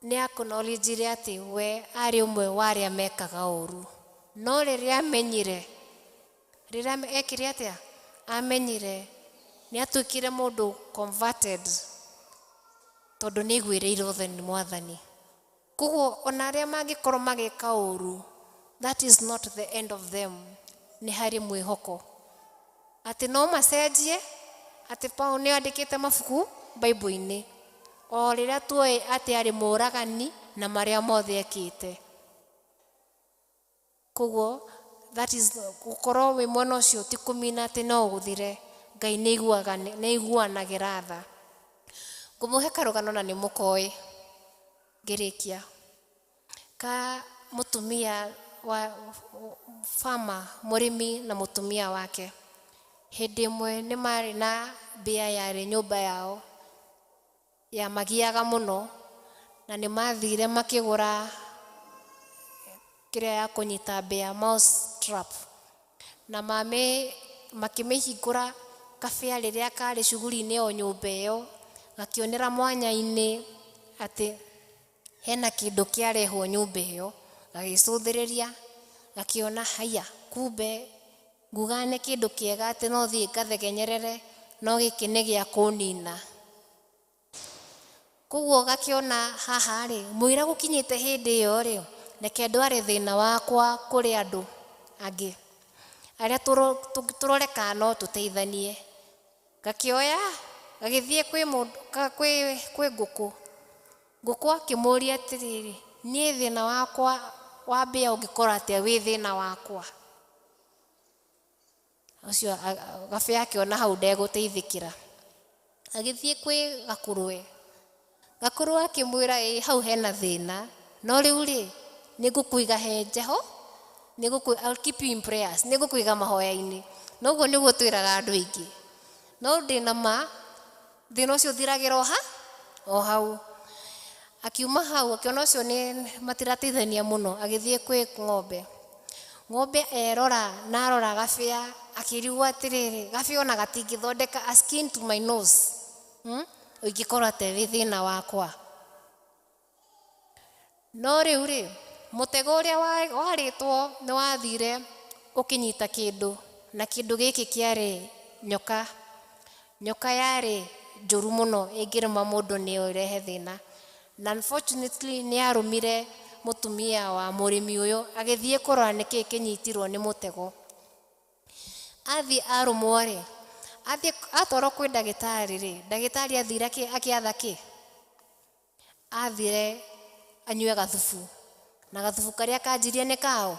nĩ acknowledge atĩ we arĩ ũmwe wa arĩa mekaga ũru. No rĩrĩa amenyire, rĩrĩa ekire atĩa? Amenyire nĩ atuĩkire mũndũ converted tondũ nĩ aiguĩrĩire ũtheri Mwathani. Koguo ona arĩa mangĩkorwo magĩka ũru, that is not the end of them. Nĩ harĩ mwĩhoko atĩ no macenjie, atĩ Paũlũ nĩ andĩkĩte mabuku Bible-inĩ, o rĩrĩa tuoĩ atĩ arĩ mũragani na marĩa mothe ekĩte. Koguo that is gũkorwo wĩ mwena ũcio ti kũmina atĩ no ũgũthire. Ngai nĩ aiguanagĩra tha. Ngũmũhe karũgano na nĩ mũkoĩ ngĩrĩkia. Ka mũtumia wa farmer, mũrĩmi na mũtumia wake, hĩndĩ ĩmwe nĩ marĩ na mbĩa yarĩ nyũmba yao, ya magiaga mũno, na nĩ mathire makĩgũra kĩrĩa ya kũnyita mbĩa, mouse trap, na makĩmĩhingũra kabĩa rĩrĩa karĩ cuguri-inĩ o nyũmba ĩyo, gakĩonera mwanya-inĩ atĩ hena kindu kiarehwo nyumba iyo gagicuthiriria gakiona haya kumbe ngugane kindu kiega ati no thii ngathegenyerere no giki ni gia kunina koguo gakiona haha ri muira gukinyite hindi iyo ri reke ndware thina wakwa kuri andu angi aria turoreka no tuteithanie gakioya gagithie kwi mundu kwi nguku akimuria atiriri nie thina wakwa wambia ungikora atia wi thina wakwa ucio gabe akiona hau ndeguteithikira agithie kwi gakurwe akimwira hau hena thina no riu ri nigukuiga henjeho I'll keep you in prayers nigukuiga mahoya-ini noguo niguo twiraga andu aingi no ndina ma thina ucio thiragira o hau akiuma hau akiona ucio ni matirateithania muno agithie kwi ng'ombe erora na arora gabea akirigwo atiriri gabea ona gatingithondeka a skin to my nose ingikora te thina wakwa no riu ri mutego uria waritwo ni wathire ukinyita kindu na kindu giki kiari nyoka yari njuru muno ingiruma mundu ni irehe thina na unfortunately ni arumire mutumia wa murimi uyu agithie kurora niki kinyitirwo ni mutego athi arumwo ri atoro kwi ndagitari ri ndagitari athire akiatha ki athire anyue gathubu na gathubu karia kanjirie ni kao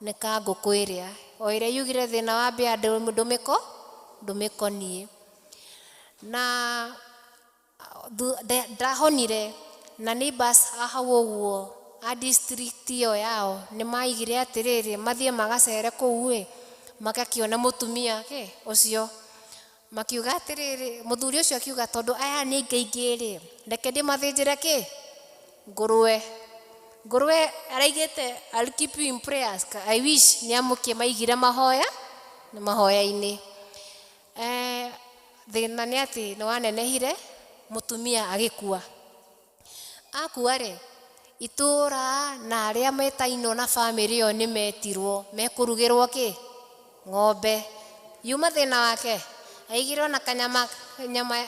ni ka nguku iria o iria yugire thina wa mbia ndumikonie na ndahonire na neighbors ahau uguo a district iyo yao ni maigire atiriri mathie magacere kuu makakiona mutumia ucio makiuga atiriri muthuri ucio akiuga tondu aya ni ngaingi ri reke ndimathinjire ngurwe araigite I'll keep you in prayers I wish ni amukie maigire mahoya-ini thina ni ati ni wanenehire mutumia agikua akua ri itura na aria metaino na family yo ni metirwo mekurugirwo ng'ombe yuma thina wake aigirwo na nyama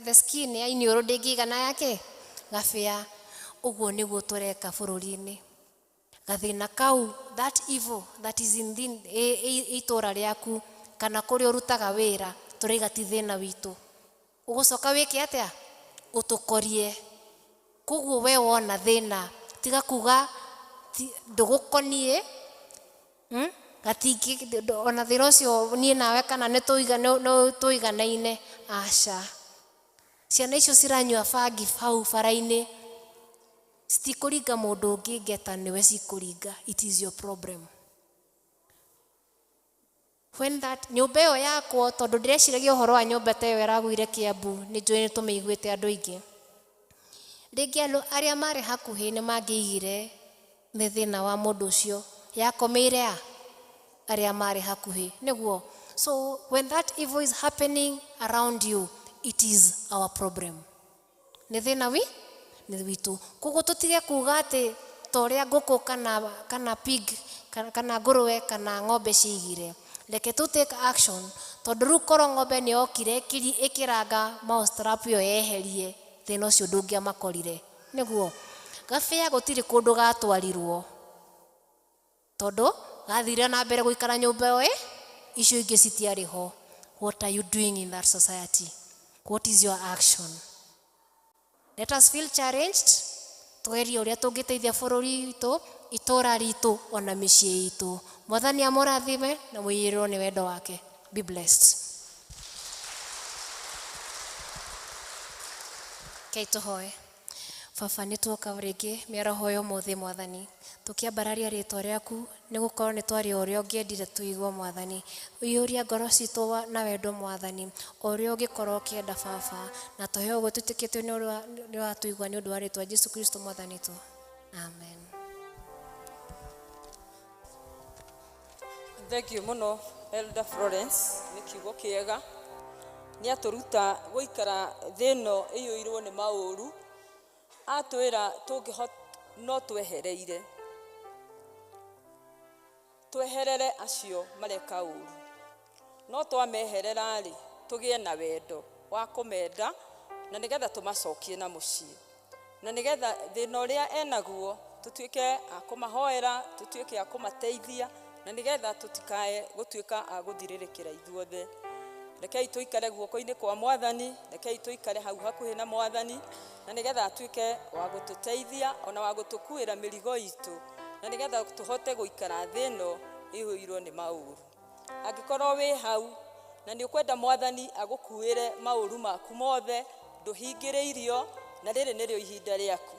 the skin ya iniuru ndingigana yake gabea uguo niguo tureka bururi-ini gathina kau that evil that is in itura riaku kana kuri urutaga wira turiga ti thina witu ugucoka wiki atia utukorie koguo we wona thina tiga kuga ndugukonie gatingi ona thina ucio nie nawe kana ni tuiganaine aca ciana icio ciranyua bangi hau bara-ini citikuringa mundu ungi ngeta niwe cikuringa it is your problem when that nyumba iyo yakwo tondu ndireciragia uhoro wa nyumba ta iyo iraguire Kiambu ni njui ni tumeiguite andu aingi ringi aria mari hakuhi ni mangiigire ni thina wa mundu ucio yakomeire aria mari hakuhi niguo so when that evil is happening around you it is our problem ni thina ni witu koguo tutige kuga ati toria nguku kana pig kana ngurwe kana ng'ombe ciigire reke tu take action tondu ru koro ng'ombe ni okire ikiranga mousetrap yo yeherie thina ucio ndungiamakorire niguo gabea gutiri kundu gatwarirwo tondu gathire na mbere guikara nyumba icio ingi citiariho what are you doing in that society what is your action let us feel challenged twerie uria tungiteithia bururi witu itura ritu ona micii itu mwathani amurathime na muirirwo ni wendo wake be blessed tuhoe baba nĩ tuoka rĩngĩ mĩaraho ya ũmũthĩ mwathani tũkĩambararia rĩtwa rĩaku nĩ gũkorwo nĩ twarĩ ũrĩa ũngĩendire tũigwo mwathani ũiyũria ngoro citũ na wendo mwathani ũrĩa ũngĩkorwo ũkĩenda baba na tũhe ũguo twĩtĩkĩtie nĩ watũigua nĩ ũndũ wa rĩtwa Jesũ Kristo mwathani witũ amen. Thank you muno Elder Florence nĩ kiugo kĩega nĩ atũruta gũikara thĩno ĩiyũirwo nĩ maũru atwĩra no twehereire tweherere acio mareka ũru, no twameherera rĩ tũgĩe na wendo wa kũmenda na nĩgetha tũmacokie na mũciĩ, na nĩgetha thĩna ũrĩa enaguo tũtuĩke a kũmahoera, tũtuĩke a kũmateithia, na nĩgetha tũtikae gũtuĩka a gũthirĩrĩkĩra ithuothe. Rekei tũikare guoko-inĩ kwa Mwathani, rekei tũikare hau hakuhĩ na Mwathani, na nĩgetha atuĩke wa gũtũteithia ona wa gũtũkuĩra mĩrigo itũ, na nĩgetha tũhote gũikara thĩ ĩno ĩihũirwo nĩ maũru. Angĩkorwo wĩ hau na nĩ ũkwenda Mwathani agũkuĩre maũru maku mothe, ndũhingĩrĩirio, na rĩrĩ nĩrĩo ihinda rĩaku.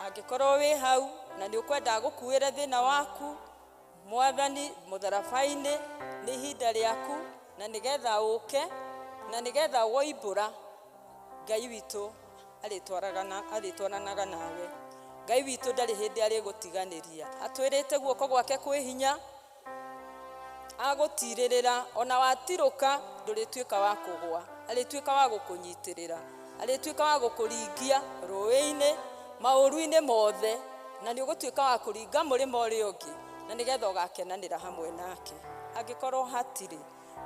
Angĩkorwo wĩ hau na nĩ ũkwenda agũkuĩre thĩna waku, Mwathani mũtharaba-inĩ, nĩ ihinda rĩaku, na nĩgetha ũke, na nĩgetha woimbũra, Ngai witũ arĩtwaranaga nawe. Ngai witũ ndarĩ hĩndĩ arĩgũtiganĩria, atwĩrĩte guoko gwake kwĩ hinya, agũtirĩrĩra, ona watirũka ndũrĩtuĩka wa kũgwa, arĩtuĩka wa gũkũnyitĩrĩra, arĩtuĩka wa gũkũringia rũĩ-inĩ, maũru-inĩ mothe, na nĩ ũgũtuĩka wa kũringa mũrĩmo ũrĩa ũngĩ, na nĩgetha ũgakenanĩra hamwe nake. Angĩkorwo hatirĩ,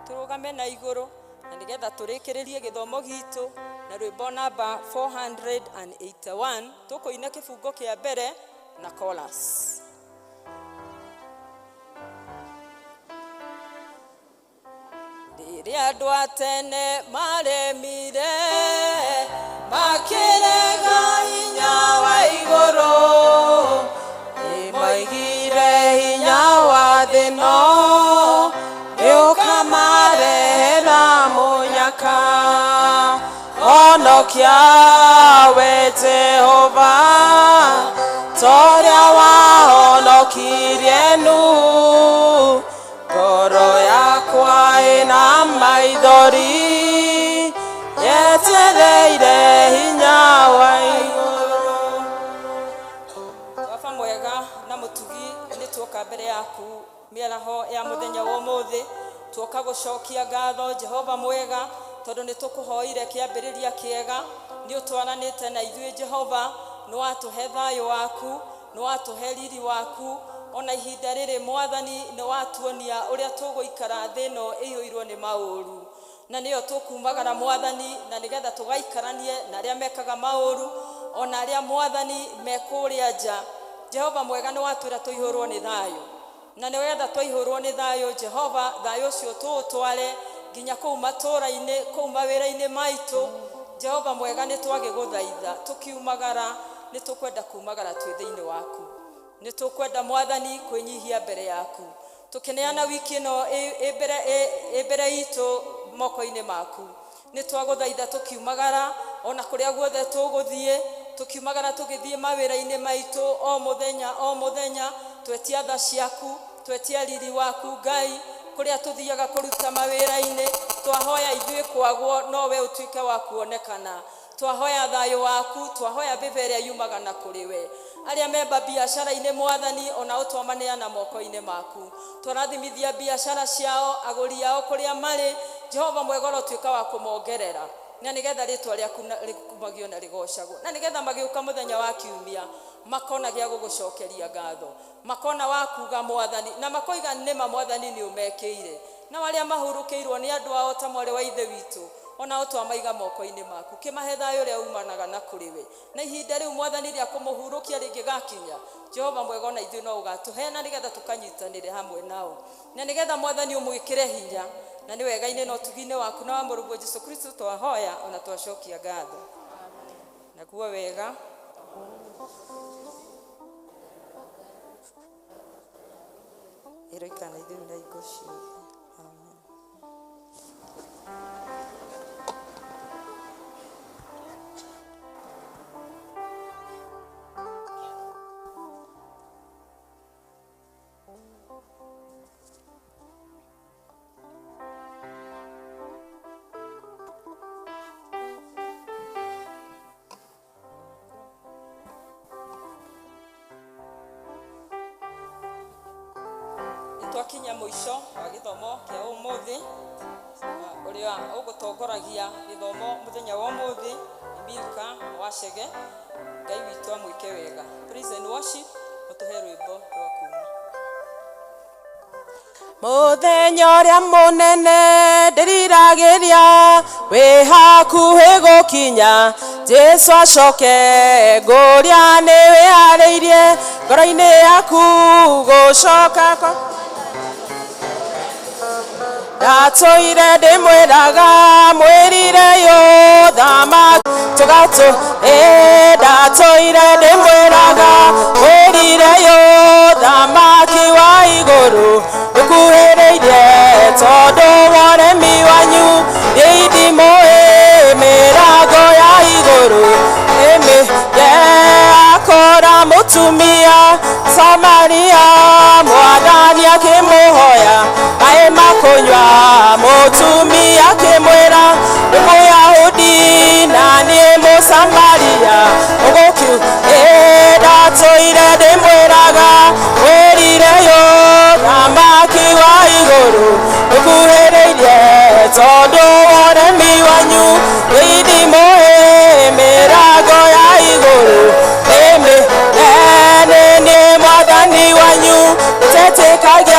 tũrũgame na igũrũ, na nĩgetha tũrĩkĩrĩrie gĩthomo gitũ na rwĩmbo namba 481, tũkũina kĩbungo kĩa mbere na chorus. Rĩrĩa andũ a tene maremire makĩrega hinya wa igũrũ, nĩmoigire hinya wa thĩ ĩno nĩũkamarehera mũnyaka. Honokia we Jehova, torĩa wahonokirie Nuhu, ngoro yakwa ĩna maithori yetereire hinya wa igũrũ. Baba mwega na mũtugi, nĩ tuoka mbere yaku mĩaraho ya mũthenya wa ũmũthĩ, tuoka gũcokia ngatho Jehova mwega, tondũ nĩ tũkũhoire kĩambĩrĩria kĩega, nĩ ũtwaranĩte na ithuĩ Jehova, nĩ watũhe thayũ waku, nĩ watũhe riri waku, ona ihinda rĩrĩ Mwathani nĩ watuonia ũrĩa tũgũikara thĩ ĩno ĩihũirwo nĩ maũru, na nĩyo tũkumagara Mwathani, na nĩgetha tũgaikaranie na arĩa mekaga maũru, ona arĩa Mwathani mekũrĩa nja. Jehova mwega nĩ watwĩra tũihũrwo nĩ thayũ, na nĩgetha twaihũrwo nĩ thayũ Jehova, thayũ ũcio tũũtware nginya kũu matũũra-inĩ, kũu mawĩra-inĩ maitũ. Jehova mwega nĩ twagĩgũthaitha, tũkiumagara nĩ tũkwenda kumagara twĩ thĩinĩ waku, nĩ tũkwenda Mwathani kwĩnyihia mbere yaku, tũkĩneana wiki ĩno ĩ mbere itũ moko-inĩ maku. Nĩ twagũthaitha tũkiumagara ona kũrĩa guothe tũgũthiĩ, tũkiumagara tũgĩthiĩ mawĩra-inĩ maitũ o mũthenya, twetia tha ciaku, twetia riri waku Ngai, kũrĩa tũthiaga kũruta mawĩra-inĩ, twahoya ithuĩ kwagwo no we ũtuĩke wa kuonekana, twahoya thayũ waku, twahoya mbĩba ĩrĩa yumaga na kũrĩ we. Arĩa memba biacara-inĩ Mwathani ona ũtwamaneana moko-inĩ maku, twarathimithia biacara ciao, agũri ao kũrĩa marĩ, Jehova mwega ũtuĩka wa kũmongerera, na nĩgetha rĩtwa rĩaku rĩkumagio na rĩgocagwo, na nĩgetha magĩũka mũthenya wa kiumia makona gĩa gũgũcokeria ngatho, makona wa kuga Mwathani, na makoiga nĩma Mwathani nĩ ũmekĩire, na arĩa mahurũkĩirwo nĩ andũ ao ta mwarĩ wa ithe witũ, ona twamaiga moko-inĩ maku, kĩmahe thayũ ũrĩa umanaga na kũrĩ we, na ihinda rĩu Mwathani rĩa kũmũhurũkia rĩngĩgakinya, Jehova mwega ona ithuĩ no ũgatũhe, na nĩgetha tũkanyitanĩre hamwe nao, na nĩgetha Mwathani ũmwĩkĩre hinya, na nĩ wega-inĩ na ũtugi-inĩ waku na wa mũrũguo Jesũ Kristo twahoya ona twacokia ngatho. Naguo wega ĩroikana ithuĩ na ingo ciothe. Amen. Twakinya mũico wa gĩthomo kĩa ũmũthĩ, ũrĩ ũrĩa ũgũtongoragia gĩthomo mũthenya wa ũmũthĩ Milka Wachege. Ngai witũ amwĩke wega. Praise and worship, ũtũhe rwĩmbo rwa kuuma. Mũthenya ũrĩa mũnene ndĩriragĩria wĩ hakuhĩ gũkinya, Jesu acoke ngũria nĩ wĩharĩirie ngoro-inĩ yaku gũcoka kwa ndatũire ndĩmwĩraga mwĩrire yũthama tũgatũ ndatũire ndĩmwĩraga mwĩrire yũthamaki wa igũrũ ũkuhĩrĩirie tondũ wa ũremi wanyu ndĩithimũĩ mĩrango ya igũrũ akora mũtumia Samaria mwathani akĩmũhoya maĩ ma kũnyua mũtumia akĩmwĩra nĩ Mũyahudi na niĩ Mũsamaria ũgũkiu ndatũire ndĩmwĩraga wĩrire yũthamaki wa igũrũ ũkuhĩrĩirie tondũ wa ũremi wanyu ndĩithimũĩ mĩrango ya igũrũ nĩ mwathani wanyu tetĩkagia